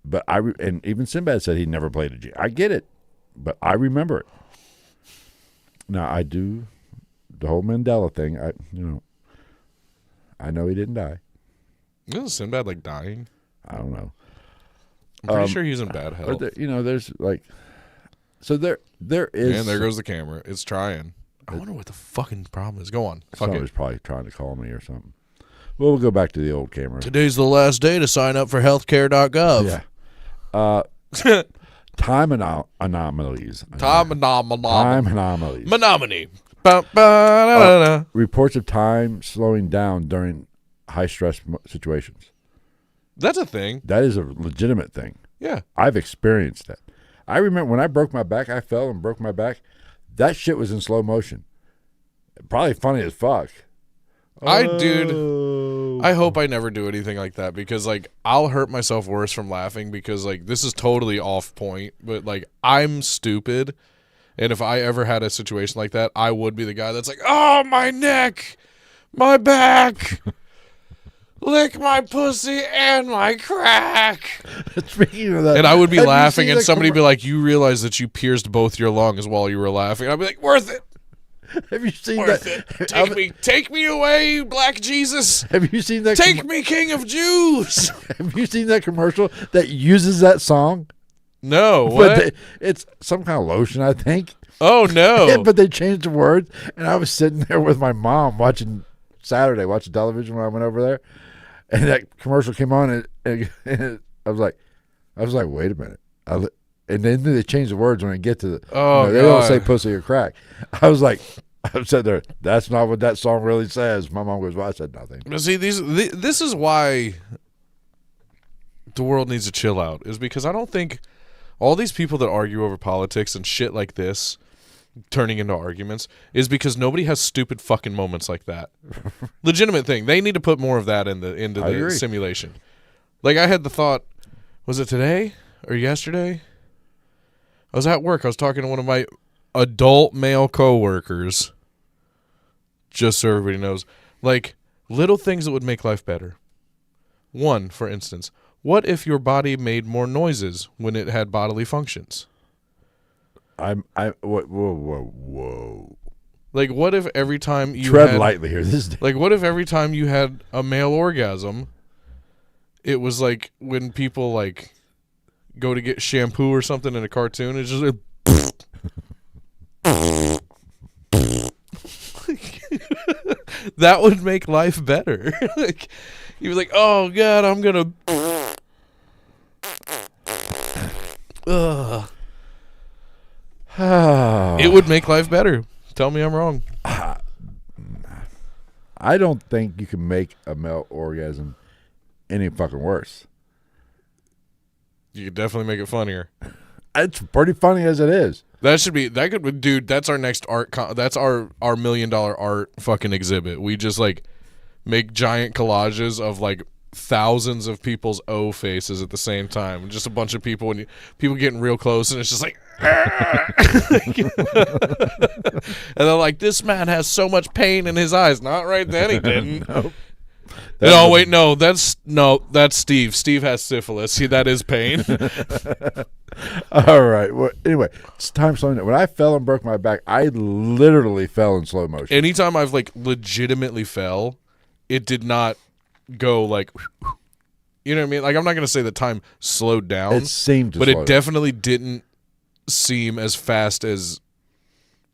Speaker 2: But and even Sinbad said he never played a genie. I get it. But I remember it. Now, I do the whole Mandela thing. I know he didn't die.
Speaker 1: Isn't Sinbad like dying?
Speaker 2: I don't know.
Speaker 1: I'm pretty sure he's in bad health.
Speaker 2: There's like, so there is.
Speaker 1: And there goes the camera. It's trying. I wonder what the fucking problem is. Go on. Fuck
Speaker 2: Somebody's
Speaker 1: it.
Speaker 2: probably trying to call me or something. Well, we'll go back to the old camera.
Speaker 1: Today's the last day to sign up for healthcare.gov.
Speaker 2: Yeah. Time anomalies.
Speaker 1: Time anomalies. Menominee.
Speaker 2: Reports of time slowing down during high stress situations.
Speaker 1: That's a thing.
Speaker 2: That is a legitimate thing.
Speaker 1: Yeah.
Speaker 2: I've experienced that. I remember when I broke my back, I fell and broke my back. That shit was in slow motion. Probably funny as fuck.
Speaker 1: I hope I never do anything like that, because like I'll hurt myself worse from laughing, because like this is totally off point, but like I'm stupid, and if I ever had a situation like that, I would be the guy that's like, oh, my neck, my back, lick my pussy and my crack.
Speaker 2: Speaking of that,
Speaker 1: and I would be laughing, and somebody would be like, you realize that you pierced both your lungs while you were laughing. I'd be like, worth it.
Speaker 2: Have you seen
Speaker 1: Worth
Speaker 2: that?
Speaker 1: it. Take me away, Black Jesus.
Speaker 2: Have you seen that?
Speaker 1: Take me, King of Jews.
Speaker 2: Have you seen that commercial that uses that song?
Speaker 1: No, what?
Speaker 2: But it's some kind of lotion, I think.
Speaker 1: Oh, no.
Speaker 2: But they changed the words, and I was sitting there with my mom watching television when I went over there, and that commercial came on, and I was like, wait a minute. And then they changed the words when I get to the. They don't say pussy or crack. I said there, that's not what that song really says. My mom goes, well, I said nothing.
Speaker 1: But see, this is why the world needs to chill out, is because I don't think all these people that argue over politics and shit like this turning into arguments is because nobody has stupid fucking moments like that. Legitimate thing. They need to put more of that into the simulation. Like, I had the thought, was it today or yesterday? I was at work. I was talking to one of my adult male coworkers, just so everybody knows, like little things that would make life better. One, for instance, what if your body made more noises when it had bodily functions?
Speaker 2: Whoa.
Speaker 1: Like, what if every time you
Speaker 2: tread lightly here?
Speaker 1: Like, what if every time you had a male orgasm, it was like when people like go to get shampoo or something in a cartoon, it's just like, that would make life better. Like, you'd be like, oh God, I'm gonna it would make life better. Tell me I'm wrong.
Speaker 2: I don't think you can make a male orgasm any fucking worse.
Speaker 1: You could definitely make it funnier.
Speaker 2: It's pretty funny as it is.
Speaker 1: Dude, that's our next that's our $1 million art fucking exhibit. We just like make giant collages of like thousands of people's O faces at the same time. Just a bunch of people people getting real close, and it's just like and they're like, this man has so much pain in his eyes. Not right then, he didn't.
Speaker 2: Nope.
Speaker 1: That's Steve. Steve has syphilis. See, that is pain.
Speaker 2: All right. Well, anyway, it's time slowing down. When I fell and broke my back, I literally fell in slow motion.
Speaker 1: Anytime I've like legitimately fell, it did not go like, you know what I mean? Like, I'm not going to say the time slowed down.
Speaker 2: It seemed to
Speaker 1: but
Speaker 2: slow
Speaker 1: it definitely didn't seem as fast as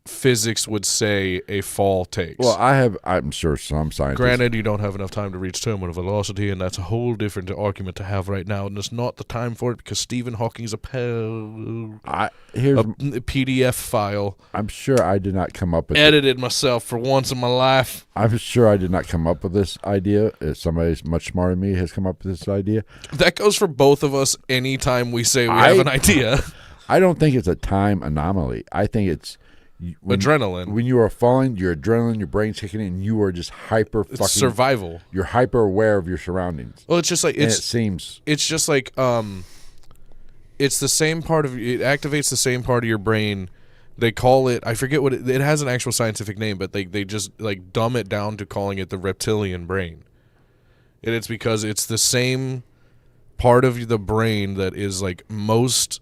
Speaker 1: physics would say a fall takes.
Speaker 2: Well, I'm sure some scientists.
Speaker 1: Granted, you don't have enough time to reach terminal velocity, and that's a whole different argument to have right now, and it's not the time for it because Stephen Hawking's a PDF file.
Speaker 2: I'm sure I did not come up with
Speaker 1: edited myself for once in my life.
Speaker 2: I'm sure I did not come up with this idea. If somebody much smarter than me has come up with this idea.
Speaker 1: That goes for both of us anytime we say we have an idea.
Speaker 2: I don't think it's a time anomaly. I think it's
Speaker 1: adrenaline.
Speaker 2: When you are falling, your adrenaline, your brain's kicking in, and you are just hyper fucking
Speaker 1: survival.
Speaker 2: You're hyper aware of your surroundings.
Speaker 1: Well, it's just like
Speaker 2: it seems
Speaker 1: it's just like it's the same part of it activates the same part of your brain. They call it, I forget what it has an actual scientific name, but they just like dumb it down to calling it the reptilian brain. And it's because it's the same part of the brain that is like most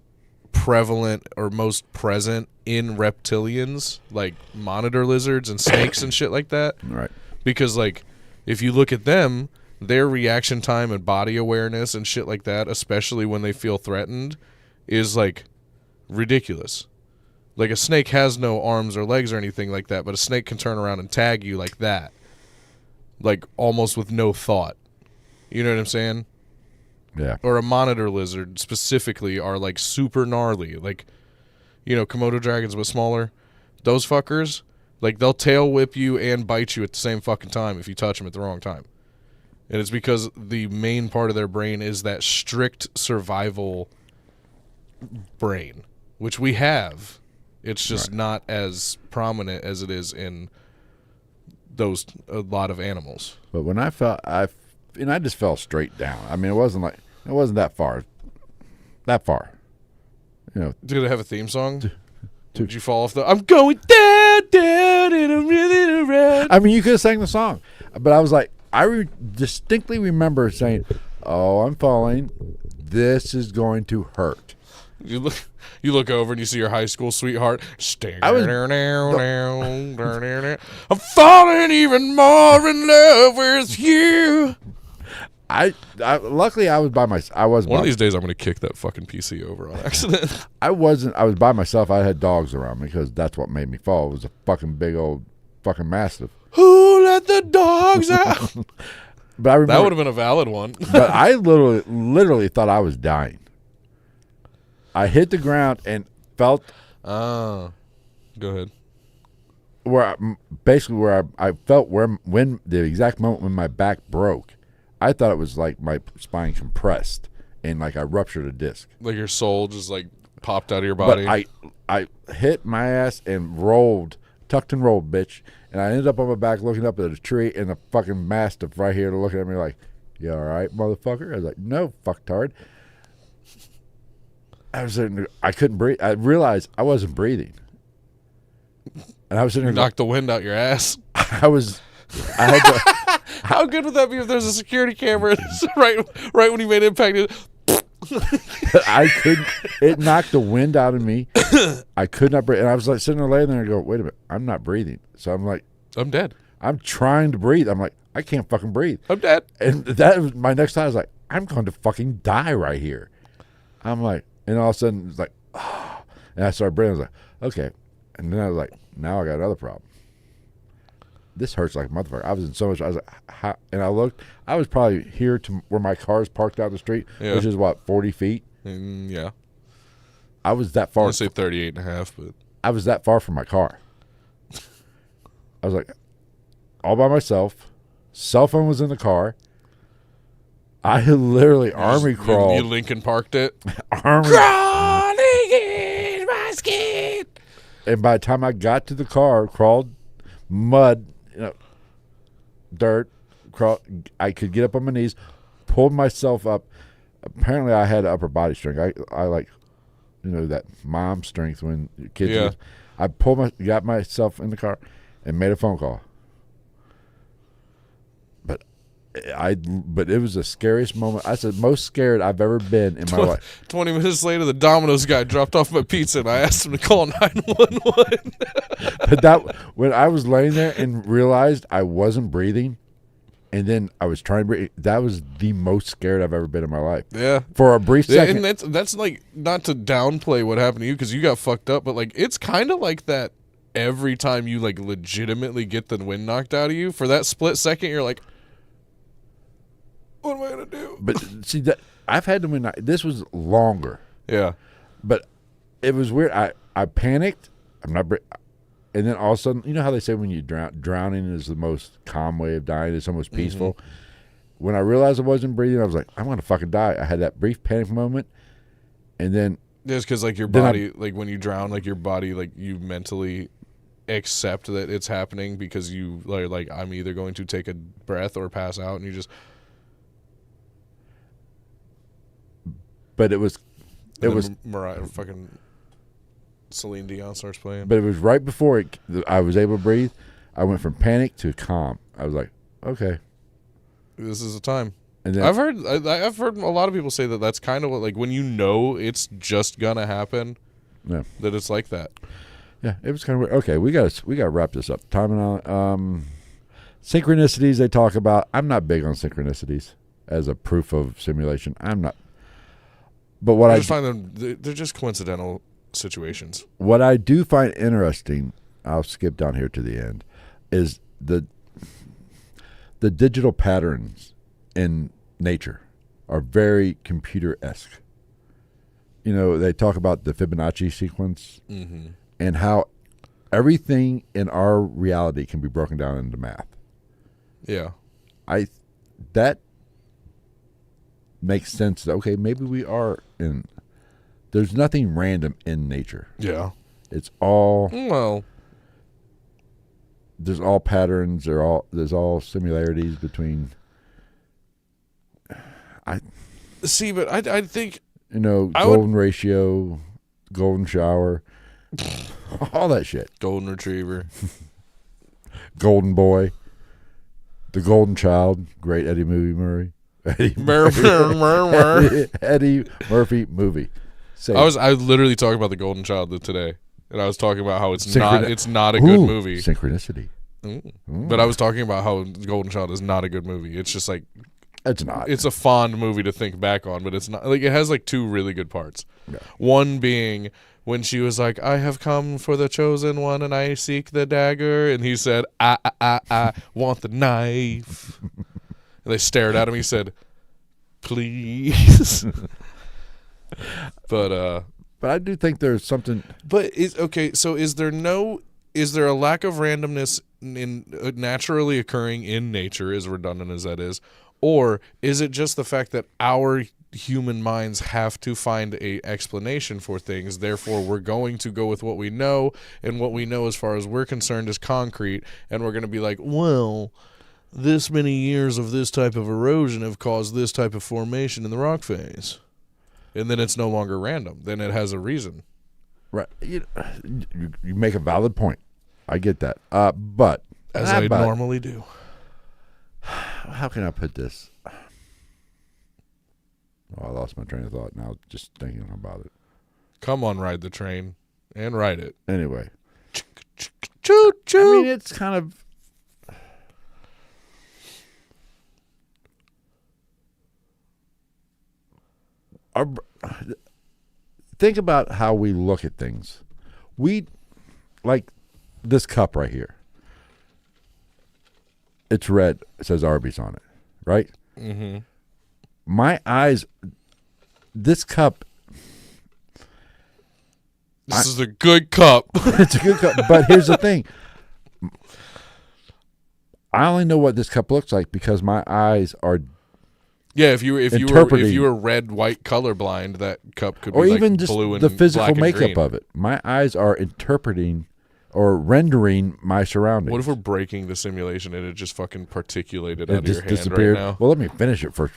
Speaker 1: prevalent or most present in reptilians, like monitor lizards and snakes and shit like that.
Speaker 2: Right.
Speaker 1: Because like if you look at them, their reaction time and body awareness and shit like that, especially when they feel threatened, is like ridiculous. Like a snake has no arms or legs or anything like that, but a snake can turn around and tag you like that. Like almost with no thought. You know what I'm saying?
Speaker 2: Yeah.
Speaker 1: Or a monitor lizard specifically are like super gnarly. Like, you know, Komodo dragons but smaller. Those fuckers, like they'll tail whip you and bite you at the same fucking time if you touch them at the wrong time. And it's because the main part of their brain is that strict survival brain, which we have. It's just not as prominent as it is in a lot of animals.
Speaker 2: But when I fell, I just fell straight down. I mean, it wasn't that far. You know.
Speaker 1: Did it have a theme song? Did you fall off I'm going down, down, and I'm really around.
Speaker 2: I mean, you could have sang the song, but I was like, distinctly remember saying, "Oh, I'm falling. This is going to hurt."
Speaker 1: You look over and you see your high school sweetheart. I'm falling even more in love with you.
Speaker 2: Luckily I was by myself. I was
Speaker 1: one of these days I'm going to kick that fucking PC over on accident.
Speaker 2: I was by myself. I had dogs around me because that's what made me fall. It was a fucking big old fucking mastiff.
Speaker 1: Who let the dogs out?
Speaker 2: But I remember
Speaker 1: that would have been a valid one.
Speaker 2: But I literally thought I was dying. I hit the ground and felt.
Speaker 1: Go ahead.
Speaker 2: Where I felt when the exact moment when my back broke, I thought it was like my spine compressed and like I ruptured a disc.
Speaker 1: Like your soul just like popped out of your body.
Speaker 2: But I hit my ass and rolled, tucked and rolled, bitch. And I ended up on my back looking up at a tree and a fucking mastiff right here looking at me like, "You all right, motherfucker?" I was like, "No, fucktard." I couldn't breathe. I realized I wasn't breathing. And I was sitting there.
Speaker 1: Knocked the wind out your ass.
Speaker 2: I had to.
Speaker 1: How good would that be if there's a security camera right when you made impact?
Speaker 2: I couldn't. It knocked the wind out of me. I could not breathe. And I was like sitting there laying there and go, "Wait a minute, I'm not breathing." So I'm like,
Speaker 1: "I'm dead."
Speaker 2: I'm trying to breathe. I'm like, I can't fucking breathe.
Speaker 1: I'm dead.
Speaker 2: And that was my next thought. I was like, I'm going to fucking die right here. I'm like, and all of a sudden it's like, oh. And I started breathing. I was like, okay. And then I was like, now I got another problem. This hurts like a motherfucker. I was in so much. I was like, how? And I looked. I was probably here to where my car's parked out the street, which is what, 40 feet.
Speaker 1: Yeah.
Speaker 2: I was that far.
Speaker 1: I'd say 38 and a half, but
Speaker 2: I was that far from my car. I was like, all by myself. Cell phone was in the car. I literally army crawled.
Speaker 1: You Lincoln Parked it.
Speaker 2: Army
Speaker 1: crawling in my skin.
Speaker 2: And by the time I got to the car, crawled, mud, dirt, I could get up on my knees, pulled myself up. Apparently, I had upper body strength. I like, that mom strength when kids.
Speaker 1: Yeah.
Speaker 2: I got myself in the car, and made a phone call. But it was the scariest moment. I said most scared I've ever been in my life.
Speaker 1: 20 minutes later, the Domino's guy dropped off my pizza, and I asked him to call 911.
Speaker 2: But when I was laying there and realized I wasn't breathing, And then I was trying to breathe. That was the most scared I've ever been in my life.
Speaker 1: Yeah.
Speaker 2: For a brief second.
Speaker 1: And that's like, not to downplay what happened to you because you got fucked up, but like it's kind of like that every time you like legitimately get the wind knocked out of you. For that split second, you're like, what am I going to do?
Speaker 2: But see, that I've had the wind knock. This was longer.
Speaker 1: Yeah.
Speaker 2: But it was weird. I panicked. I'm not. And then all of a sudden, you know how they say when you drowning is the most calm way of dying. It's almost peaceful. Mm-hmm. When I realized I wasn't breathing, I was like, I'm going to fucking die. I had that brief panic moment. And then.
Speaker 1: Just because, like, your body, like, when you drown, like, your body, like, you mentally accept that it's happening because you, like, I'm either going to take a breath or pass out, and you just.
Speaker 2: But it was.
Speaker 1: Mariah fucking. Celine Dion starts playing.
Speaker 2: But it was right before I was able to breathe. I went from panic to calm. I was like, okay,
Speaker 1: this is the time.
Speaker 2: And then,
Speaker 1: I've heard a lot of people say that that's kind of what, like, when you know it's just gonna happen.
Speaker 2: Yeah.
Speaker 1: That it's like that.
Speaker 2: Yeah, it was kind of weird. Okay, we got to wrap this up. Time on synchronicities. They talk about. I'm not big on synchronicities as a proof of simulation. I'm not. But what I
Speaker 1: just find them, they're just coincidental situations.
Speaker 2: What I do find interesting, I'll skip down here to the end, is the digital patterns in nature are very computer-esque. You know, they talk about the Fibonacci sequence
Speaker 1: mm-hmm.
Speaker 2: and how everything in our reality can be broken down into math.
Speaker 1: Yeah.
Speaker 2: That makes sense. Okay, maybe we are in. There's nothing random in nature.
Speaker 1: Yeah.
Speaker 2: It's all.
Speaker 1: Well.
Speaker 2: There's all patterns. There's all similarities between.
Speaker 1: See, but I think.
Speaker 2: You know, golden ratio, golden shower, all that shit.
Speaker 1: Golden retriever.
Speaker 2: Golden boy. The golden child. Great Eddie Murphy. Eddie Murphy movie.
Speaker 1: I literally talking about the Golden Child today, and I was talking about how it's not a good movie.
Speaker 2: Synchronicity.
Speaker 1: But I was talking about how Golden Child is not a good movie. It's just like
Speaker 2: it's not.
Speaker 1: It's a fond movie to think back on, but it's not. Like, it has like two really good parts.
Speaker 2: Yeah.
Speaker 1: One being when she was like, "I have come for the chosen one, and I seek the dagger," and he said, "I want the knife." And they stared at him. He said, "Please." But
Speaker 2: I do think there's something.
Speaker 1: But so is there a lack of randomness in naturally occurring in nature, as redundant as that is, or is it just the fact that our human minds have to find a explanation for things, therefore we're going to go with what we know, and what we know as far as we're concerned is concrete, and we're going to be like, well, this many years of this type of erosion have caused this type of formation in the rock phase. And then it's no longer random. Then it has a reason.
Speaker 2: Right. You make a valid point. I get that. But
Speaker 1: as I normally do.
Speaker 2: How can I put this? Oh, I lost my train of thought now just thinking about it.
Speaker 1: Come on, ride the train. And ride it.
Speaker 2: Anyway.
Speaker 1: Choo-choo.
Speaker 2: I mean, it's kind of... Think about how we look at things. We, like this cup right here. It's red. It says Arby's on it, right?
Speaker 1: Mm-hmm.
Speaker 2: My eyes, this cup.
Speaker 1: This is a good cup.
Speaker 2: It's a good cup. But here's the thing. I only know what this cup looks like because my eyes are.
Speaker 1: Yeah, if you were red white colorblind, that cup could be
Speaker 2: even
Speaker 1: like
Speaker 2: just
Speaker 1: blue and
Speaker 2: the physical
Speaker 1: black
Speaker 2: makeup
Speaker 1: and green.
Speaker 2: of it. My eyes are interpreting or rendering my surroundings.
Speaker 1: What if we're breaking the simulation and it just fucking particulated out of your hand
Speaker 2: disappeared.
Speaker 1: right now?
Speaker 2: Well, let me finish it first.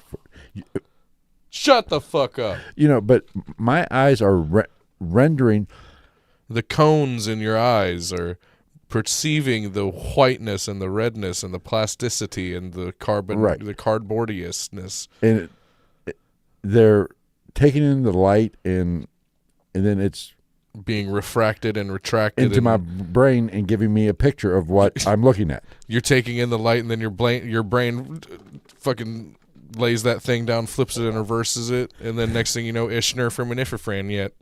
Speaker 1: Shut the fuck up.
Speaker 2: You know, but my eyes are rendering.
Speaker 1: The cones in your eyes are perceiving the whiteness and the redness and the plasticity and the the cardboardiousness.
Speaker 2: And they're taking in the light and then it's
Speaker 1: being refracted and retracted
Speaker 2: into my brain and giving me a picture of what I'm looking at.
Speaker 1: You're taking in the light, and then your brain fucking lays that thing down, flips it, and reverses it, and then next thing you know, Ishner from an Ifrafran yet.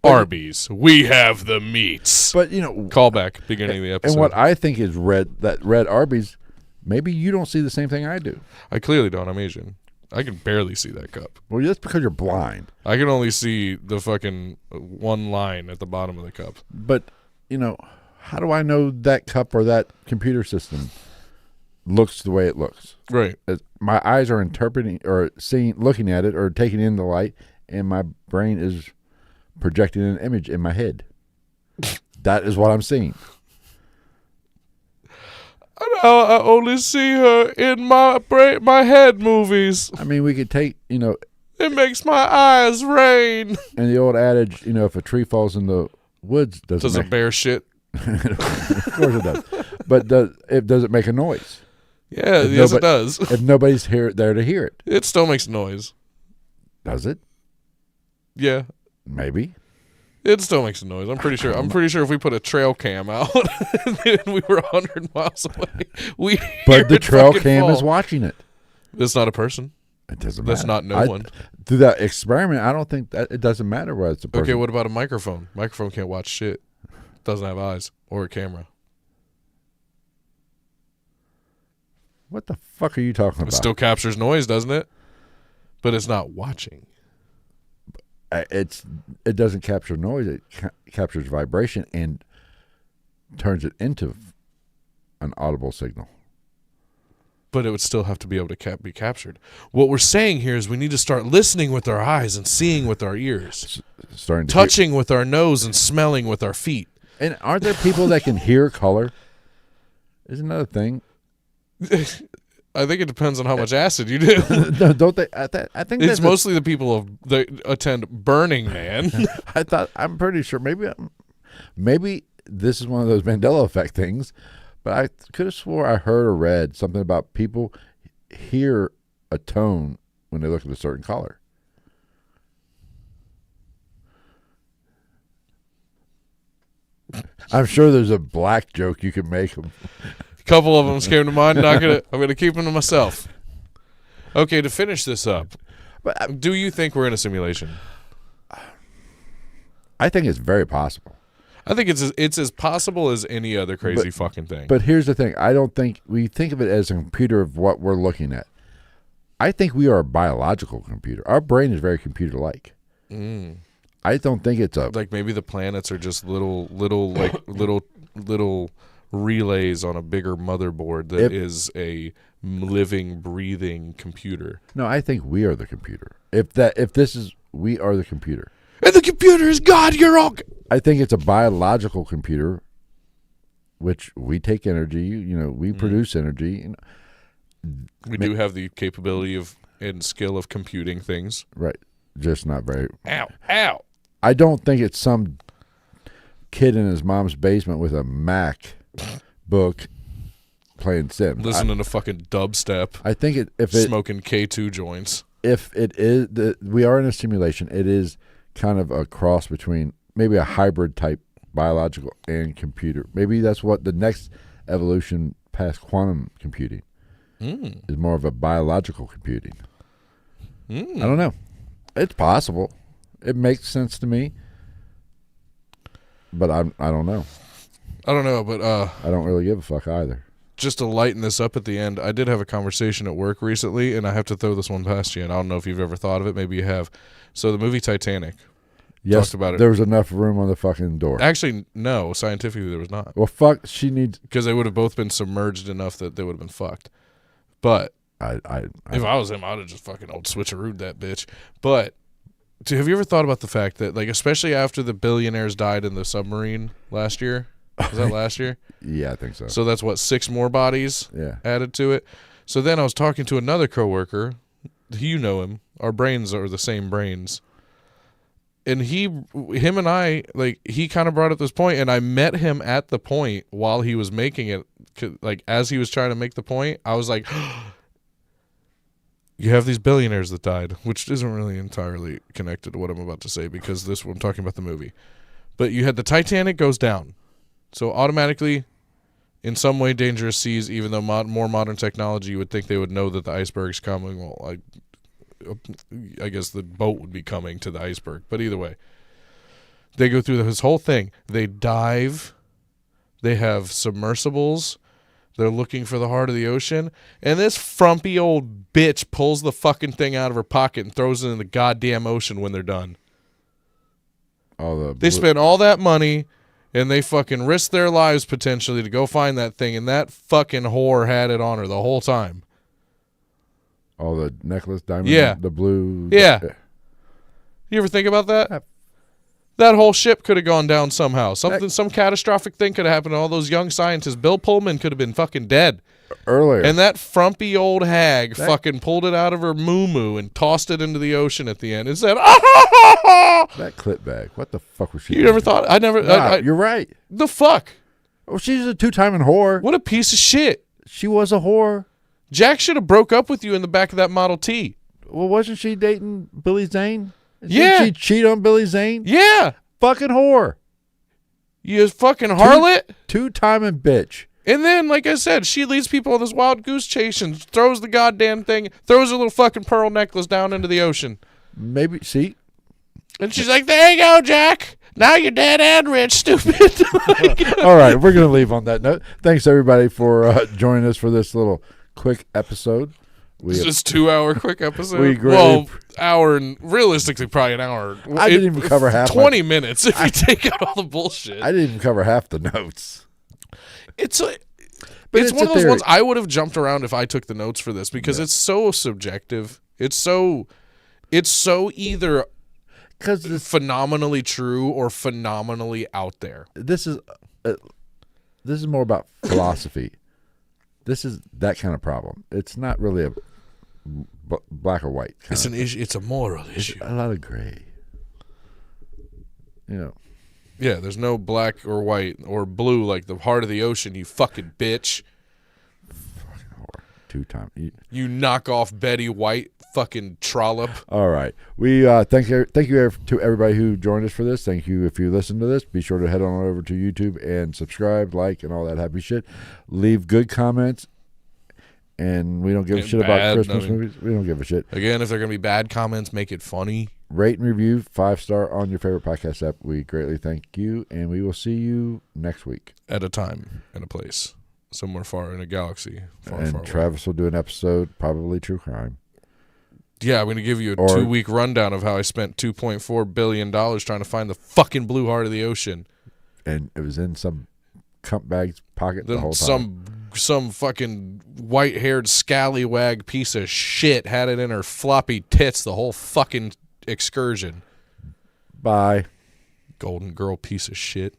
Speaker 1: Arby's, we have the meats.
Speaker 2: But
Speaker 1: callback beginning of the episode.
Speaker 2: And what I think is red Arby's. Maybe you don't see the same thing I do.
Speaker 1: I clearly don't. I'm Asian. I can barely see that cup.
Speaker 2: Well, that's because you're blind.
Speaker 1: I can only see the fucking one line at the bottom of the cup.
Speaker 2: But, how do I know that cup or that computer system looks the way it looks?
Speaker 1: Right.
Speaker 2: My eyes are interpreting or looking at it or taking in the light, and my brain is projecting an image in my head. That is what I'm seeing.
Speaker 1: I only see her in my head movies.
Speaker 2: I mean, we could take,
Speaker 1: It makes my eyes rain.
Speaker 2: And the old adage, if a tree falls in the woods,
Speaker 1: does a bear shit?
Speaker 2: Of course it does. But does it make a noise?
Speaker 1: Yeah, yes it does.
Speaker 2: If nobody's there to hear it.
Speaker 1: It still makes noise.
Speaker 2: Does it?
Speaker 1: Yeah.
Speaker 2: Maybe.
Speaker 1: It still makes a noise. I'm pretty sure if we put a trail cam out and we were 100 miles away,
Speaker 2: But the trail cam is watching it.
Speaker 1: It's not a person.
Speaker 2: It doesn't matter.
Speaker 1: That's not no one.
Speaker 2: Through that experiment, I don't think that it doesn't matter whether it's a person.
Speaker 1: Okay, what about a microphone? Microphone can't watch shit. Doesn't have eyes or a camera.
Speaker 2: What the fuck are you talking about?
Speaker 1: It still captures noise, doesn't it? But it's not watching.
Speaker 2: It doesn't capture noise. It captures vibration and turns it into an audible signal.
Speaker 1: But it would still have to be able to be captured. What we're saying here is we need to start listening with our eyes and seeing with our ears. Touching with our nose and smelling with our feet.
Speaker 2: And aren't there people that can hear color? Is another thing.
Speaker 1: I think it depends on how much acid you do.
Speaker 2: No, don't they? I think
Speaker 1: it's mostly the people that attend Burning Man.
Speaker 2: I'm pretty sure. Maybe this is one of those Mandela effect things, but I could have swore I heard or read something about people hear a tone when they look at a certain color. I'm sure there's a black joke you can make them.
Speaker 1: Couple of them came to mind. I'm gonna keep them to myself. Okay, to finish this up, do you think we're in a simulation?
Speaker 2: I think it's very possible.
Speaker 1: I think it's as possible as any other crazy fucking thing.
Speaker 2: But here's the thing: I don't think we think of it as a computer of what we're looking at. I think we are a biological computer. Our brain is very computer-like. I don't think it's
Speaker 1: like maybe the planets are just little relays on a bigger motherboard that is a living, breathing computer.
Speaker 2: No, I think we are the computer. We are the computer.
Speaker 1: And the computer is God, you're all...
Speaker 2: I think it's a biological computer, which we take energy, we produce energy.
Speaker 1: We do have the capability and skill of computing things.
Speaker 2: Right. Just not very...
Speaker 1: Ow.
Speaker 2: I don't think it's some kid in his mom's basement with a Mac book playing Sims.
Speaker 1: Listening to fucking dubstep.
Speaker 2: I think
Speaker 1: smoking K2 joints.
Speaker 2: If it is we are in a simulation, it is kind of a cross between maybe a hybrid type biological and computer. Maybe that's what the next evolution past quantum computing is, more of a biological computing. I don't know. It's possible. It makes sense to me. But I don't know.
Speaker 1: I don't know, but
Speaker 2: I don't really give a fuck either.
Speaker 1: Just to lighten this up at the end, I did have a conversation at work recently, and I have to throw this one past you, and I don't know if you've ever thought of it. Maybe you have. So the movie Titanic.
Speaker 2: Yes,
Speaker 1: talked about it.
Speaker 2: There was enough room on the fucking door.
Speaker 1: Actually, no. Scientifically, there was not.
Speaker 2: Well, fuck, she needs...
Speaker 1: Because they would have both been submerged enough that they would have been fucked. But if I was him, I would have just fucking old switcherooed that bitch. But have you ever thought about the fact that, like, especially after the billionaires died in the submarine last year? Was that last year?
Speaker 2: Yeah, I think so.
Speaker 1: So that's what, 6 more bodies added to it? So then I was talking to another coworker. You know him. Our brains are the same brains. And him and I, like, he kind of brought up this point, and I met him at the point while he was making it. Like, as he was trying to make the point, I was like, you have these billionaires that died, which isn't really entirely connected to what I'm about to say because I'm talking about the movie. But you had the Titanic goes down. So automatically, in some way, dangerous seas, even though more modern technology, you would think they would know that the iceberg's coming. Well, I guess the boat would be coming to the iceberg. But either way, they go through this whole thing. They dive. They have submersibles. They're looking for the heart of the ocean. And this frumpy old bitch pulls the fucking thing out of her pocket and throws it in the goddamn ocean when they're done. They spent all that money, and they fucking risked their lives potentially to go find that thing, and that fucking whore had it on her the whole time.
Speaker 2: Oh, the necklace, diamond,
Speaker 1: Yeah.
Speaker 2: the blue.
Speaker 1: Yeah. You ever think about that? That whole ship could have gone down somehow. Some catastrophic thing could have happened to all those young scientists. Bill Pullman could have been fucking dead.
Speaker 2: Earlier.
Speaker 1: And that frumpy old hag fucking pulled it out of her moo-moo and tossed it into the ocean at the end and said,
Speaker 2: that clip bag. What the fuck was she
Speaker 1: You never thought?
Speaker 2: You're right.
Speaker 1: The fuck?
Speaker 2: Oh, she's a two-timing whore.
Speaker 1: What a piece of shit.
Speaker 2: She was a whore.
Speaker 1: Jack should have broke up with you in the back of that Model T.
Speaker 2: Well, wasn't she dating Billy Zane?
Speaker 1: Yeah.
Speaker 2: Did she cheat on Billy Zane?
Speaker 1: Yeah.
Speaker 2: Fucking whore.
Speaker 1: You fucking harlot.
Speaker 2: Two-timing bitch.
Speaker 1: And then, like I said, she leads people on this wild goose chase and throws the goddamn thing, throws her little fucking pearl necklace down into the ocean.
Speaker 2: Maybe, see?
Speaker 1: And she's like, there you go, Jack. Now you're dead and rich, stupid.
Speaker 2: All right, we're going to leave on that note. Thanks, everybody, for joining us for this little quick episode.
Speaker 1: It's just 2 hour quick episode. Hour and realistically probably an hour.
Speaker 2: I didn't even cover half.
Speaker 1: 20 minutes if you take out all the bullshit.
Speaker 2: I didn't even cover half the notes.
Speaker 1: It's one of those ones I would have jumped around if I took the notes for this because it's so subjective. It's so either phenomenally true or phenomenally out there.
Speaker 2: This is more about philosophy. This is that kind of problem. It's not really a black or white.
Speaker 1: It's an issue. It's a moral issue.
Speaker 2: A lot of gray.
Speaker 1: Yeah, there's no black or white or blue like the heart of the ocean, you fucking bitch.
Speaker 2: Fucking whore. Two-time.
Speaker 1: You knock off Betty White fucking trollop.
Speaker 2: All right. We thank you to everybody who joined us for this. Thank you if you listened to this. Be sure to head on over to YouTube and subscribe, like, and all that happy shit. Leave good comments. And we don't give a shit about Christmas movies. We don't give a shit.
Speaker 1: Again, if they're going to be bad comments, make it funny.
Speaker 2: Rate and review 5-star on your favorite podcast app. We greatly thank you, and we will see you next week.
Speaker 1: At a time and a place. Somewhere far in a galaxy. Far
Speaker 2: Travis will do an episode, probably true crime.
Speaker 1: Yeah, I'm going to give you a 2-week rundown of how I spent $2.4 billion trying to find the fucking blue heart of the ocean.
Speaker 2: And it was in some cunt bag's pocket the whole time.
Speaker 1: Some fucking white-haired scallywag piece of shit had it in her floppy tits the whole fucking excursion.
Speaker 2: Bye.
Speaker 1: Golden girl piece of shit.